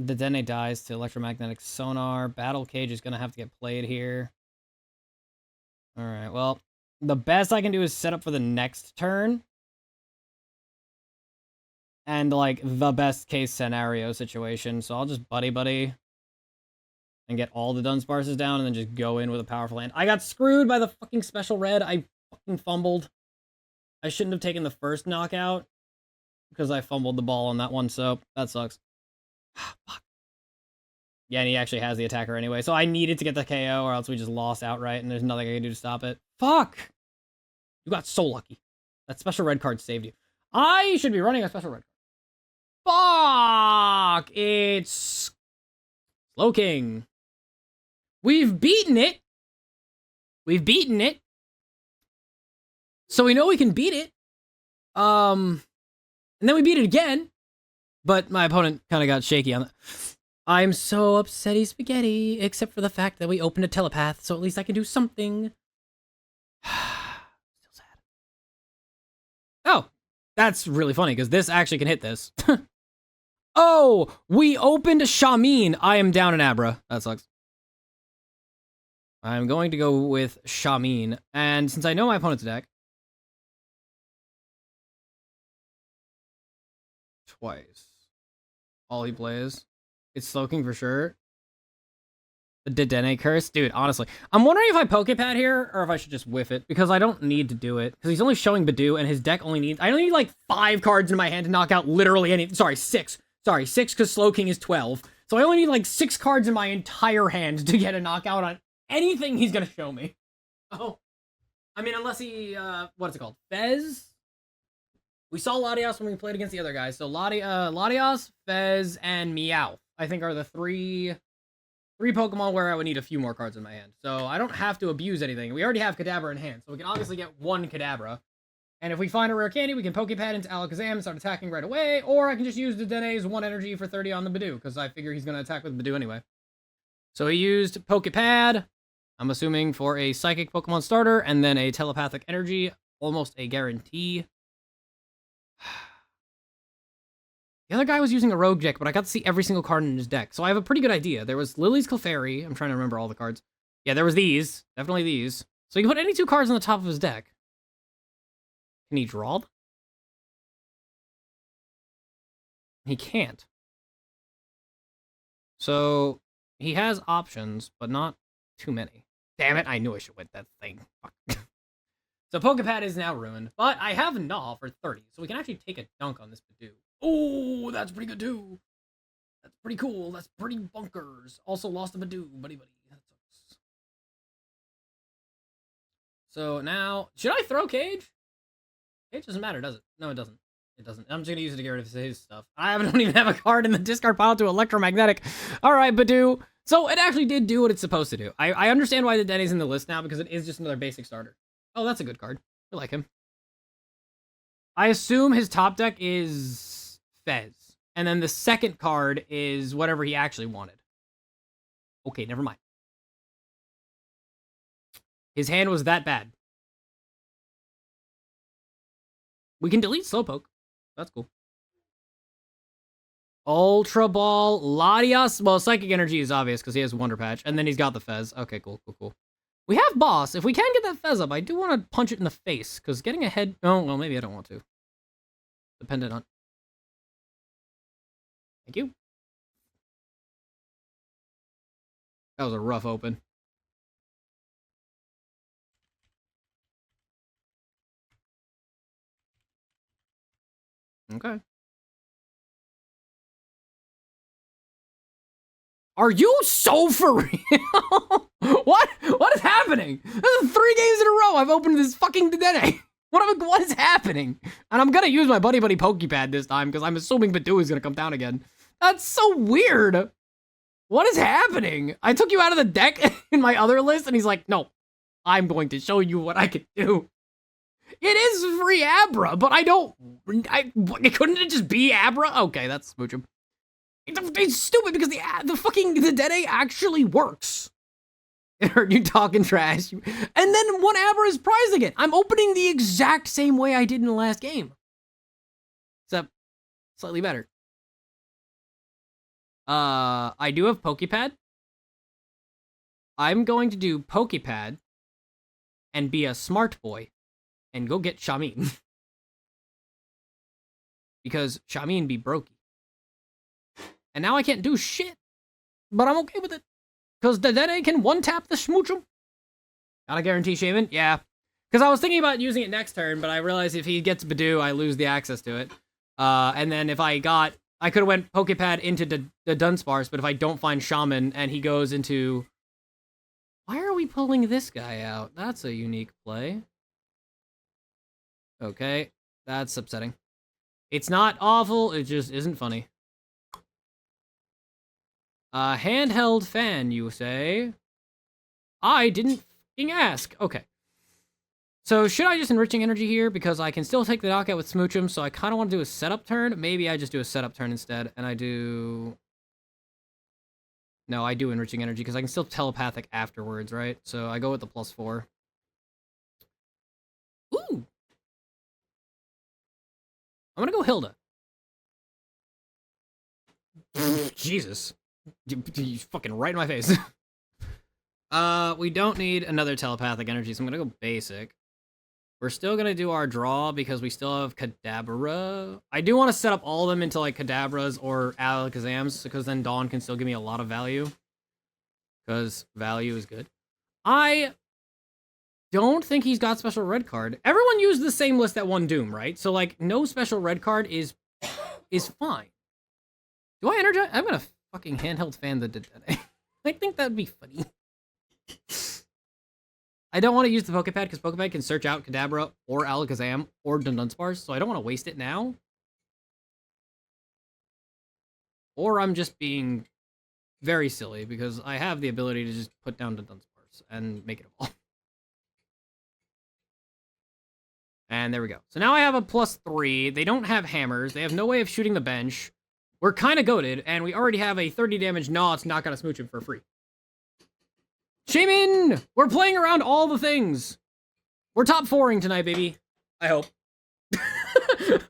Dedenne dies to electromagnetic sonar. Battle Cage is going to have to get played here. Alright, well, the best I can do is set up for the next turn. And, like, the best case scenario situation. So I'll just Buddy-Buddy and get all the Dunsparces down and then just go in with a powerful hand. I got screwed by the fucking special red. I fucking fumbled. I shouldn't have taken the first knockout because I fumbled the ball on that one, so that sucks. Fuck. Yeah, and he actually has the attacker anyway, so I needed to get the KO or else we just lost outright and there's nothing I can do to stop it. Fuck! You got so lucky. That special red card saved you. I should be running a special red card. Fuck! It's Slowking. We've beaten it. We've beaten it. So we know we can beat it. And then we beat it again. But my opponent kind of got shaky on that. I'm so upsetty spaghetti, except for the fact that we opened a telepath, so at least I can do something. Still sad. Oh, that's really funny, because this actually can hit this. Oh, we opened Shaymin. I am down in Abra. That sucks. I'm going to go with Shaymin, and since I know my opponent's deck, twice. All he plays. It's Slowking for sure. The Dedenne curse? Dude, honestly. I'm wondering if I Poké Pad here, or if I should just whiff it, because I don't need to do it. Because he's only showing Badoo, and his deck only needs... I only need, like, 5 cards in my hand to knock out literally any... Sorry, 6. Sorry, 6, because Slowking is 12. So I only need, like, 6 cards in my entire hand to get a knockout on anything he's gonna show me. Oh. I mean, unless he, what is it called? Fez? We saw Latios when we played against the other guys. So Latios, Fez, and Meowth, I think, are the three Pokemon where I would need a few more cards in my hand. So I don't have to abuse anything. We already have Kadabra in hand, so we can obviously get 1 Kadabra. And if we find a rare candy, we can Poké Pad into Alakazam and start attacking right away, or I can just use Dedenne's 1 energy for 30 on the Badoo, because I figure he's going to attack with Badoo anyway. So he used Poké Pad, I'm assuming for a Psychic Pokemon starter, and then a Telepathic Energy, almost a guarantee. The other guy was using a Rogue deck, but I got to see every single card in his deck, so I have a pretty good idea. There was Lily's Clefairy. I'm trying to remember all the cards. Yeah, there was these. Definitely these. So you can put any 2 cards on the top of his deck. Can he draw them? He can't. So he has options, but not too many. Damn it, I knew I should win that thing. Fuck. So Poké Pad is now ruined, but I have Gnaw for 30, so we can actually take a dunk on this Badoo. Oh, that's pretty good too. That's pretty cool. That's pretty bunkers. Also lost a Badoo, Buddy-Buddy. That sucks. So now, should I throw Cage? Cage doesn't matter, does it? No, it doesn't. It doesn't. I'm just gonna use it to get rid of his stuff. I don't even have a card in the discard pile to electromagnetic. All right, Badoo. So it actually did do what it's supposed to do. I understand why the Denny's in the list now, because it is just another basic starter. Oh, that's a good card. I like him. I assume his top deck is Fez. And then the second card is whatever he actually wanted. Okay, never mind. His hand was that bad. We can delete Slowpoke. That's cool. Ultra Ball, Latias. Well, Psychic Energy is obvious because he has Wonder Patch. And then he's got the Fez. Okay, cool. We have Boss. If we can get that Fez up, I do want to punch it in the face. Because getting ahead... Oh, well, maybe I don't want to. Dependent on... Thank you. That was a rough open. Okay. Are you so for real? What is happening? This is 3 games in a row I've opened this fucking Dedenne. What is happening? And I'm gonna use my Buddy-Buddy Poké Pad this time because I'm assuming Badu is gonna come down again. That's so weird. What is happening? I took you out of the deck in my other list and he's like, no, I'm going to show you what I can do. It is free Abra, but couldn't it just be Abra? Okay, that's Smoochum. It's stupid because the fucking Dedenne actually works. It heard you talking trash. And then one Abra is prize again. I'm opening the exact same way I did in the last game. Except slightly better. I do have Poké Pad. I'm going to do Poké Pad and be a smart boy and go get Shaymin. Because Shaymin be brokey. And now I can't do shit. But I'm okay with it. Because Dedenne can one-tap the Smoochum. Gotta guarantee Shaymin? Yeah. Because I was thinking about using it next turn, but I realized if he gets Badu, I lose the access to it. And then if I could have went Poké Pad into the Dunsparce, but if I don't find Shaymin and he goes into... Why are we pulling this guy out? That's a unique play. Okay, that's upsetting. It's not awful, it just isn't funny. Handheld fan, you say? I didn't fucking ask. Okay. So, should I just Enriching Energy here? Because I can still take the knockout with Smoochum, so I kind of want to do a setup turn. Maybe I just do a setup turn instead, and I do... No, I do Enriching Energy, because I can still Telepathic afterwards, right? So, I go with the +4. Ooh! I'm gonna go Hilda. Jesus. You fucking right in my face. We don't need another Telepathic Energy, so I'm gonna go Basic. We're still gonna do our draw because we still have Kadabra. I do want to set up all of them into like Kadabras or Alakazams because then Dawn can still give me a lot of value. Because value is good. I don't think he's got special red card. Everyone used the same list that won Doom, right? So like no special red card is fine. Do I energize? I'm gonna fucking handheld fan the Dedenne. I think that'd be funny. I don't want to use the Poké Pad because Poké Pad can search out Kadabra or Alakazam or Dunsparce, so I don't want to waste it now. Or I'm just being very silly because I have the ability to just put down the Dunsparce and make it a ball. And there we go. So now I have a +3. They don't have hammers. They have no way of shooting the bench. We're kind of goated, and we already have a 30 damage Gnaw to knock out a Smoochum for free. Shaymin! We're playing around all the things. We're top 4ing tonight, baby. I hope.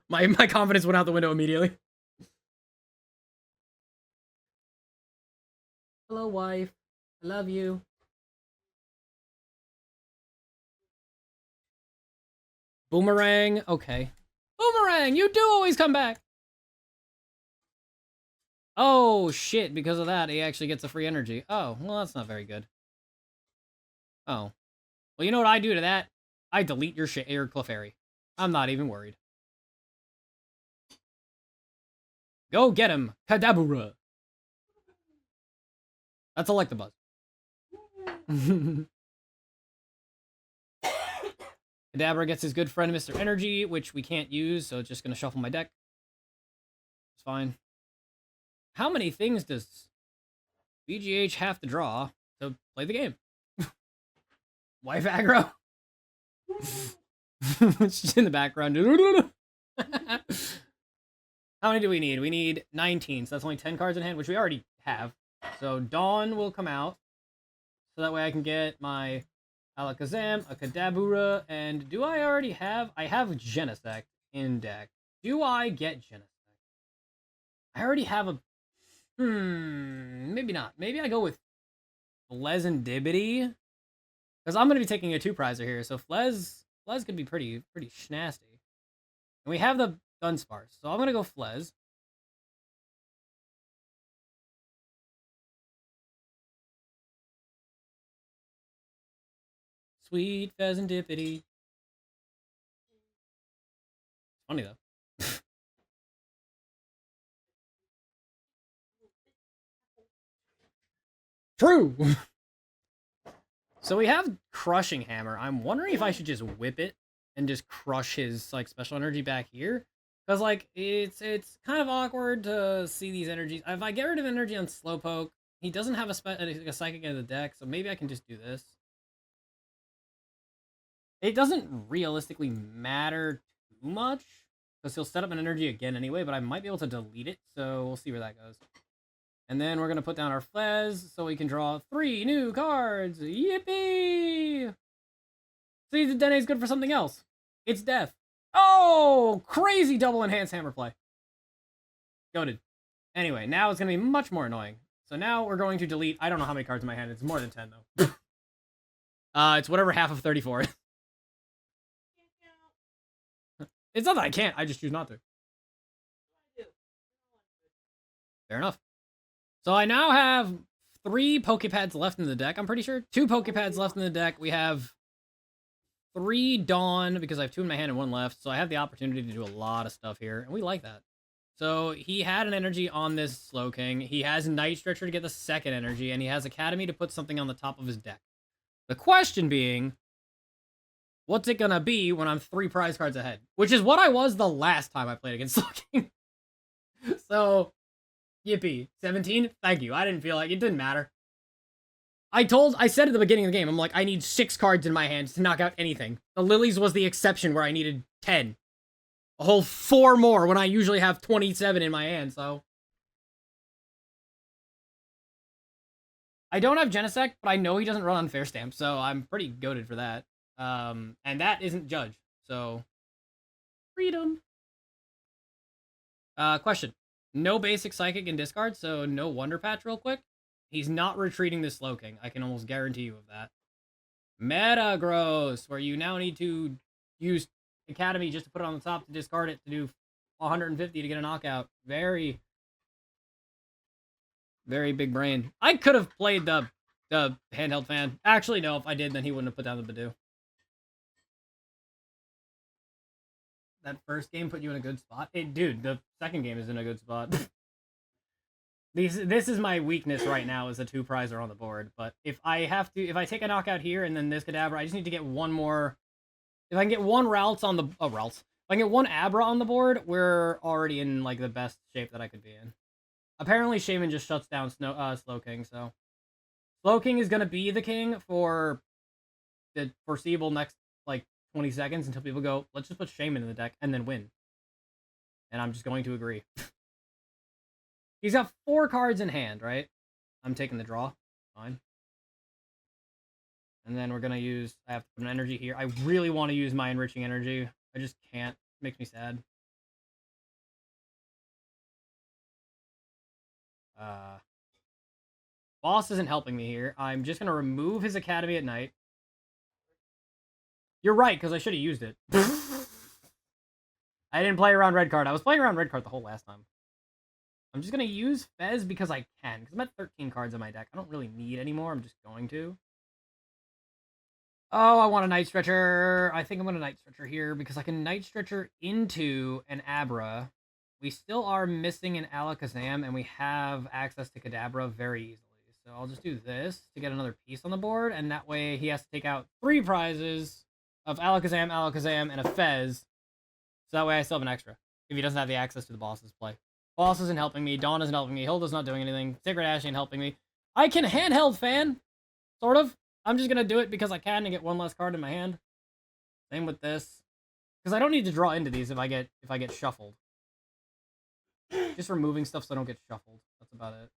my confidence went out the window immediately. Hello, wife. I love you. Boomerang. Okay. Boomerang, you do always come back. Oh, shit. Because of that, he actually gets a free energy. Oh, well, that's not very good. Oh. Well, you know what I do to that? I delete your Clefairy. I'm not even worried. Go get him, Kadabra. That's Electabuzz. Kadabra gets his good friend, Mr. Energy, which we can't use, so it's just going to shuffle my deck. It's fine. How many things does BGH have to draw to play the game? Wife aggro? It's just in the background. How many do we need? We need 19, so that's only 10 cards in hand, which we already have. So Dawn will come out, so that way I can get my Alakazam, a Kadabra, and do I already have... I have Genesect in deck. Do I get Genesect? I already have a... maybe not. Maybe I go with Fezandipiti, because I'm going to be taking a 2-prizer here, so Fez could be pretty schnasty. And we have the Dunsparce, so I'm going to go Fez. Sweet Fezandipiti. Funny, though. True! So we have Crushing Hammer. I'm wondering if I should just whip it and just crush his, like, special energy back here. Because, like, it's kind of awkward to see these energies. If I get rid of energy on Slowpoke, he doesn't have a Psychic in the deck, so maybe I can just do this. It doesn't realistically matter too much, because he'll set up an energy again anyway, but I might be able to delete it, so we'll see where that goes. And then we're going to put down our Fez, so we can draw 3 new cards. Yippee! See, the Dedenne is good for something else. It's death. Oh! Crazy double Enhanced Hammer play. Goated. Anyway, now it's going to be much more annoying. So now we're going to delete... I don't know how many cards in my hand. It's more than 10, though. It's whatever half of 34 is. It's not that I can't. I just choose not to. Fair enough. So I now have 3 Poké Pads left in the deck, I'm pretty sure. 2 Poké Pads left in the deck. We have 3 Dawn, because I have 2 in my hand and 1 left. So I have the opportunity to do a lot of stuff here, and we like that. So he had an energy on this Slowking. He has Night Stretcher to get the second energy, and he has Academy to put something on the top of his deck. The question being, what's it gonna be when I'm 3 prize cards ahead? Which is what I was the last time I played against Slowking. So... yippee. 17? Thank you. I didn't feel like it didn't matter. I said at the beginning of the game, I'm like, I need 6 cards in my hands to knock out anything. The Lilies was the exception where I needed 10. A whole 4 more when I usually have 27 in my hand, so. I don't have Genesect, but I know he doesn't run on Fair Stamp, so I'm pretty goated for that. And that isn't Judge, so. Freedom. Question. No basic Psychic in discard, so no Wonder Patch real quick. He's not retreating this Slowking. I can almost guarantee you of that. Metagross, where you now need to use Academy just to put it on the top to discard it to do 150 to get a knockout. Very, very big brain. I could have played the Handheld Fan. Actually, no, if I did, then he wouldn't have put down the Badoo. That first game put you in a good spot? Dude, the second game is in a good spot. This is my weakness right now, is the 2 prize are on the board. But if I take a knockout here and then this Kadabra, I just need to get 1 more. If I can get 1 Ralts on the... oh, Ralts. If I can get 1 Abra on the board, we're already in, like, the best shape that I could be in. Apparently, Shaymin just shuts down Slowking, so... Slowking is gonna be the king for the foreseeable next, like, 20 seconds until people go, let's just put Shaymin in the deck and then win. And I'm just going to agree. He's got 4 cards in hand, right? I'm taking the draw. Fine. And then we're going to use... I have to put an energy here. I really want to use my Enriching Energy. I just can't. It makes me sad. Boss isn't helping me here. I'm just going to remove his Academy at night. You're right, because I should have used it. I didn't play around red card. I was playing around red card the whole last time. I'm just going to use Fez because I can. Because I'm at 13 cards in my deck. I don't really need any more. I'm just going to. Oh, I want a Night Stretcher. I think I'm going to Night Stretcher here because I can Night Stretcher into an Abra. We still are missing an Alakazam, and we have access to Kadabra very easily. So I'll just do this to get another piece on the board, and that way he has to take out 3 prizes of Alakazam, and a Fez. So that way I still have an extra. If he doesn't have the access to the boss's play. Boss isn't helping me. Dawn isn't helping me. Hilda's not doing anything. Sacred Ash ain't helping me. I can Handheld Fan. Sort of. I'm just going to do it because I can and get 1 less card in my hand. Same with this. Because I don't need to draw into these if I get shuffled. Just removing stuff so I don't get shuffled. That's about it.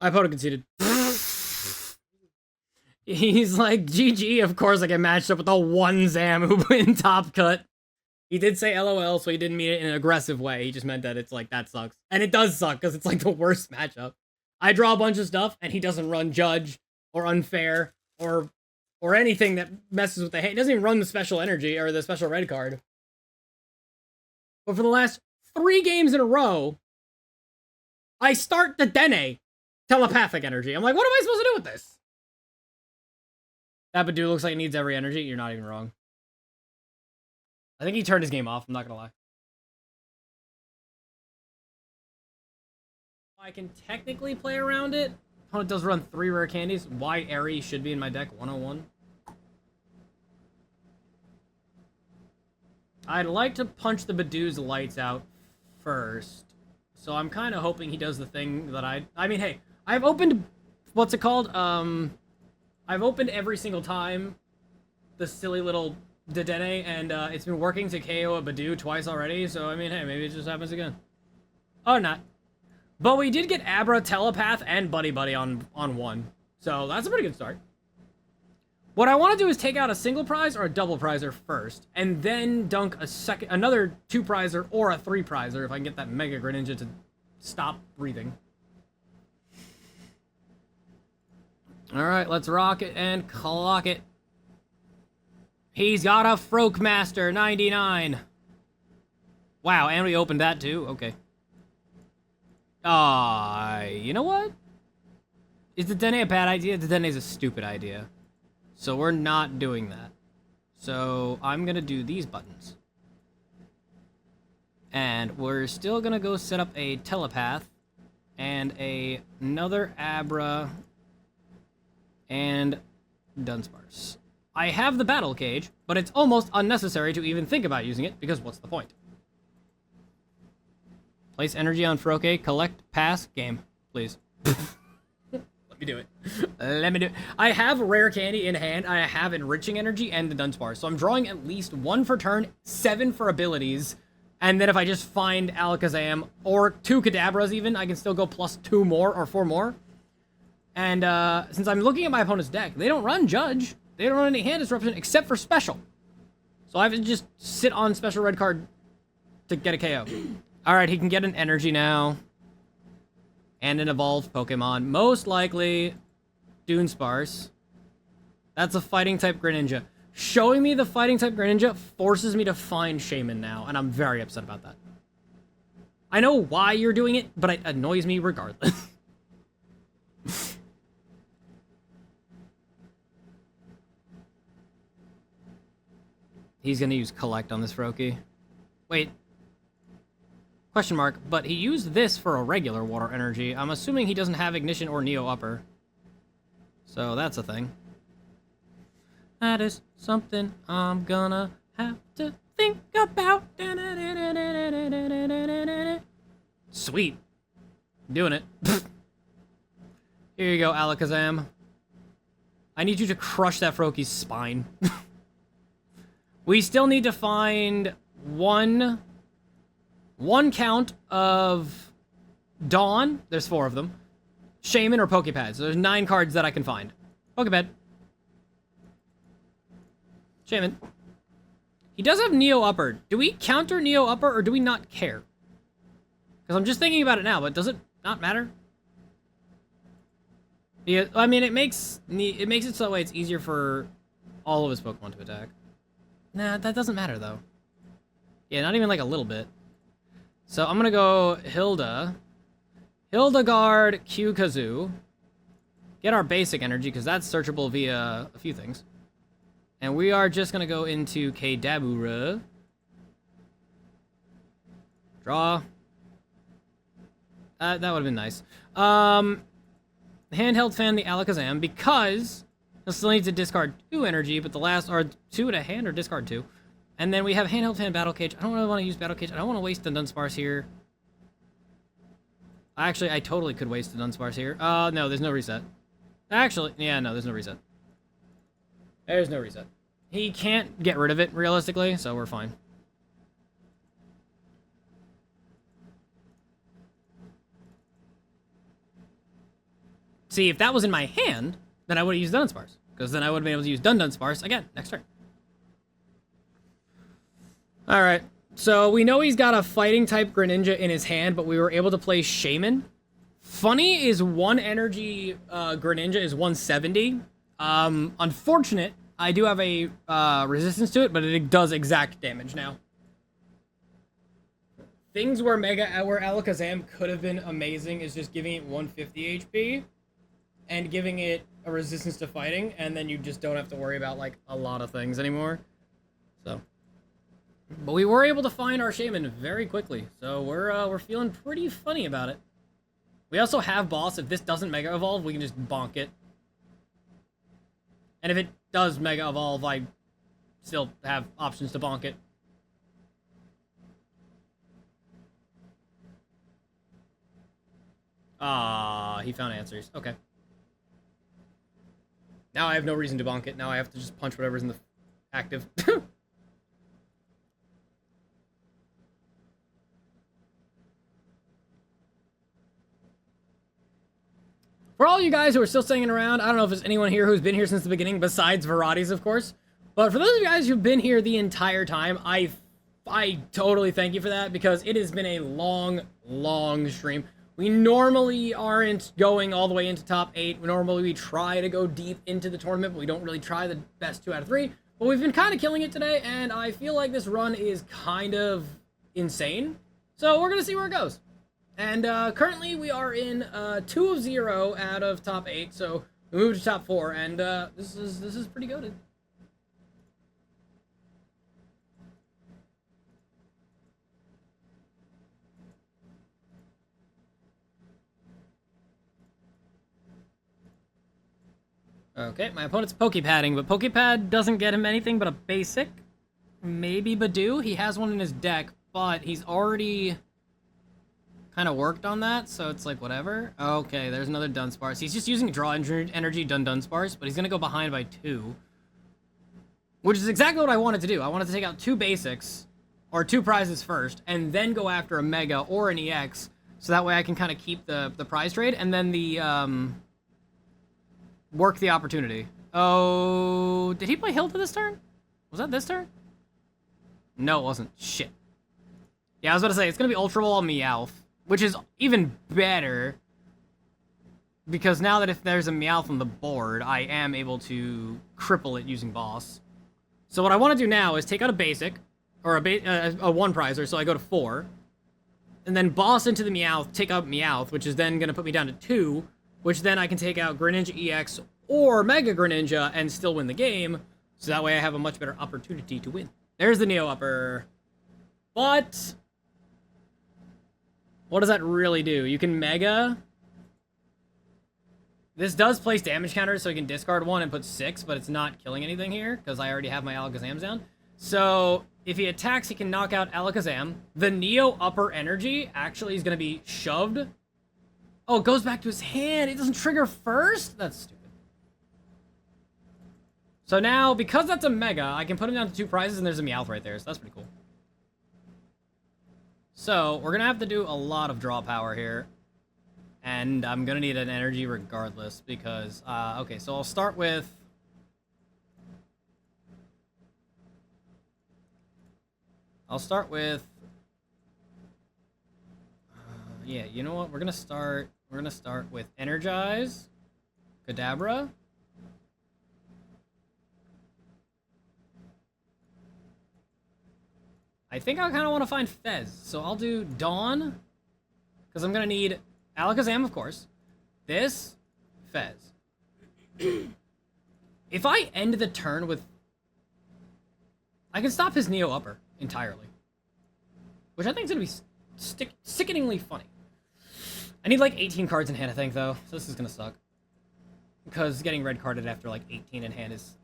My opponent conceded. He's like, GG, of course I get matched up with the 1 Zam who in top cut. He did say LOL, so he didn't mean it in an aggressive way. He just meant that it's like, that sucks. And it does suck, because it's like the worst matchup. I draw a bunch of stuff, and he doesn't run Judge, or Unfair, or anything that messes with the hand. He doesn't even run the special energy, or the special red card. But for the last 3 games in a row, I start the Dedenne Telepathic Energy. I'm like, what am I supposed to do with this? That Badoo looks like it needs every energy. You're not even wrong. I think he turned his game off, I'm not gonna lie. I can technically play around it. Opponent does run 3 rare candies. Why Airy should be in my deck, 101. I'd like to punch the Badoo's lights out first. So I'm kind of hoping he does the thing that I mean, hey, I've opened, what's it called? I've opened every single time the silly little Dedenne, and it's been working to KO a Badoo twice already, so I mean, hey, maybe it just happens again. Or not. But we did get Abra, Telepath, and Buddy-Buddy on one. So that's a pretty good start. What I want to do is take out a single prize or a double prizer first, and then dunk another 2 prizer or a 3 prizer if I can get that Mega Greninja to stop breathing. Alright, let's rock it and clock it. He's got a Frokemaster 99. Wow, and we opened that too? Okay. You know what? Is the Dedenne a bad idea? The Dedenne is a stupid idea. So we're not doing that. So I'm gonna do these buttons. And we're still gonna go set up a Telepath and another Abra and Dunsparce. I have the Battle Cage, but it's almost unnecessary to even think about using it, because what's the point? Place energy on Froke, collect, pass, game, please. Let me do it. Let me do it. I have Rare Candy in hand, I have Enriching Energy and the Dunsparce, so I'm drawing at least 1 for turn, 7 for abilities, and then if I just find Alakazam, or 2 Kadabras even, I can still go plus 2 more, or 4 more. And since I'm looking at my opponent's deck, they don't run Judge. They don't run any hand disruption except for special. So I have to just sit on special red card to get a KO. Alright, he can get an energy now. And an evolved Pokemon. Most likely, Dunsparce. That's a fighting type Greninja. Showing me the fighting type Greninja forces me to find Shaymin now, and I'm very upset about that. I know why you're doing it, but it annoys me regardless. He's gonna use Collect on this Froakie. Wait. Question mark, but he used this for a regular water energy. I'm assuming he doesn't have Ignition or Neo Upper. So that's a thing. That is something I'm gonna have to think about. Sweet. Doing it. Here you go, Alakazam. I need you to crush that Froakie's spine. We still need to find one count of Dawn. There's 4 of them. Shaymin or Poké Pad. So there's 9 cards that I can find. Poké Pad. Shaymin. He does have Neo Upper. Do we counter Neo Upper or do we not care? Because I'm just thinking about it now, but does it not matter? Yeah, I mean, it makes it so that way it's easier for all of his Pokemon to attack. Nah, that doesn't matter, though. Yeah, not even like a little bit. So I'm gonna go Hilda. Hildegard Q Kazoo. Get our basic energy, because that's searchable via a few things. And we are just gonna go into Kadabra. Draw. That would have been nice. Handheld Fan the Alakazam, because he'll still need to discard 2 energy, but the last are 2 in a hand or discard 2. And then we have Handheld Fan Battle Cage. I don't really want to use Battle Cage. I don't want to waste the Dunsparce here. Actually, I totally could waste the Dunsparce here. No, there's no reset. Actually, yeah, no, there's no reset. There's no reset. He can't get rid of it, realistically, so we're fine. See, if that was in my hand, then I would have used Dunsparce. Because then I would have been able to use Dunsparce again next turn. Alright, so we know he's got a fighting type Greninja in his hand, but we were able to play Shaymin. Funny is 1 energy Greninja is 170. Unfortunate, I do have a resistance to it, but it does exact damage now. Things where Alakazam could have been amazing is just giving it 150 HP and giving it a resistance to fighting, and then you just don't have to worry about like a lot of things anymore. So, but we were able to find our Shaymin very quickly, so we're feeling pretty funny about it. We also have boss. If this doesn't Mega Evolve, we can just bonk it. And if it does Mega Evolve, I still have options to bonk it. Ah, he found answers. Okay. Now I have no reason to bonk it. Now I have to just punch whatever's in the active. For all you guys who are still staying around, I don't know if there's anyone here who's been here since the beginning, besides Varades, of course. But for those of you guys who've been here the entire time, I totally thank you for that, because it has been a long, long stream. We normally aren't going all the way into top 8. Normally we try to go deep into the tournament, but we don't really try the best 2 out of 3. But we've been kind of killing it today, and I feel like this run is kind of insane. So we're going to see where it goes. And currently we are in 2 of 0 out of top 8, so we moved to top 4, and this is pretty good. Okay, my opponent's Poké Padding, but Poké Pad doesn't get him anything but a basic. Maybe Badoo. He has one in his deck, but he's already kind of worked on that, so it's like whatever. Okay, there's another Dunsparce. He's just using Draw Energy Dunsparce, but he's gonna go behind by 2. Which is exactly what I wanted to do. I wanted to take out 2 basics, or 2 prizes first, and then go after a Mega or an EX, so that way I can kind of keep the prize trade, and then the, work the opportunity. Oh, did he play Hilda this turn? Was that this turn? No, it wasn't. Shit. Yeah, I was about to say, it's gonna be Ultra Ball Meowth, which is even better, because now that if there's a Meowth on the board, I am able to cripple it using Boss. So what I want to do now is take out a basic, or a 1 prizer, so I go to 4, and then Boss into the Meowth, take out Meowth, which is then gonna put me down to 2, which then I can take out Greninja EX or Mega Greninja and still win the game, so that way I have a much better opportunity to win. There's the Neo Upper. But what does that really do? You can Mega. This does place damage counters, so you can discard 1 and put 6, but it's not killing anything here, because I already have my Alakazams down. So if he attacks, he can knock out Alakazam. The Neo Upper Energy actually is going to be shoved. Oh, it goes back to his hand. It doesn't trigger first? That's stupid. So now, because that's a Mega, I can put him down to 2 prizes, and there's a Meowth right there, so that's pretty cool. So, we're going to have to do a lot of draw power here. And I'm going to need an energy regardless, because... okay, so I'll start with... yeah, you know what? We're gonna start with Energize, Kadabra. I think I kind of want to find Fez, so I'll do Dawn, because I'm gonna need Alakazam, of course. This, Fez. If I end the turn with... I can stop his Neo Upper entirely, which I think is gonna be sickeningly funny. I need like 18 cards in hand, I think, though, so this is gonna suck. Because getting red carded after like 18 in hand is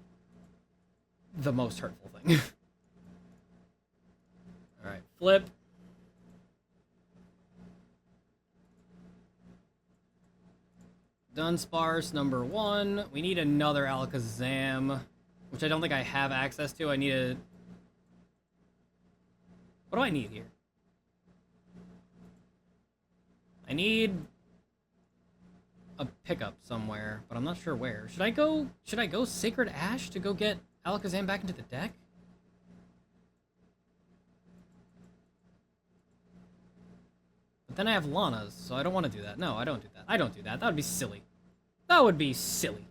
the most hurtful thing. Alright, flip. Dunsparce number 1. We need another Alakazam, which I don't think I have access to. I need a... What do I need here? I need a pickup somewhere, but I'm not sure where. Should I go Sacred Ash to go get Alakazam back into the deck? Then I have Lana's, so I don't want to do that. No, I don't do that. I don't do that. That would be silly. That would be silly.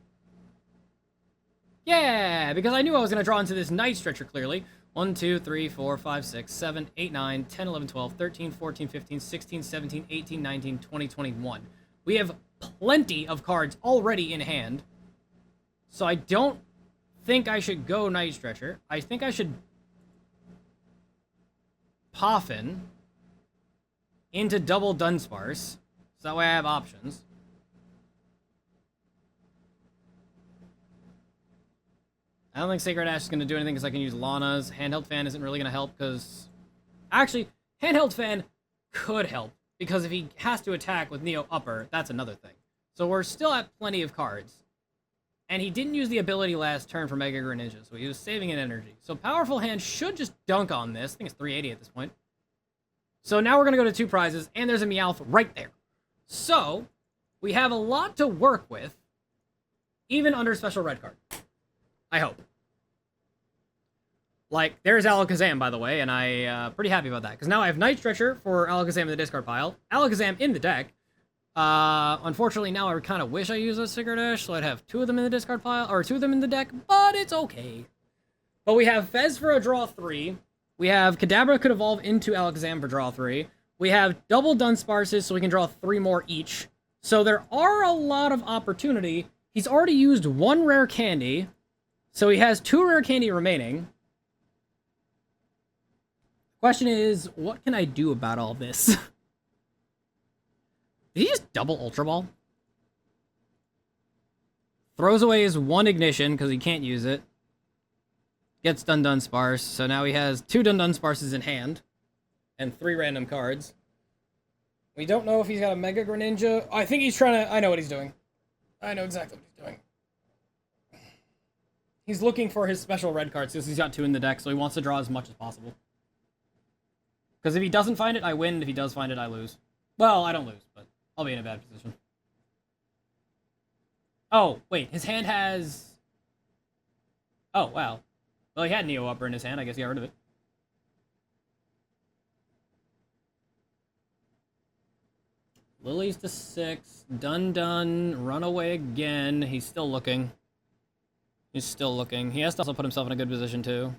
Yeah, because I knew I was going to draw into this Night Stretcher clearly. 1, 2, 3, 4, 5, 6, 7, 8, 9, 10, 11, 12, 13, 14, 15, 16, 17, 18, 19, 20, 21. We have plenty of cards already in hand. So I don't think I should go Night Stretcher. I think I should Poffin into double Dunsparce. So that way I have options. I don't think Sacred Ash is going to do anything because I can use Lana's. Handheld Fan isn't really going to help because... Actually, Handheld Fan could help because if he has to attack with Neo Upper, that's another thing. So we're still at plenty of cards. And he didn't use the ability last turn for Mega Greninja, so he was saving an energy. So Powerful Hand should just dunk on this. I think it's 380 at this point. So now we're going to go to 2 prizes, and there's a Meowth right there. So, we have a lot to work with, even under Special Red Card. I hope. Like, there's Alakazam, by the way, and I'm pretty happy about that. Because now I have Night Stretcher for Alakazam in the discard pile, Alakazam in the deck. Unfortunately, now I kind of wish I used a Sacred Ash, so I'd have 2 of them in the discard pile, or 2 of them in the deck, but it's okay. But we have Fez for a draw 3. We have Kadabra could evolve into Alakazam for draw 3. We have double Dunsparces, so we can draw 3 more each. So there are a lot of opportunity. He's already used 1 Rare Candy, so he has 2 Rare Candy remaining. Question is, what can I do about all this? Did he just double Ultra Ball? Throws away his 1 Ignition, because he can't use it. Gets Dunsparce, so now he has 2 Dunsparces in hand. And 3 random cards. We don't know if he's got a Mega Greninja. I think he's trying to... I know what he's doing. I know exactly what he's doing. He's looking for his special red cards, because he's got 2 in the deck, so he wants to draw as much as possible. Because if he doesn't find it, I win. If he does find it, I lose. Well, I don't lose, but I'll be in a bad position. Oh, wait. His hand has... Oh, wow. Well, he had Neo Upper in his hand. I guess he got rid of it. Lily's to 6. Dun. Run away again. He's still looking. He's still looking. He has to also put himself in a good position, too.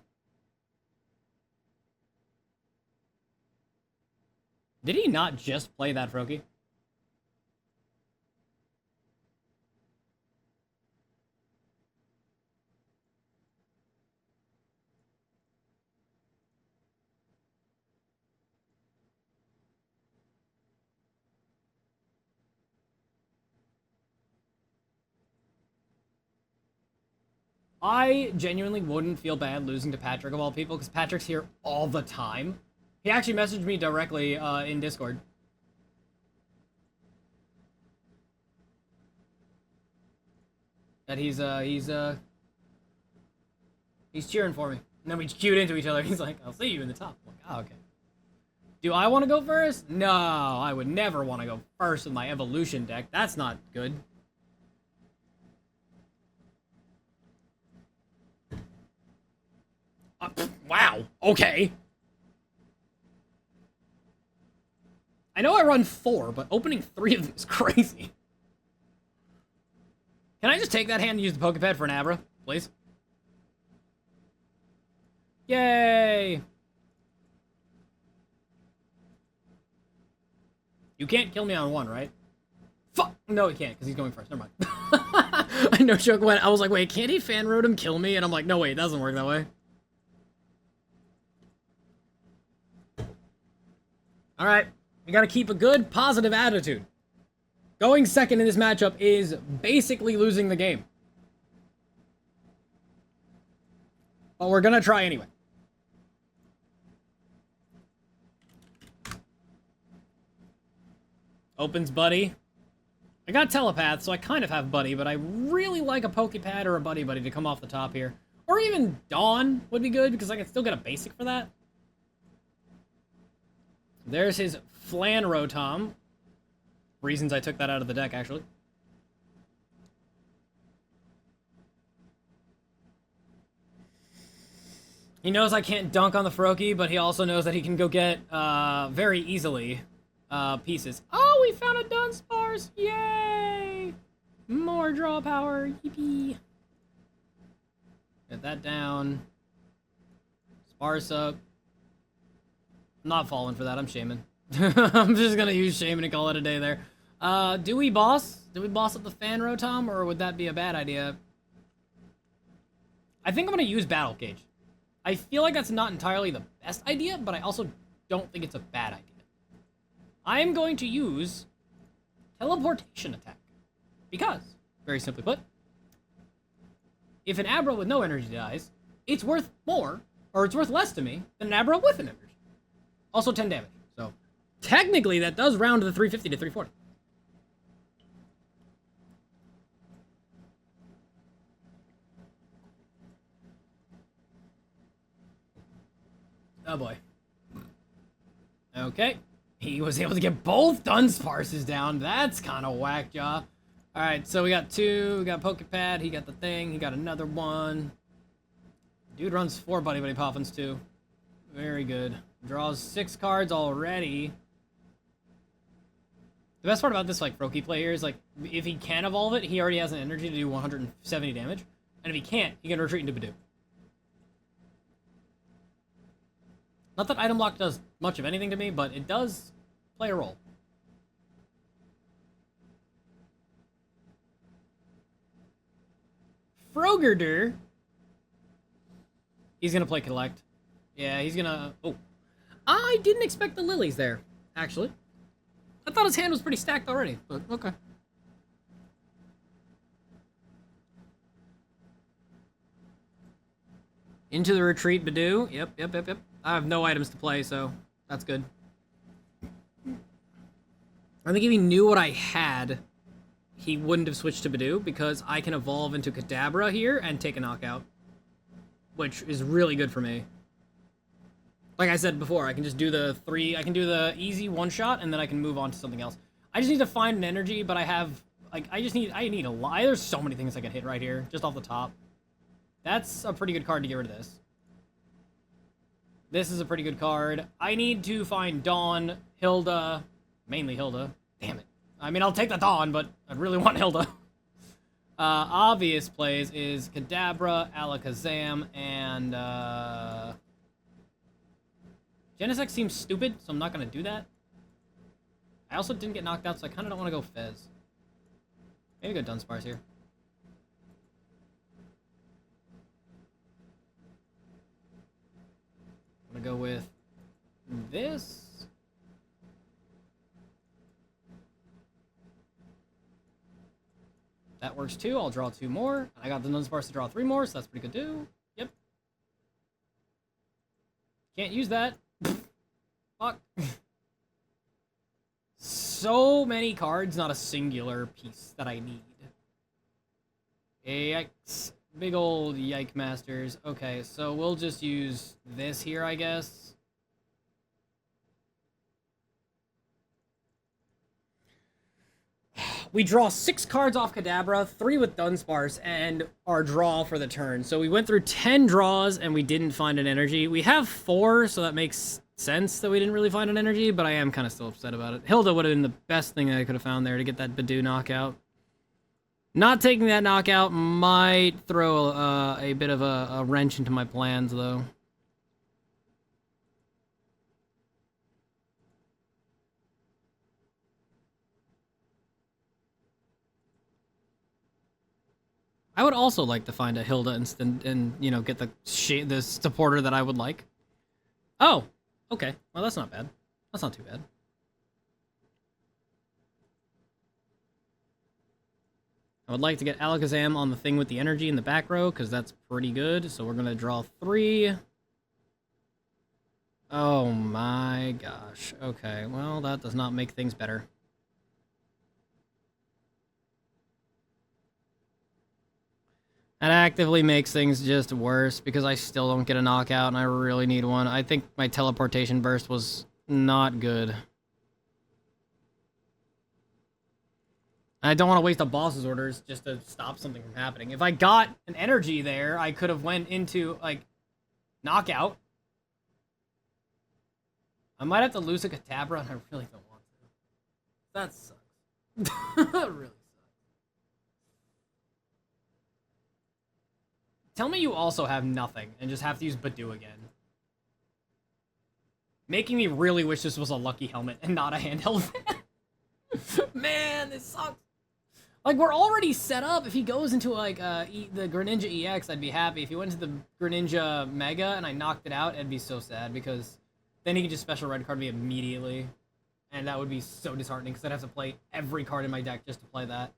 Did he not just play that Froakie? I genuinely wouldn't feel bad losing to Patrick of all people, because Patrick's here all the time. He actually messaged me directly in Discord. That he's cheering for me. And then we queued into each other. He's like, I'll see you in the top. I'm like, oh, okay. Do I want to go first? No, I would never want to go first with my evolution deck. That's not good. Wow, okay. I know I run 4, but opening 3 of them is crazy. Can I just take that hand and use the Poké Pad for an Abra, please? Yay! You can't kill me on 1, right? Fuck! No, he can't, because he's going first. Never mind. I no joke went. I was like, wait, can't he fan road him, kill me? And I'm like, no, wait, it doesn't work that way. Alright, we gotta keep a good, positive attitude. Going second in this matchup is basically losing the game. But we're gonna try anyway. Opens Buddy. I got Telepath, so I kind of have Buddy, but I really like a Poké Pad or a Buddy-Buddy to come off the top here. Or even Dawn would be good, because I can still get a basic for that. There's his Flan Rotom. Reasons I took that out of the deck, actually. He knows I can't dunk on the Froakie, but he also knows that he can go get, very easily, pieces. Oh, we found a Dunsparce! Yay! More draw power. Yippee. Get that down. Sparse up. I'm not falling for that. I'm Shaymin. I'm just gonna use Shaymin and call it a day there. Do we boss? Do we boss up the fan Rotom, or would that be a bad idea? I think I'm gonna use Battle Cage. I feel like that's not entirely the best idea, but I also don't think it's a bad idea. I am going to use Teleportation Attack. Because, very simply put, if an Abra with no energy dies, it's worth more, or it's worth less to me than an Abra with an energy. Also 10 damage. So, technically, that does round to the 350 to 340. Oh boy. Okay. He was able to get both Dunsparces down. That's kind of whack, jaw. Alright, so we got two. We got Poké Pad. He got the thing. He got another one. Dude runs 4 Buddy-Buddy Poffins, too. Very good. Draws 6 cards already. The best part about this, like, Froakie play here is, like, if he can evolve it, he already has an energy to do 170 damage. And if he can't, he can retreat into Badoo. Not that item lock does much of anything to me, but it does play a role. Froggerder. He's gonna play Collect. Yeah, he's gonna... Oh. I didn't expect the lilies there, actually. I thought his hand was pretty stacked already, but okay. Into the retreat, Badoo. Yep. I have no items to play, so that's good. I think if he knew what I had, he wouldn't have switched to Badoo, because I can evolve into Kadabra here and take a knockout, which is really good for me. Like I said before, I can just do the I can do the easy one-shot, and then I can move on to something else. I just need to find an energy, but I have, like, I need a lot. There's so many things I can hit right here, just off the top. That's a pretty good card to get rid of this. This is a pretty good card. I need to find Dawn, Hilda, mainly Hilda. Damn it. I mean, I'll take the Dawn, but I really want Hilda. Obvious plays is Kadabra, Alakazam, and Genesect seems stupid, so I'm not going to do that. I also didn't get knocked out, so I kind of don't want to go Fez. Maybe go Dunsparce here. I'm gonna go with this. That works too. I'll draw 2 more. I got the Dunsparce to draw 3 more, so that's pretty good too. Yep. Can't use that. Fuck. So many cards, not a singular piece that I need. Yikes. Big old Yike Masters. Okay, so we'll just use this here, I guess. We draw 6 cards off Kadabra, 3 with Dunsparce, and our draw for the turn. So we went through 10 draws, and we didn't find an energy. We have 4, so that makes sense that we didn't really find an energy, but I am kind of still upset about it. Hilda would have been the best thing that I could have found there to get that Badoo knockout. Not taking that knockout might throw a bit of a wrench into my plans, though. I would also like to find a Hilda and you know, get the supporter that I would like. Oh, okay. Well, that's not bad. That's not too bad. I would like to get Alakazam on the thing with the energy in the back row, because that's pretty good. So we're going to draw 3. Oh my gosh. Okay, well, that does not make things better. That actively makes things just worse, because I still don't get a knockout, and I really need one. I think my teleportation burst was not good. I don't want to waste a boss's orders just to stop something from happening. If I got an energy there, I could have went into, like, knockout. I might have to lose a Kadabra, and I really don't want to. That sucks. That really sucks. Tell me you also have nothing and just have to use Badoo again. Making me really wish this was a lucky helmet and not a handheld fan. Man, this sucks. Like, we're already set up. If he goes into, like, the Greninja EX, I'd be happy. If he went into the Greninja Mega and I knocked it out, I'd be so sad, because then he could just special red card me immediately. And that would be so disheartening, because I'd have to play every card in my deck just to play that.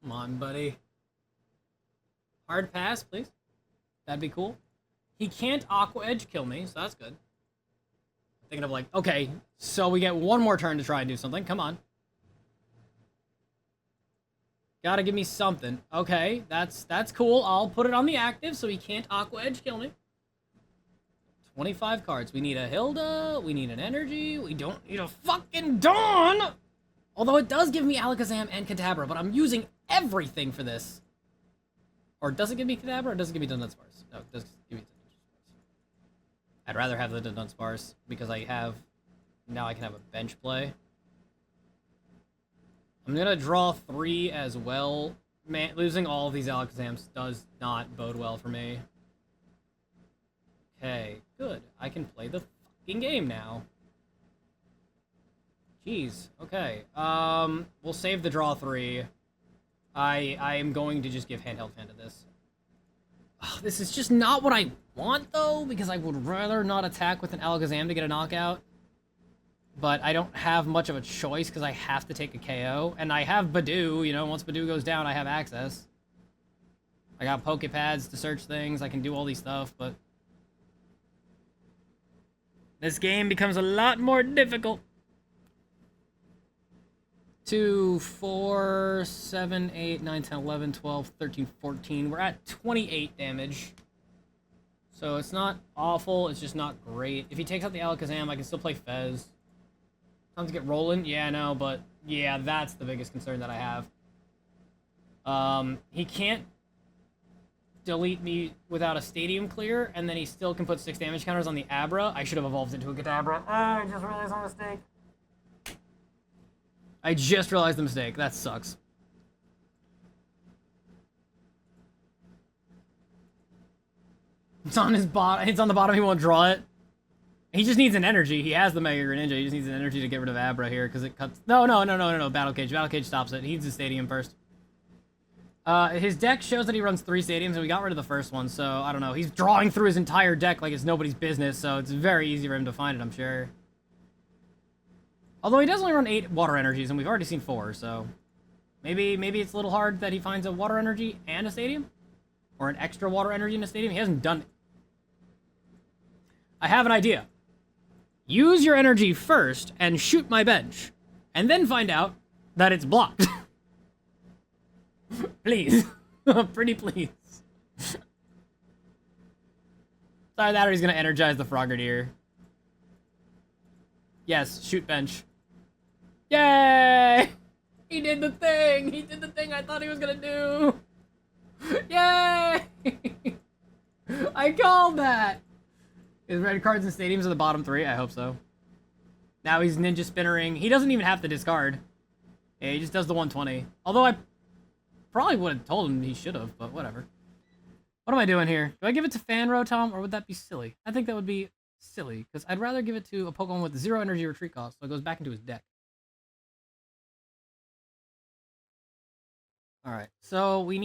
Come on, buddy. Hard pass, please. That'd be cool. He can't Aqua Edge kill me, so that's good. I'm thinking of, like, okay, so we get one more turn to try and do something. Come on. Gotta give me something. Okay, that's cool. I'll put it on the active so he can't Aqua Edge kill me. 25 cards. We need a Hilda. We need an Energy. We don't need a fucking Dawn! Although it does give me Alakazam and Kadabra, but I'm using everything for this. Or does it give me Kadabra, or does it give me Dudunsparce? No, it does give me Dudunsparce. I'd rather have the Dudunsparce, because now I can have a bench play. I'm gonna draw 3 as well. Man, losing all of these Alakazams does not bode well for me. Okay, good. I can play the fucking game now. Jeez, okay. We'll save the draw 3. I am going to just give Handheld Fan to this. Ugh, this is just not what I want, though, because I would rather not attack with an Alakazam to get a knockout. But I don't have much of a choice, because I have to take a KO. And I have Badoo, you know, once Badoo goes down, I have access. I got Poké Pads to search things, I can do all these stuff, but... this game becomes a lot more difficult. 2, 4, 7, 8, 9, 10, 11, 12, 13, 14. We're at 28 damage. So it's not awful, it's just not great. If he takes out the Alakazam, I can still play Fez. Time to get rolling? Yeah, no, but yeah, that's the biggest concern that I have. He can't delete me without a Stadium Clear, and then he still can put 6 damage counters on the Abra. I should have evolved into a Kadabra. Oh, I just realized my mistake. I just realized the mistake. That sucks. It's on his bottom. It's on the bottom. He won't draw it. He just needs an energy. He has the Mega Greninja. He just needs an energy to get rid of Abra here, because it cuts... No. Battle Cage. Battle Cage stops it. He needs the Stadium first. His deck shows that he runs 3 Stadiums, and we got rid of the first one, so I don't know. He's drawing through his entire deck like it's nobody's business, so it's very easy for him to find it, I'm sure. Although he does only run 8 Water Energies, and we've already seen 4, so... Maybe it's a little hard that he finds a Water Energy and a Stadium? Or an extra Water Energy in a Stadium? He hasn't done it. I have an idea. Use your energy first and shoot my bench. And then find out that it's blocked. Please. Pretty please. Sorry, that or he's gonna energize the Frogadier. Yes, shoot bench. Yay! He did the thing! He did the thing I thought he was gonna do! Yay! I called that! His red cards and Stadiums are the bottom 3? I hope so. Now he's Ninja Spinnering. He doesn't even have to discard. Yeah, he just does the 120. Although I probably would have told him he should have, but whatever. What am I doing here? Do I give it to Fan Rotom, or would that be silly? I think that would be silly, because I'd rather give it to a Pokemon with 0 energy retreat cost, so it goes back into his deck. Alright, so we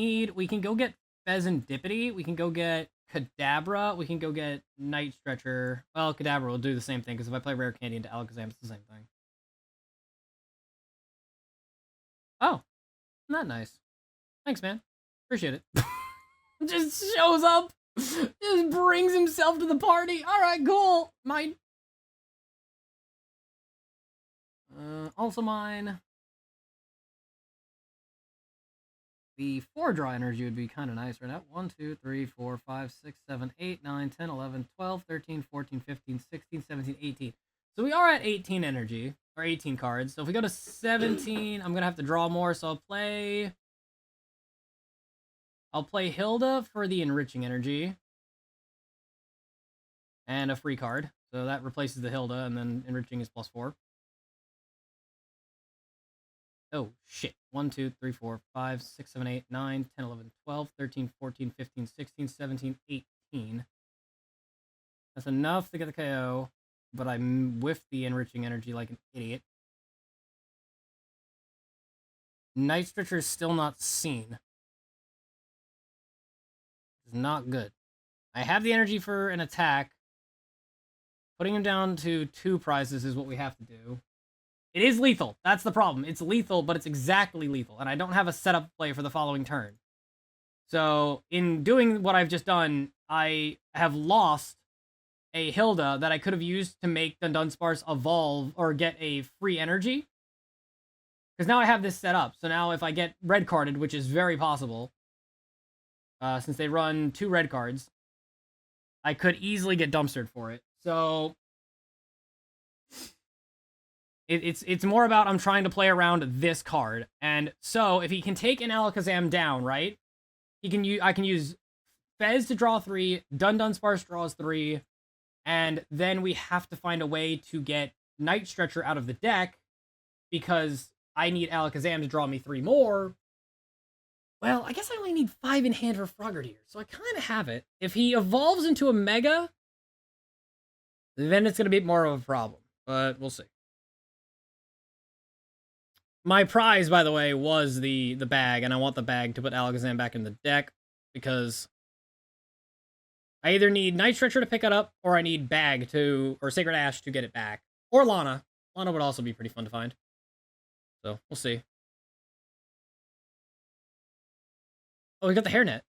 can go get Fezandipiti, we can go get Kadabra, we can go get Night Stretcher. Well, Kadabra will do the same thing, because if I play Rare Candy into Alakazam, it's the same thing. Oh, isn't that nice? Thanks, man. Appreciate it. Just shows up, just brings himself to the party. Alright, cool. Mine. Also mine. The 4 draw energy would be kind of nice right now. 1, 2, 3, 4, 5, 6, 7, 8, 9, 10, 11, 12, 13, 14, 15, 16, 17, 18. So we are at 18 energy, or 18 cards. So if we go to 17, I'm going to have to draw more, so I'll play I'll play Hilda for the Enriching Energy. And a free card. So that replaces the Hilda, and then Enriching is +4. Oh, shit. 1, 2, 3, 4, 5, 6, 7, 8, 9, 10, 11, 12, 13, 14, 15, 16, 17, 18. That's enough to get the KO, but I whiffed the Enriching Energy like an idiot. Night Stretcher is still not seen. It's not good. I have the energy for an attack. Putting him down to 2 prizes is what we have to do. It is lethal. That's the problem. It's lethal, but it's exactly lethal. And I don't have a setup play for the following turn. So, in doing what I've just done, I have lost a Hilda that I could have used to make the Dunsparce evolve or get a free energy. Because now I have this set up. So now if I get red carded, which is very possible, since they run 2 red cards, I could easily get dumpstered for it. So it's more about I'm trying to play around this card. And so if he can take an Alakazam down, right? I can use Fez to draw 3, Dunsparce draws 3, and then we have to find a way to get Night Stretcher out of the deck because I need Alakazam to draw me 3 more. Well, I guess I only need 5 in hand for Frogger, so I kind of have it. If he evolves into a Mega, then it's going to be more of a problem, but we'll see. My prize, by the way, was the bag, and I want the bag to put Alakazam back in the deck, because I either need Night Stretcher to pick it up, or I need Bag or Sacred Ash to get it back. Or Lana. Lana would also be pretty fun to find. So, we'll see. Oh, we got the hairnet.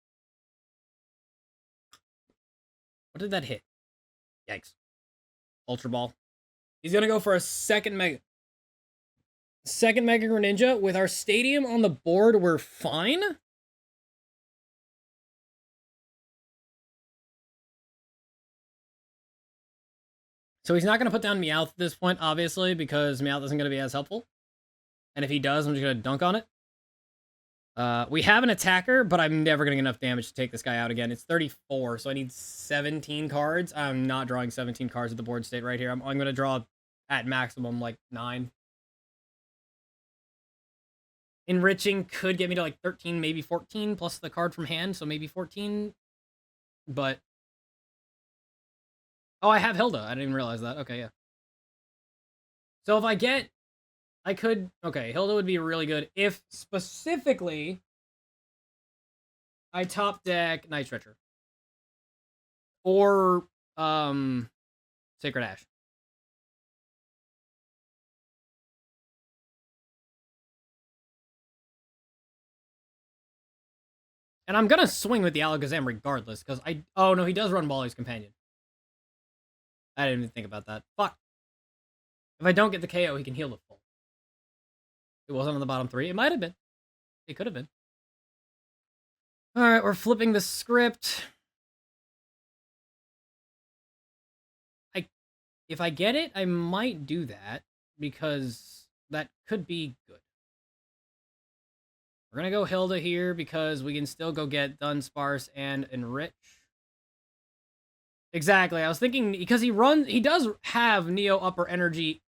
What did that hit? Yikes. Ultra Ball. He's gonna go for a second Mega. Second Mega Greninja. With our stadium on the board, we're fine. So he's not going to put down Meowth at this point, obviously, because Meowth isn't going to be as helpful. And if he does, I'm just going to dunk on it. We have an attacker, but I'm never going to get enough damage to take this guy out again. It's 34, so I need 17 cards. I'm not drawing 17 cards at the board state right here. I'm going to draw at maximum like 9. Enriching could get me to like 13, maybe 14, plus the card from hand, so maybe 14. But oh, I have Hilda. I didn't even realize that. Okay, yeah. So if I get... I could... Okay, Hilda would be really good if, specifically, I top deck Night Stretcher. Or, Sacred Ash. And I'm gonna swing with the Alakazam regardless, because I... Oh, no, he does run Wally's Companion. I didn't even think about that. Fuck. If I don't get the KO, he can heal the full. It wasn't on the bottom 3. It might have been. It could have been. Alright, we're flipping the script. If I get it, I might do that, because that could be good. We're gonna go Hilda here, because we can still go get Dunsparce and Enrich. Exactly, I was thinking, because he does have Neo Upper Energy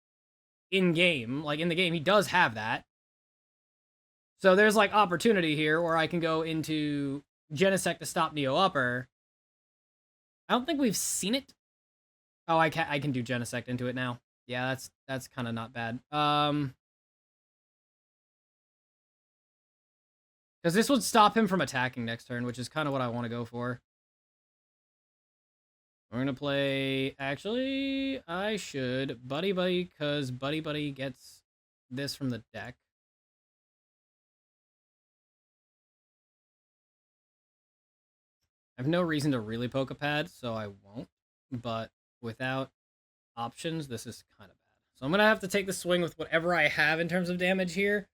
in-game, like in the game, he does have that. So there's like opportunity here where I can go into Genesect to stop Neo Upper. I don't think we've seen it. Oh, I can do Genesect into it now. Yeah, that's kind of not bad. Because this would stop him from attacking next turn, which is kind of what I want to go for. We're going to play... Actually, I should Buddy-Buddy, because Buddy-Buddy gets this from the deck. I have no reason to really Poké Pad, so I won't. But without options, this is kind of bad. So I'm going to have to take the swing with whatever I have in terms of damage here.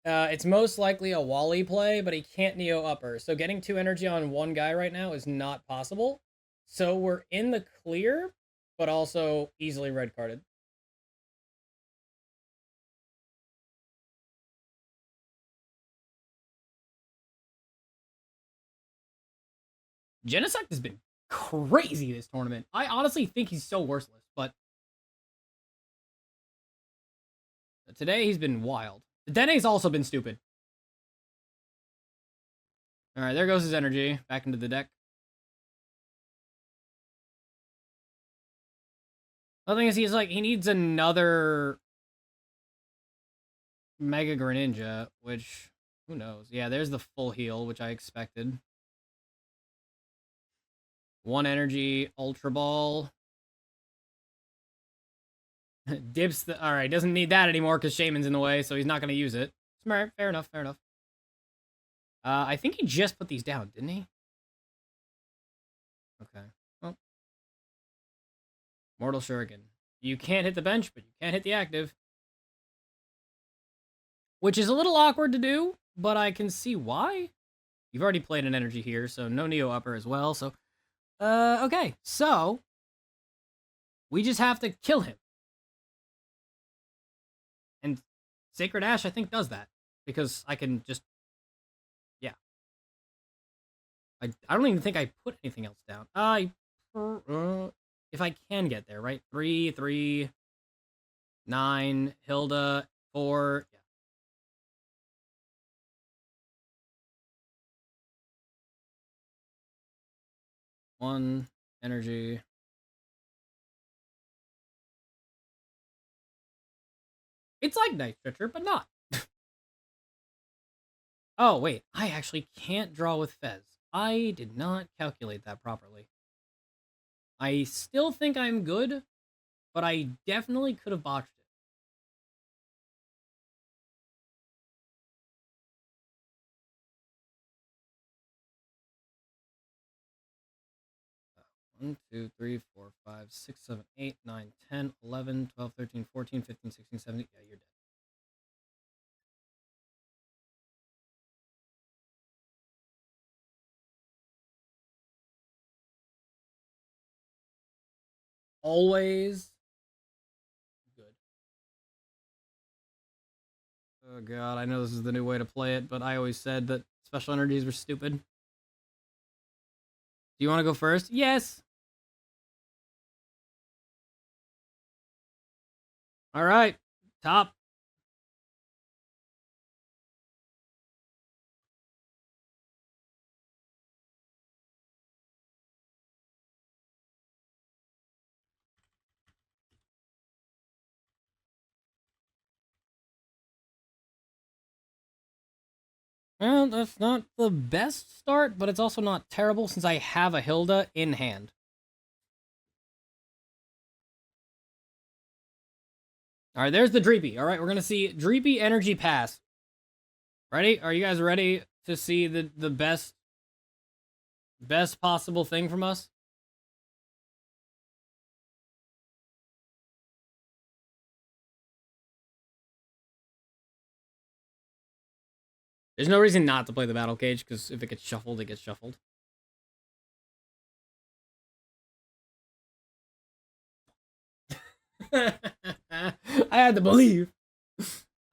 It's most likely a Wally play, but he can't Neo Upper. So getting 2 energy on one guy right now is not possible. So we're in the clear, but also easily red carded. Genesect has been crazy this tournament. I honestly think he's so worthless, but today he's been wild. Dedenne's also been stupid. All right, there goes his energy back into the deck. The thing is, he needs another Mega Greninja, which, who knows? Yeah, there's the full heal, which I expected. 1 energy, Ultra Ball. Dips the... Alright, doesn't need that anymore because Shaymin's in the way, so he's not going to use it. Smart, fair enough, fair enough. I think he just put these down, didn't he? Okay. Well. Mortal Shuriken. You can't hit the bench, but you can't hit the active. Which is a little awkward to do, but I can see why. You've already played an energy here, so no Neo Upper as well, so... okay, so... we just have to kill him. And Sacred Ash, I think, does that. Because I can just... yeah. I don't even think I put anything else down. If I can get there, right? 3, 3, 9, Hilda, 4... yeah. 1 energy. It's like Night Stretcher, but not. Oh, wait. I actually can't draw with Fez. I did not calculate that properly. I still think I'm good, but I definitely could have botched it. One, 2, 3, 4, 5, 6, 7, 8, 9, 10, 11, 12, 13, 14, 15, 16, 17. Yeah, you're dead. Always good. Oh god, I know this is the new way to play it, but I always said that special energies were stupid. Do you want to go first? Yes! Alright, top. Well, that's not the best start, but it's also not terrible since I have a Hilda in hand. Alright, there's the Dreepy. Alright, we're gonna see Dreepy Energy Pass. Ready? Are you guys ready to see the best possible thing from us? There's no reason not to play the Battle Cage, because if it gets shuffled, it gets shuffled. I had to believe.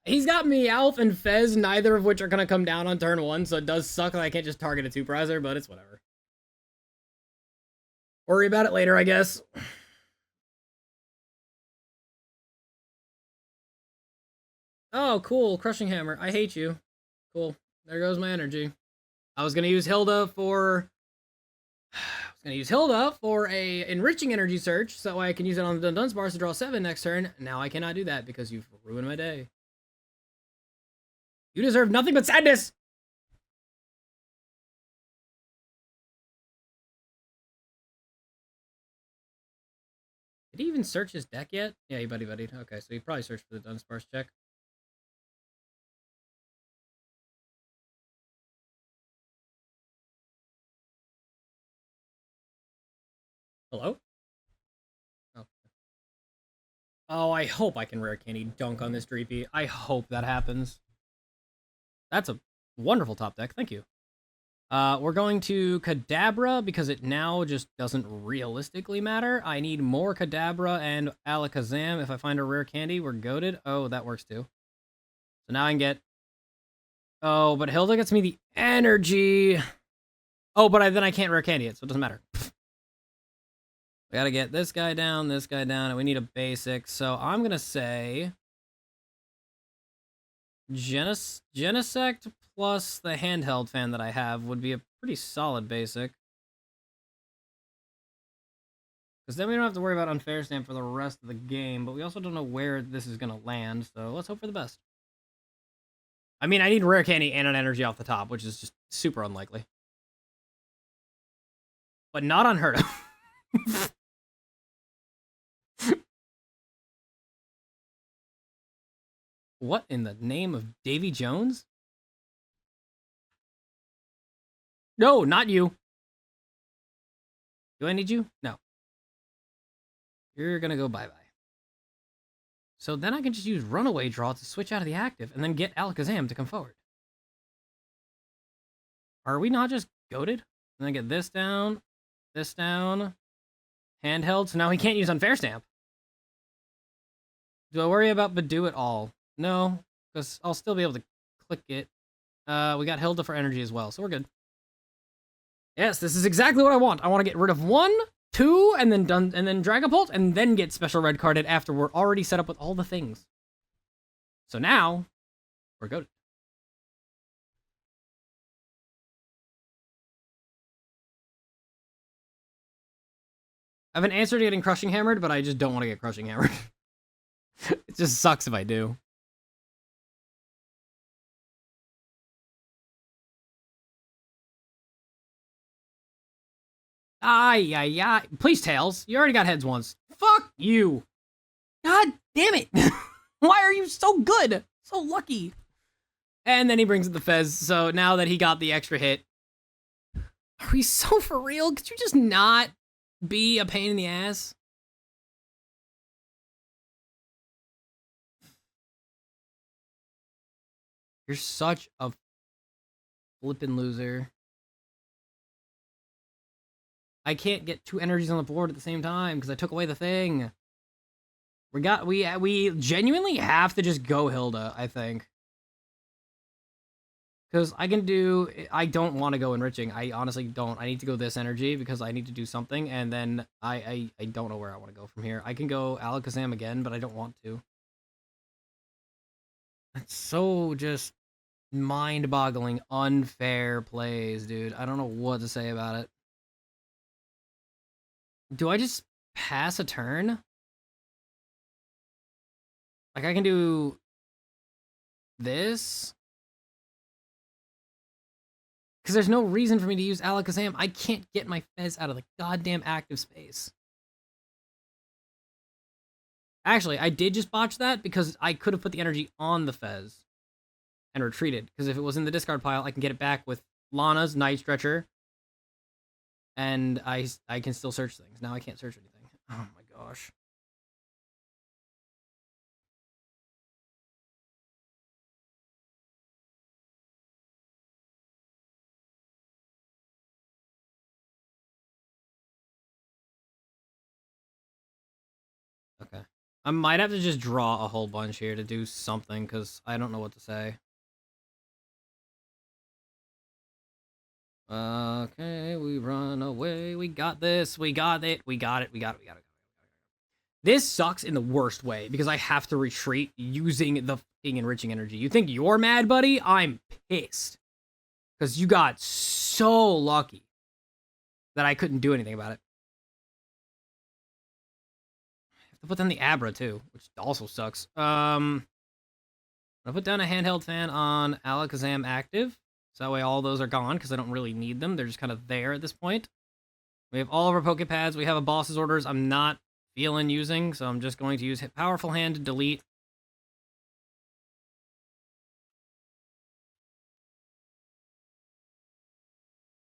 He's got Meowth and Fez, neither of which are going to come down on turn 1, so it does suck that I can't just target a 2-prizer, but it's whatever. Worry about it later, I guess. Oh, cool. Crushing Hammer. I hate you. Cool. There goes my energy. I was going to use Hilda for... a Enriching Energy Search, so I can use it on the Dunsparce to draw 7 next turn. Now I cannot do that because you've ruined my day. You deserve nothing but sadness! Did he even search his deck yet? Yeah, he buddy-buddied. Okay, so he probably searched for the Dunsparce check. Hello? Oh. Oh, I hope I can Rare Candy dunk on this Dreepy. I hope that happens. That's a wonderful top deck. Thank you. We're going to Kadabra because it now just doesn't realistically matter. I need more Kadabra and Alakazam. If I find a Rare Candy, we're goated. Oh, that works too. So now I can get... oh, but Hilda gets me the energy. Oh, but then I can't rare candy it, so it doesn't matter. We gotta get this guy down, and we need a basic. So I'm gonna say Genesect plus the handheld fan that I have would be a pretty solid basic. Because then we don't have to worry about unfair stamp for the rest of the game, but we also don't know where this is gonna land, so let's hope for the best. I mean, I need rare candy and an energy off the top, which is just super unlikely. But not unheard of. What in the name of Davy Jones? No, not you. Do I need you? No. You're gonna go bye-bye. So then I can just use Runaway Draw to switch out of the active and then get Alakazam to come forward. Are we not just goated? And then get this down, handheld, so now he can't use Unfair Stamp. Do I worry about Badoo at all? No, because I'll still be able to click it. We got Hilda for energy as well, so we're good. Yes, this is exactly what I want. I want to get rid of 1, 2, and then Dragapult, and then get special red carded after we're already set up with all the things. So now, we're good. I've been answered to getting Crushing Hammered, but I just don't want to get Crushing Hammered. It just sucks if I do. Ay. Please, Tails. You already got heads once. Fuck you. God damn it. Why are you so good? So lucky. And then he brings in the Fez, so now that he got the extra hit. Are we so for real? Could you just not be a pain in the ass? You're such a flippin' loser. I can't get 2 energies on the board at the same time because I took away the thing. We genuinely have to just go Hilda, I think. Because I don't want to go Enriching. I honestly don't. I need to go this energy because I need to do something, and then I don't know where I want to go from here. I can go Alakazam again, but I don't want to. That's so just mind-boggling, unfair plays, dude. I don't know what to say about it. Do I just pass a turn? Like, I can do this? Because there's no reason for me to use Alakazam. I can't get my Fez out of the goddamn active space. Actually, I did just botch that because I could have put the energy on the Fez and retreated. Because if it was in the discard pile, I can get it back with Lana's Night Stretcher. And I can still search things. Now I can't search anything. Oh my gosh. Okay. I might have to just draw a whole bunch here to do something, because I don't know what to say. Okay, we run away. We got this. We got it. We got it. This sucks in the worst way, because I have to retreat using the fucking Enriching Energy. You think you're mad, buddy? I'm pissed. Because you got so lucky that I couldn't do anything about it. I have to put down the Abra, too, which also sucks. I'll put down a Handheld Fan on Alakazam active. So that way all those are gone, because I don't really need them. They're just kind of there at this point. We have all of our Poké Pads. We have a boss's orders I'm not feeling using, so I'm just going to use Powerful Hand to delete.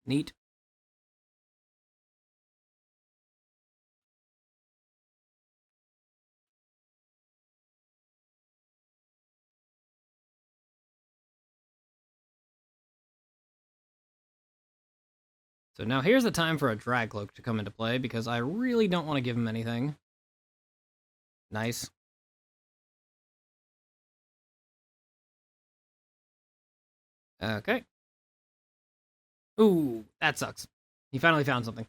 Neat. So now here's the time for a Drag Cloak to come into play, because I really don't want to give him anything. Nice. Okay. Ooh, that sucks. He finally found something.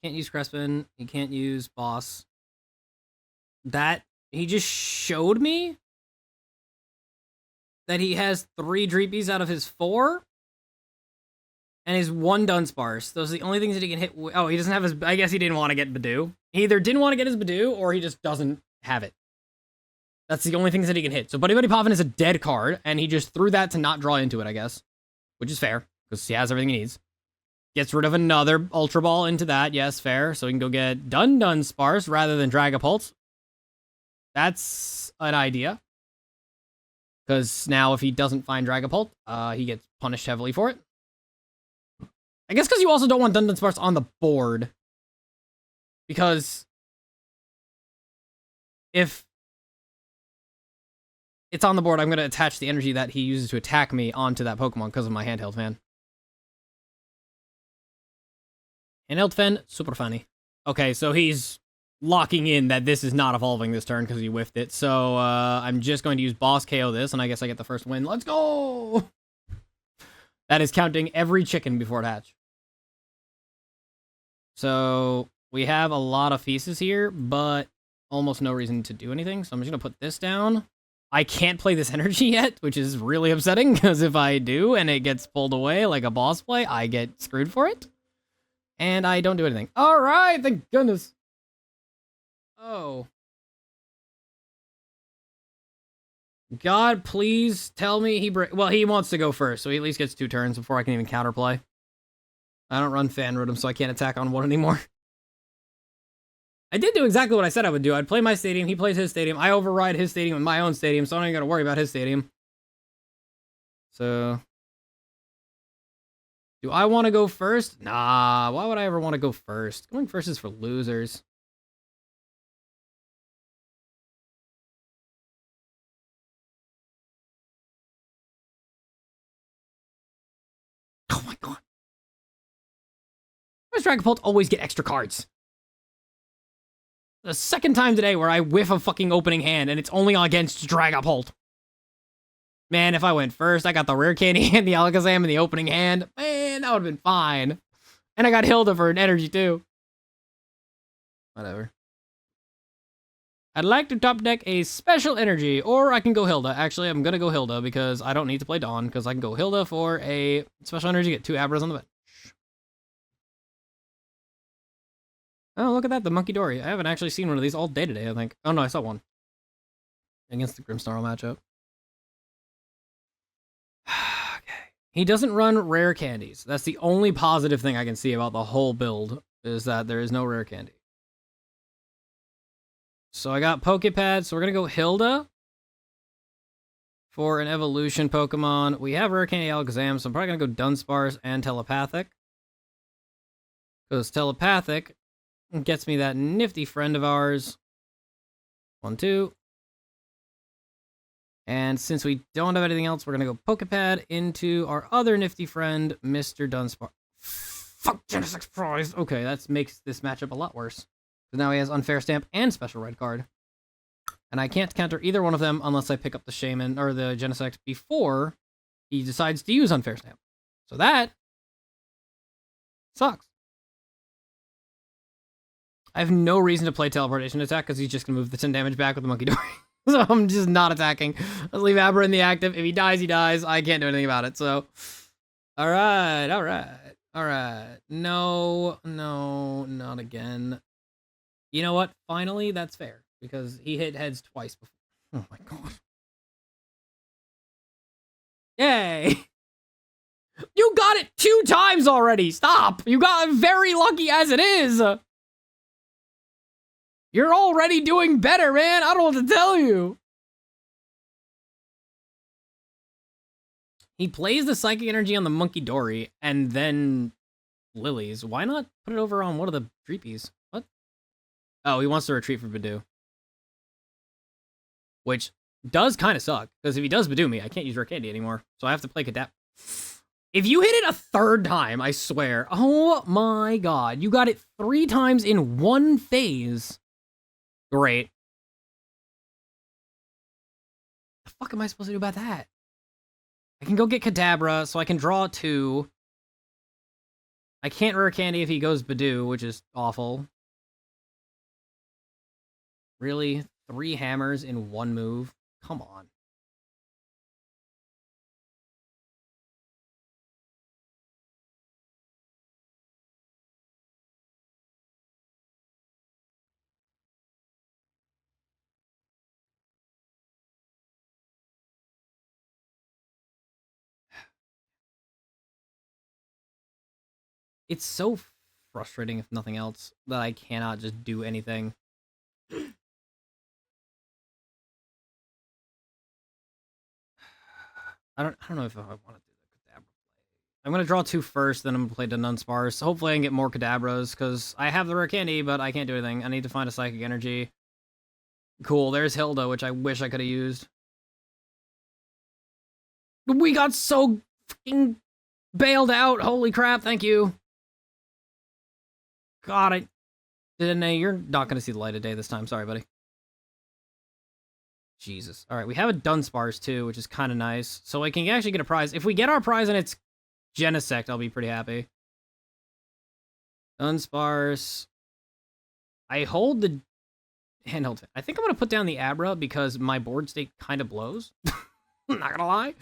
Can't use Crespin. He can't use Boss. That, he just showed me that he has 3 Dreepies out of his 4. And his 1 Dunsparce. Those are the only things that he can hit. Oh, he doesn't have his, I guess he didn't want to get Badoo. He either didn't want to get his Badoo, or he just doesn't have it. That's the only things that he can hit. So Buddy-Buddy Poffin is a dead card, and he just threw that to not draw into it, I guess. Which is fair, because he has everything he needs. Gets rid of another Ultra Ball into that. Yes, fair. So he can go get Dunsparce rather than Dragapult. That's an idea. Because now if he doesn't find Dragapult, he gets punished heavily for it. I guess because you also don't want Dunsparce on the board. Because if it's on the board, I'm going to attach the energy that he uses to attack me onto that Pokemon because of my Handheld Fan. Handheld Fan, super funny. Okay, so he's locking in that this is not evolving this turn because he whiffed it. So I'm just going to use Boss KO this, and I guess I get the first win. Let's go! That is counting every chicken before it hatch. So we have a lot of pieces here, but almost no reason to do anything. So I'm just going to put this down. I can't play this energy yet, which is really upsetting, because if I do and it gets pulled away like a boss play, I get screwed for it. And I don't do anything. All right, thank goodness. Oh. God, please tell me he well, he wants to go first, so he at least gets 2 turns before I can even counterplay. I don't run Fan Rotom, so I can't attack on 1 anymore. I did do exactly what I said I would do. I'd play my stadium, he plays his stadium, I override his stadium with my own stadium, so I don't even gotta worry about his stadium. So... do I want to go first? Nah, why would I ever want to go first? Going first is for losers. Oh my god. Why does Dragapult always get extra cards? The second time today where I whiff a fucking opening hand and it's only against Dragapult. Man, if I went first, I got the Rare Candy and the Alakazam in the opening hand. Man, that would have been fine. And I got Hilda for an energy too. Whatever. I'd like to top deck a special energy, or I can go Hilda. Actually, I'm gonna go Hilda because I don't need to play Dawn, because I can go Hilda for a special energy, get 2 Abras on the bench. Oh, look at that, the Monkey Dory. I haven't actually seen one of these all day today, I think. Oh no, I saw one. Against the Grimmsnarl matchup. Okay. He doesn't run rare candies. That's the only positive thing I can see about the whole build, is that there is no rare candy. So I got Poké Pad, so we're gonna go Hilda for an evolution Pokemon. We have Rare Candy Alakazam, so I'm probably gonna go Dunsparce and Telepathic. Because Telepathic gets me that nifty friend of ours. 1, 2. And since we don't have anything else, we're gonna go Poké Pad into our other nifty friend, Mr. Dunsparce. Fuck, Genesect Prize! Okay, that makes this matchup a lot worse. Because now he has Unfair Stamp and Special Red Card. And I can't counter either one of them unless I pick up the Shaymin or the Genesect before he decides to use Unfair Stamp. So that sucks. I have no reason to play Teleportation Attack because he's just going to move the 10 damage back with the Monkey Dory. So I'm just not attacking. Let's leave Abra in the active. If he dies, he dies. I can't do anything about it. So, alright. No, not again. You know what? Finally, that's fair. Because he hit heads twice before. Oh my god. Yay! You got it 2 times already! Stop! You got very lucky as it is! You're already doing better, man! I don't know what to tell you! He plays the Psychic Energy on the Monkey Dory, and then Lilies. Why not put it over on one of the Dreepies? What? Oh, he wants to retreat for Badoo. Which does kind of suck, because if he does Badoo me, I can't use Rare Candy anymore. So I have to play Kadabra. If you hit it a 3rd time, I swear. Oh my god. You got it 3 times in 1 phase. Great. fuck am I supposed to do about that? I can go get Kadabra, so I can draw 2. I can't Rare Candy if he goes Badoo, which is awful. Really? 3 hammers in 1 move? Come on. It's so frustrating, if nothing else, that I cannot just do anything. I don't know if I want to do the Kadabra play. I'm gonna draw 2 first, then I'm gonna play Dudunsparce. Hopefully I can get more Kadabras, because I have the Rare Candy, but I can't do anything. I need to find a Psychic Energy. Cool, there's Hilda, which I wish I could have used. We got so fucking bailed out. Holy crap, thank you. God, Dedenne, you're not gonna see the light of day this time. Sorry, buddy. Jesus. All right, we have a Dunsparce too, which is kind of nice. So I can actually get a prize. If we get our prize and it's Genesect, I'll be pretty happy. Dunsparce. I hold the handheld. I think I'm going to put down the Abra because my board state kind of blows. I'm not going to lie.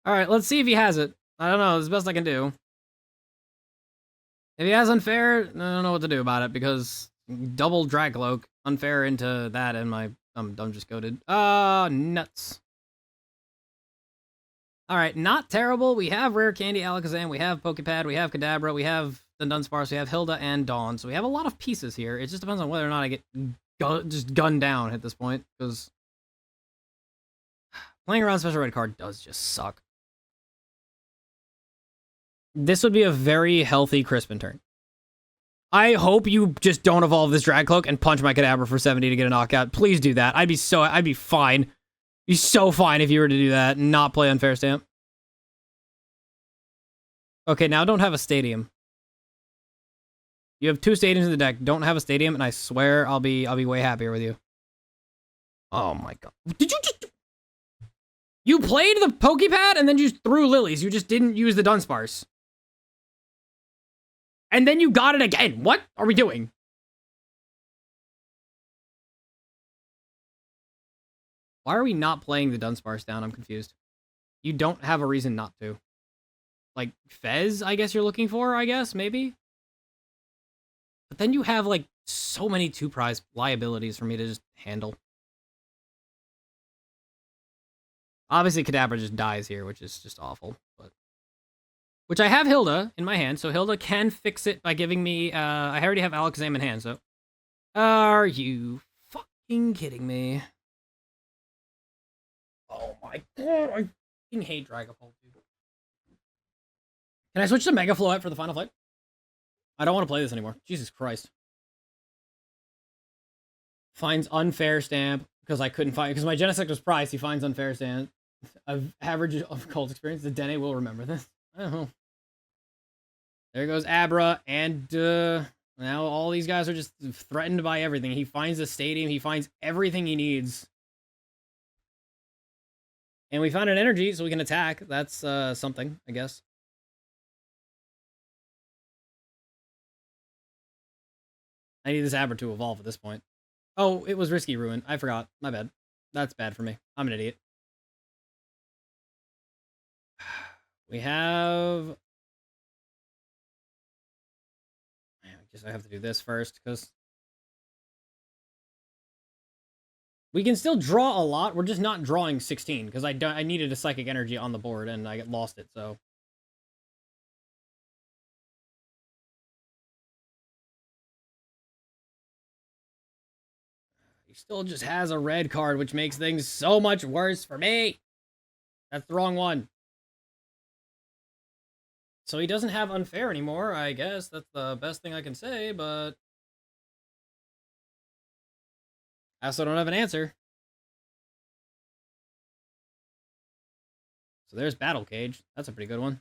All right, let's see if he has it. I don't know. It's the best I can do. If he has Unfair, I don't know what to do about it because double Drag Cloak, Unfair into that, and I'm just goated. Nuts. All right, not terrible. We have Rare Candy, Alakazam, we have Poké Pad, we have Kadabra, we have the Dunsparce, we have Hilda and Dawn. So we have a lot of pieces here. It just depends on whether or not I get just gunned down at this point, because playing around special red card does just suck. This would be a very healthy Crispin turn. I hope you just don't evolve this Drag Cloak and punch my Kadabra for 70 to get a knockout. Please do that. I'd be fine. Be so fine if you were to do that and not play Unfair Stamp. Okay, now don't have a stadium. You have 2 stadiums in the deck. Don't have a stadium, and I swear I'll be way happier with you. Oh my god. Did you just... You played the Poké Pad and then you threw lilies. You just didn't use the Dunsparce. And then you got it again. What are we doing? Why are we not playing the Dunsparce down? I'm confused. You don't have a reason not to. Like, Fez, I guess you're looking for, I guess, maybe? But then you have, like, so many 2-prize liabilities for me to just handle. Obviously, Kadabra just dies here, which is just awful. But which I have Hilda in my hand, so Hilda can fix it by giving me... I already have Alakazam in hand, so... Are you fucking kidding me? Oh my god, I fucking hate Dragapult, dude. Can I switch to Mega Floette for the final fight? I don't want to play this anymore. Jesus Christ. Finds Unfair Stamp, because I couldn't find... Because my Genesect was priced, he finds Unfair Stamp. Average of Cult Experience. The Dedenne will remember this. I don't know. There goes Abra, and now all these guys are just threatened by everything. He finds a stadium, he finds everything he needs. And we found an energy, so we can attack. That's something, I guess. I need this Abra to evolve at this point. Oh, it was Risky Ruin. I forgot. My bad. That's bad for me. I'm an idiot. We have... I guess I have to do this first, because... We can still draw a lot. We're just not drawing 16, because I needed a Psychic Energy on the board, and I lost it, so... He still just has a red card, which makes things so much worse for me. That's the wrong one. So he doesn't have Unfair anymore, I guess. That's the best thing I can say, but... I also don't have an answer. So there's Battle Cage. That's a pretty good one.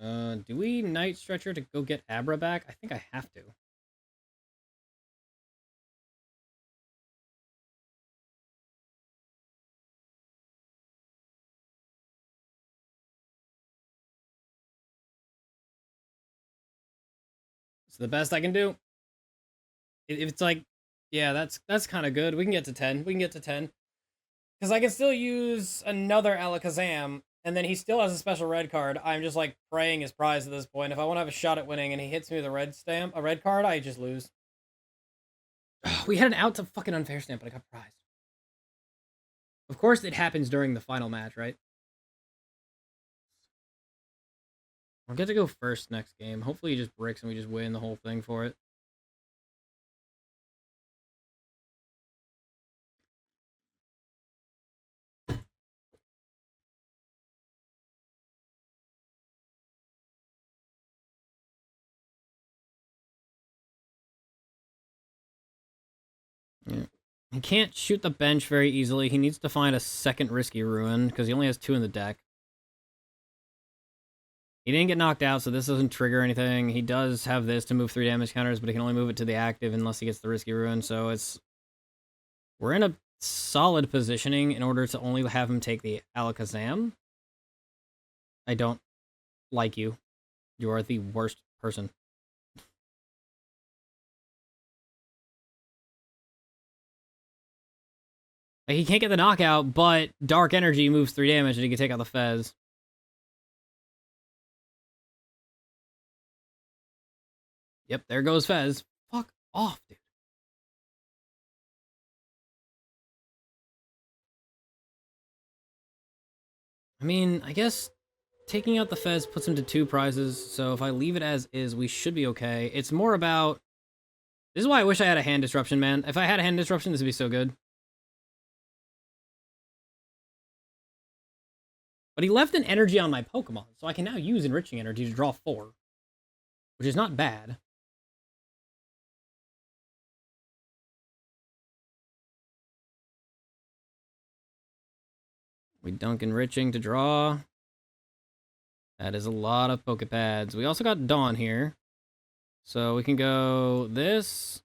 Do we Night Stretcher to go get Abra back? I think I have to. It's the best I can do. If it's like, yeah, that's kind of good. We can get to 10. We can get to 10. Because I can still use another Alakazam, and then he still has a special red card. I'm just like praying his prize at this point. If I want to have a shot at winning and he hits me with a red card, I just lose. We had an out to fucking unfair stamp, but I got prized. Of course, it happens during the final match, right? I'll get to go first next game. Hopefully he just bricks and we just win the whole thing for it. Yeah. He can't shoot the bench very easily. He needs to find a second risky ruin, because he only has 2 in the deck. He didn't get knocked out, so this doesn't trigger anything. He does have this to move 3 damage counters, but he can only move it to the active unless he gets the risky ruin, so it's... We're in a solid positioning in order to only have him take the Alakazam. I don't like you. You are the worst person. Like, he can't get the knockout, but Dark Energy moves 3 damage and he can take out the Fez. Yep, there goes Fez. Fuck off, dude. I mean, I guess taking out the Fez puts him to 2 prizes, so if I leave it as is, we should be okay. It's more about... This is why I wish I had a hand disruption, man. If I had a hand disruption, this would be so good. But he left an energy on my Pokemon, so I can now use Enriching Energy to draw 4. Which is not bad. We dunk Enriching to draw. That is a lot of Poké Pads. We also got Dawn here. So we can go this.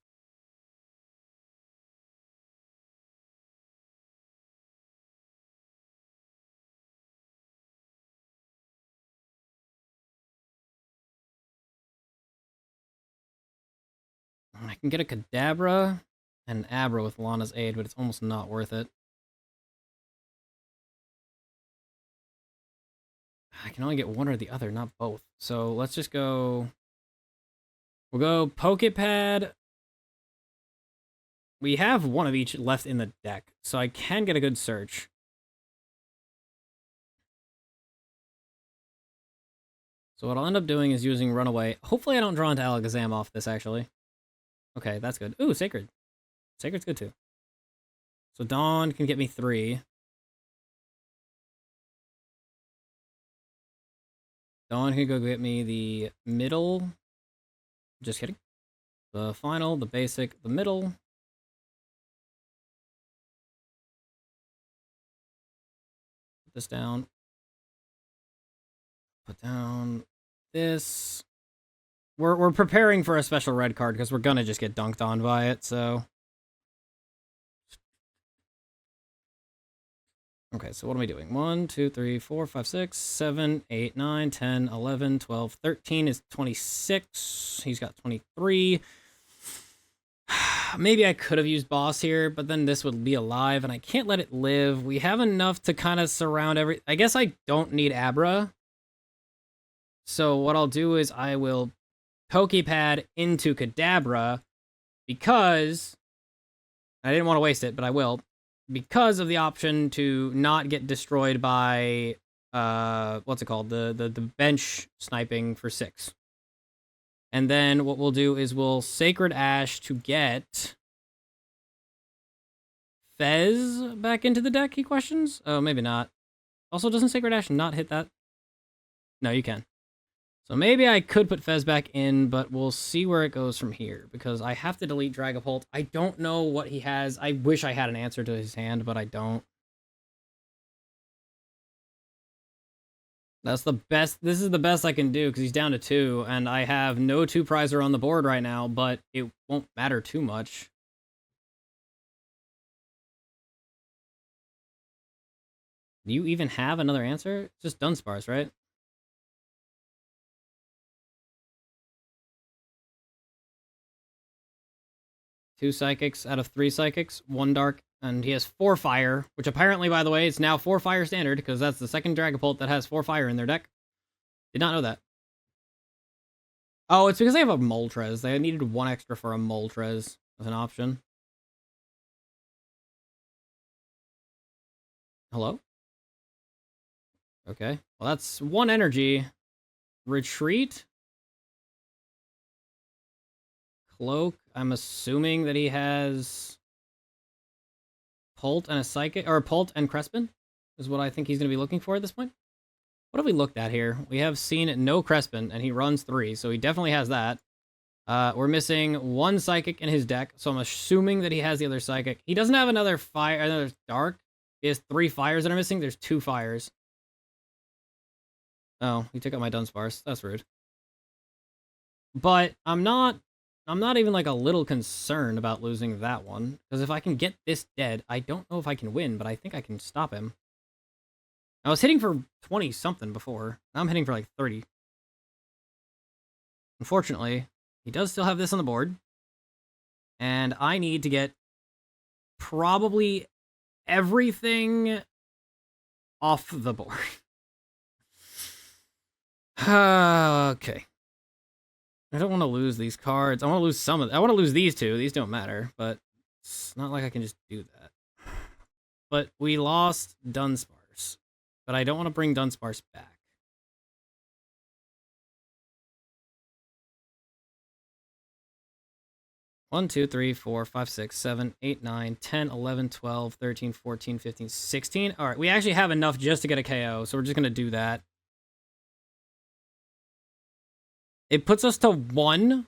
I can get a Kadabra and an Abra with Lana's aid, but it's almost not worth it. I can only get one or the other, not both. So let's just go... We'll go Poké Pad. We have one of each left in the deck, so I can get a good search. So what I'll end up doing is using Runaway. Hopefully I don't draw into Alakazam off this, actually. Okay, that's good. Ooh, Sacred. Sacred's good, too. So Dawn can get me 3. Dawn can go get me the middle. Just kidding. The final, the basic, the middle. Put this down. Put down this. We're preparing for a special red card because we're gonna just get dunked on by it, so. Okay, so what am I doing? 1, 2, 3, 4, 5, 6, 7, 8, 9, 10, 11, 12, 13 is 26. He's got 23. Maybe I could have used Boss here, but then this would be alive, and I can't let it live. We have enough to kind of surround every... I guess I don't need Abra. So what I'll do is I will Poké Pad into Kadabra because... I didn't want to waste it, but I will. Because of the option to not get destroyed by... what's it called? The bench sniping for 6. And then what we'll do is we'll Sacred Ash to get Fez back into the deck, he questions? Oh, maybe not. Also, doesn't Sacred Ash not hit that? No, you can. So maybe I could put Fez back in, but we'll see where it goes from here, because I have to delete Dragapult. I don't know what he has. I wish I had an answer to his hand, but I don't. That's the best. This is the best I can do because he's down to 2, and I have no 2-prizer on the board right now, but it won't matter too much. Do you even have another answer? It's just Dunsparce, right? Two psychics out of 3 psychics, 1 dark, and he has 4 fire, which apparently, by the way, it's now 4 fire standard, because that's the second Dragapult that has 4 fire in their deck. Did not know that. Oh, it's because they have a Moltres. They needed 1 extra for a Moltres as an option. Hello? Okay. Well, that's 1 energy. Retreat. Cloak. I'm assuming that he has Pult and a Psychic, or Pult and Crespin is what I think he's going to be looking for at this point. What have we looked at here? We have seen no Crespin, and he runs 3, so he definitely has that. We're missing 1 Psychic in his deck, so I'm assuming that he has the other Psychic. He doesn't have another fire, another Dark. He has 3 fires that are missing. There's 2 fires. Oh, he took out my Dunsparce. That's rude. But I'm not even like a little concerned about losing that one, because if I can get this dead, I don't know if I can win, but I think I can stop him. I was hitting for 20-something before. Now I'm hitting for like 30. Unfortunately, he does still have this on the board, and I need to get probably everything off the board. Okay. I don't want to lose these cards. I want to lose some of them. I want to lose these 2. These don't matter, but it's not like I can just do that. But we lost Dunsparce. But I don't want to bring Dunsparce back. One, 2, 3, 4, 5, 6, 7, 8, 9, 10, 11, 12, 13, 14, 15, 16. All right, we actually have enough just to get a KO, so we're just going to do that. It puts us to 1,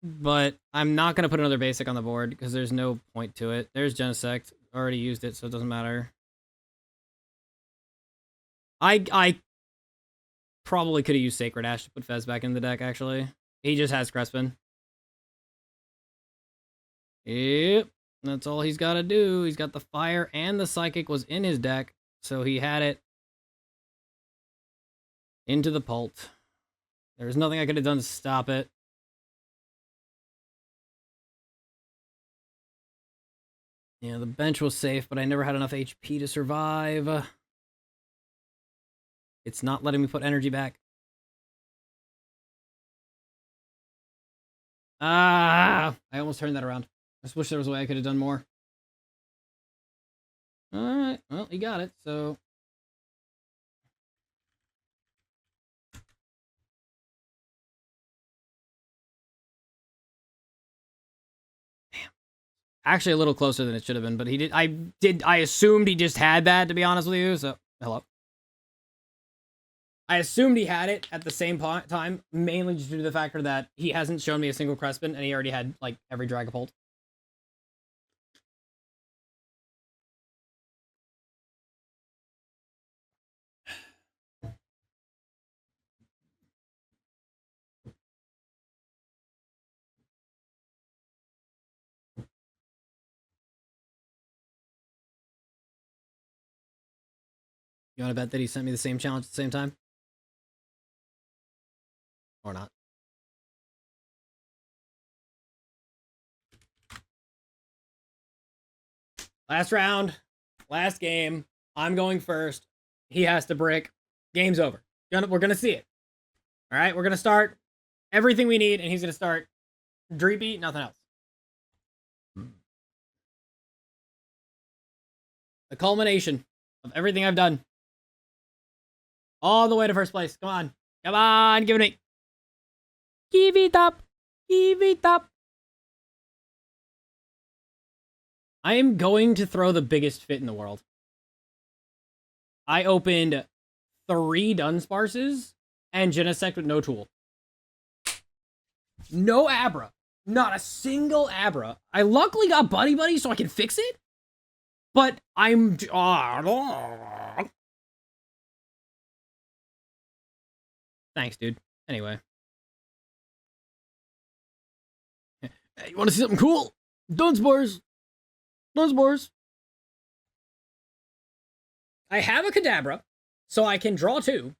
but I'm not going to put another basic on the board because there's no point to it. There's Genesect. Already used it, so it doesn't matter. I probably could have used Sacred Ash to put Fez back in the deck, actually. He just has Crespin. Yep, that's all he's got to do. He's got the Fire and the Psychic was in his deck, so he had it into the Pult. There's nothing I could have done to stop it. Yeah, the bench was safe, but I never had enough HP to survive. It's not letting me put energy back. Ah! I almost turned that around. I just wish there was a way I could have done more. Alright, well, he got it, so... Actually, a little closer than it should have been, but he did. I assumed he just had that, to be honest with you. So, hello. I assumed he had it at the same time, mainly just due to the factor that he hasn't shown me a single Crespin, and he already had, like, every Dragapult. You want to bet that he sent me the same challenge at the same time? Or not? Last round. Last game. I'm going first. He has to brick. Game's over. We're going to see it. All right? We're going to start everything we need, and he's going to start Dreepy, nothing else. The culmination of everything I've done. All the way to first place. Come on. Come on. Give it me. Give it up. Give it up. I am going to throw the biggest fit in the world. I opened 3 Dunsparces and Genesect with no tool. No Abra. Not a single Abra. I luckily got Buddy-Buddy so I can fix it. But I'm... Thanks, dude. Anyway. Hey, you want to see something cool? Dunsparce! Dunsparce! I have a Kadabra, so I can draw 2.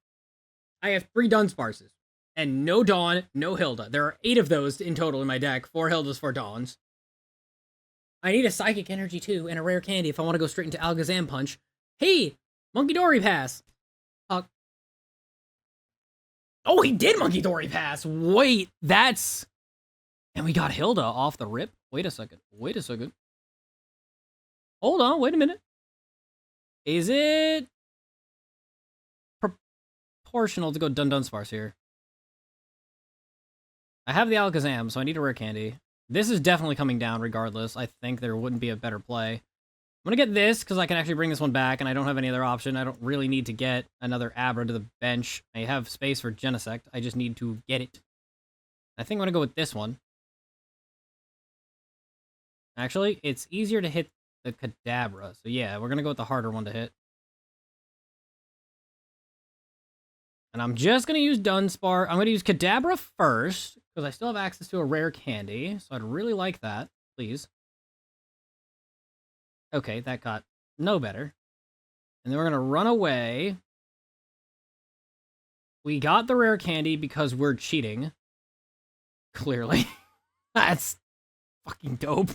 I have 3 Dunsparces. And no Dawn, no Hilda. There are 8 of those in total in my deck. 4 Hildas, 4 Dawns. I need a Psychic Energy too, and a Rare Candy if I want to go straight into Alakazam Punch. Hey! Monkey Dory Pass! Oh, he did Monkey Dory Pass! Wait, that's... And we got Hilda off the rip? Wait a second. Wait a second. Hold on, wait a minute. Is it... proportional to go Dunsparce here? I have the Alakazam, so I need a Rare Candy. This is definitely coming down regardless. I think there wouldn't be a better play. I'm gonna get this, because I can actually bring this one back, and I don't have any other option. I don't really need to get another Abra to the bench. I have space for Genesect. I just need to get it. I think I'm gonna go with this one. Actually, it's easier to hit the Kadabra. So yeah, we're gonna go with the harder one to hit. And I'm just gonna use Dunsparce. I'm gonna use Kadabra first, because I still have access to a Rare Candy. So I'd really like that, please. Okay, that got no better. And then we're gonna run away. We got the Rare Candy because we're cheating. Clearly. That's fucking dope.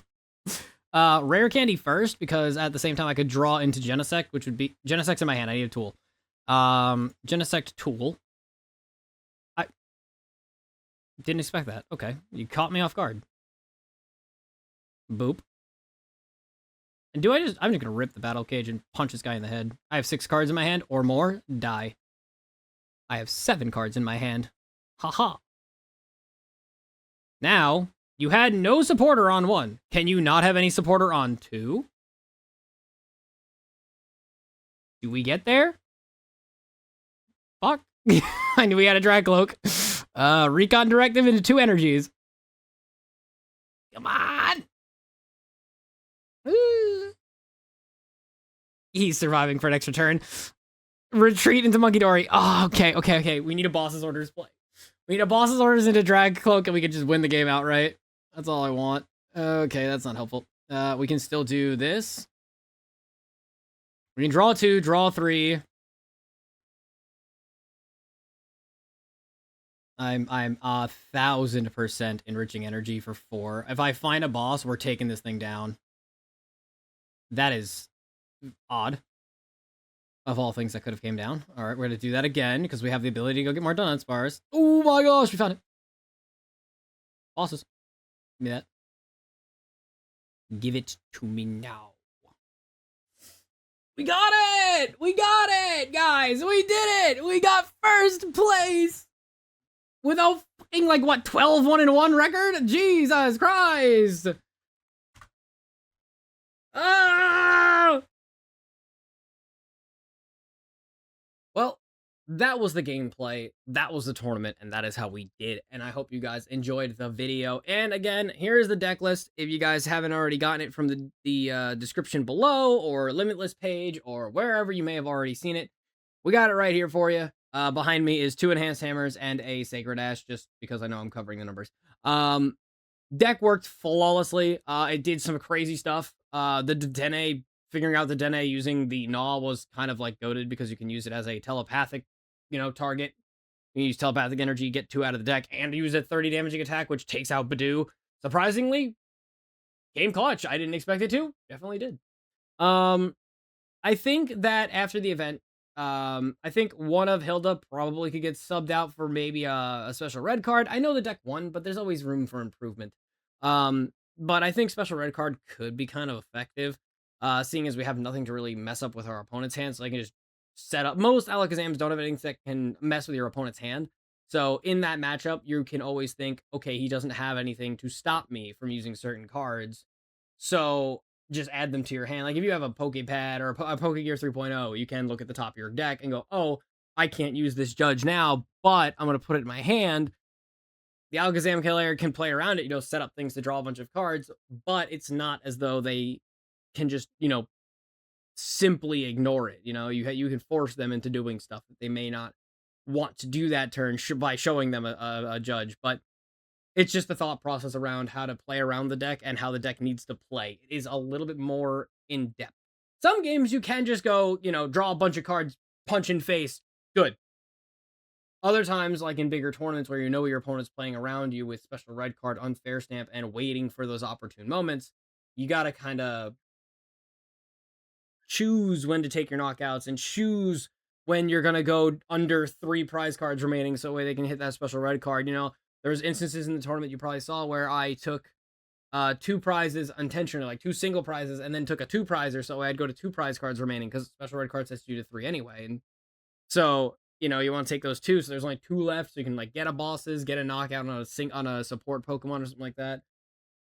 Rare Candy first, because at the same time I could draw into Genesect, which would be... Genesect's in my hand, I need a tool. Genesect tool. I didn't expect that. Okay, you caught me off guard. Boop. And do I just... I'm just gonna rip the Battle Cage and punch this guy in the head. I have 6 cards in my hand, or more. Die. I have 7 cards in my hand. Haha. Now, you had no supporter on 1. Can you not have any supporter on 2? Do we get there? Fuck. I knew we had a Drag Cloak. Recon Directive into 2 energies. Come on! He's surviving for an extra turn. Retreat into Monkey Dory. Oh, okay. We need a boss's orders play. We need a boss's orders into Drag Cloak, and we can just win the game outright. That's all I want. Okay, that's not helpful. We can still do this. We can draw 2, draw 3. I'm 1000% enriching energy for 4. If I find a boss, we're taking this thing down. That is odd. Of all things that could have came down. All right, we're gonna do that again because we have the ability to go get more Dunsparce. Oh my gosh, we found it. Bosses. Give me that. Give it to me now. We got it! We got it, guys! We did it! We got first place! With a fucking, like, what, 12 1-1 record? Jesus Christ! Ah! Well, that was the gameplay, that was the tournament, and that is how we did. And I hope you guys enjoyed the video. And again, here's the deck list. If you guys haven't already gotten it from the description below, or Limitless page, or wherever you may have already seen it, we got it right here for you. Behind me is 2 Enhanced Hammers and a Sacred Ash, just because I know I'm covering the numbers. Deck worked flawlessly. It did some crazy stuff. The Dedenne, figuring out the Dedenne using the Gnaw was kind of like goated because you can use it as a telepathic, target. You can use telepathic energy, get 2 out of the deck, and use a 30 damaging attack, which takes out Badoo. Surprisingly, game clutch. I didn't expect it to. Definitely did. I think that after the event, I think one of Hilda probably could get subbed out for maybe a special red card. I know the deck won, but there's always room for improvement. But I think special red card could be kind of effective, seeing as we have nothing to really mess up with our opponent's hand, so I can just set up. Most Alakazams don't have anything that can mess with your opponent's hand. So in that matchup, you can always think, okay, he doesn't have anything to stop me from using certain cards. So just add them to your hand. Like if you have a Poké Pad or a Pokégear 3.0, you can look at the top of your deck and go, oh, I can't use this Judge now, but I'm going to put it in my hand. The Alakazam player can play around it, set up things to draw a bunch of cards, but it's not as though they can just, simply ignore it. You can force them into doing stuff that they may not want to do that turn by showing them a judge, but it's just the thought process around how to play around the deck and how the deck needs to play. It is a little bit more in depth. Some games you can just go, you know, draw a bunch of cards, punch in face, good. Other times, like in bigger tournaments where you know your opponent's playing around you with special red card, unfair stamp, and waiting for those opportune moments, you got to kind of choose when to take your knockouts and choose when you're going to go under 3 prize cards remaining so way they can hit that special red card. You know, there's instances in the tournament you probably saw where I took 2 prizes intentionally, like 2 single prizes, and then took a 2 prizer, so I'd go to 2 prize cards remaining because special red card sets you to 3 anyway. And so, you know, you want to take those 2, so there's only 2 left, so you can like get a bosses, get a knockout on a support Pokemon or something like that.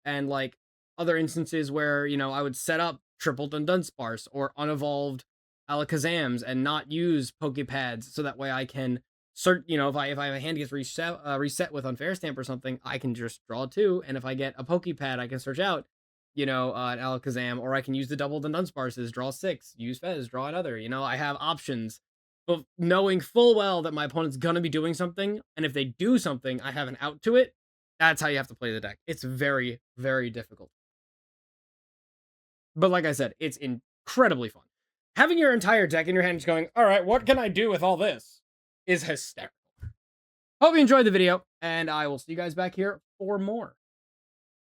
And like other instances where, you know, I would set up triple Dunsparce or unevolved Alakazams and not use Poké Pads so that way I can cert, you know, if I have a hand gets reset with unfair stamp or something, I can just draw 2, and if I get a Poké Pad, I can search out, you know, an Alakazam, or I can use the double Dunsparces, draw 6, use Fez, draw another. You know, I have options, but knowing full well that my opponent's gonna be doing something, and if they do something, I have an out to it. That's how you have to play the deck. It's very, very difficult. But like I said, it's incredibly fun. Having your entire deck in your hand just going, all right, what can I do with all this? Is hysterical. Hope you enjoyed the video, and I will see you guys back here for more.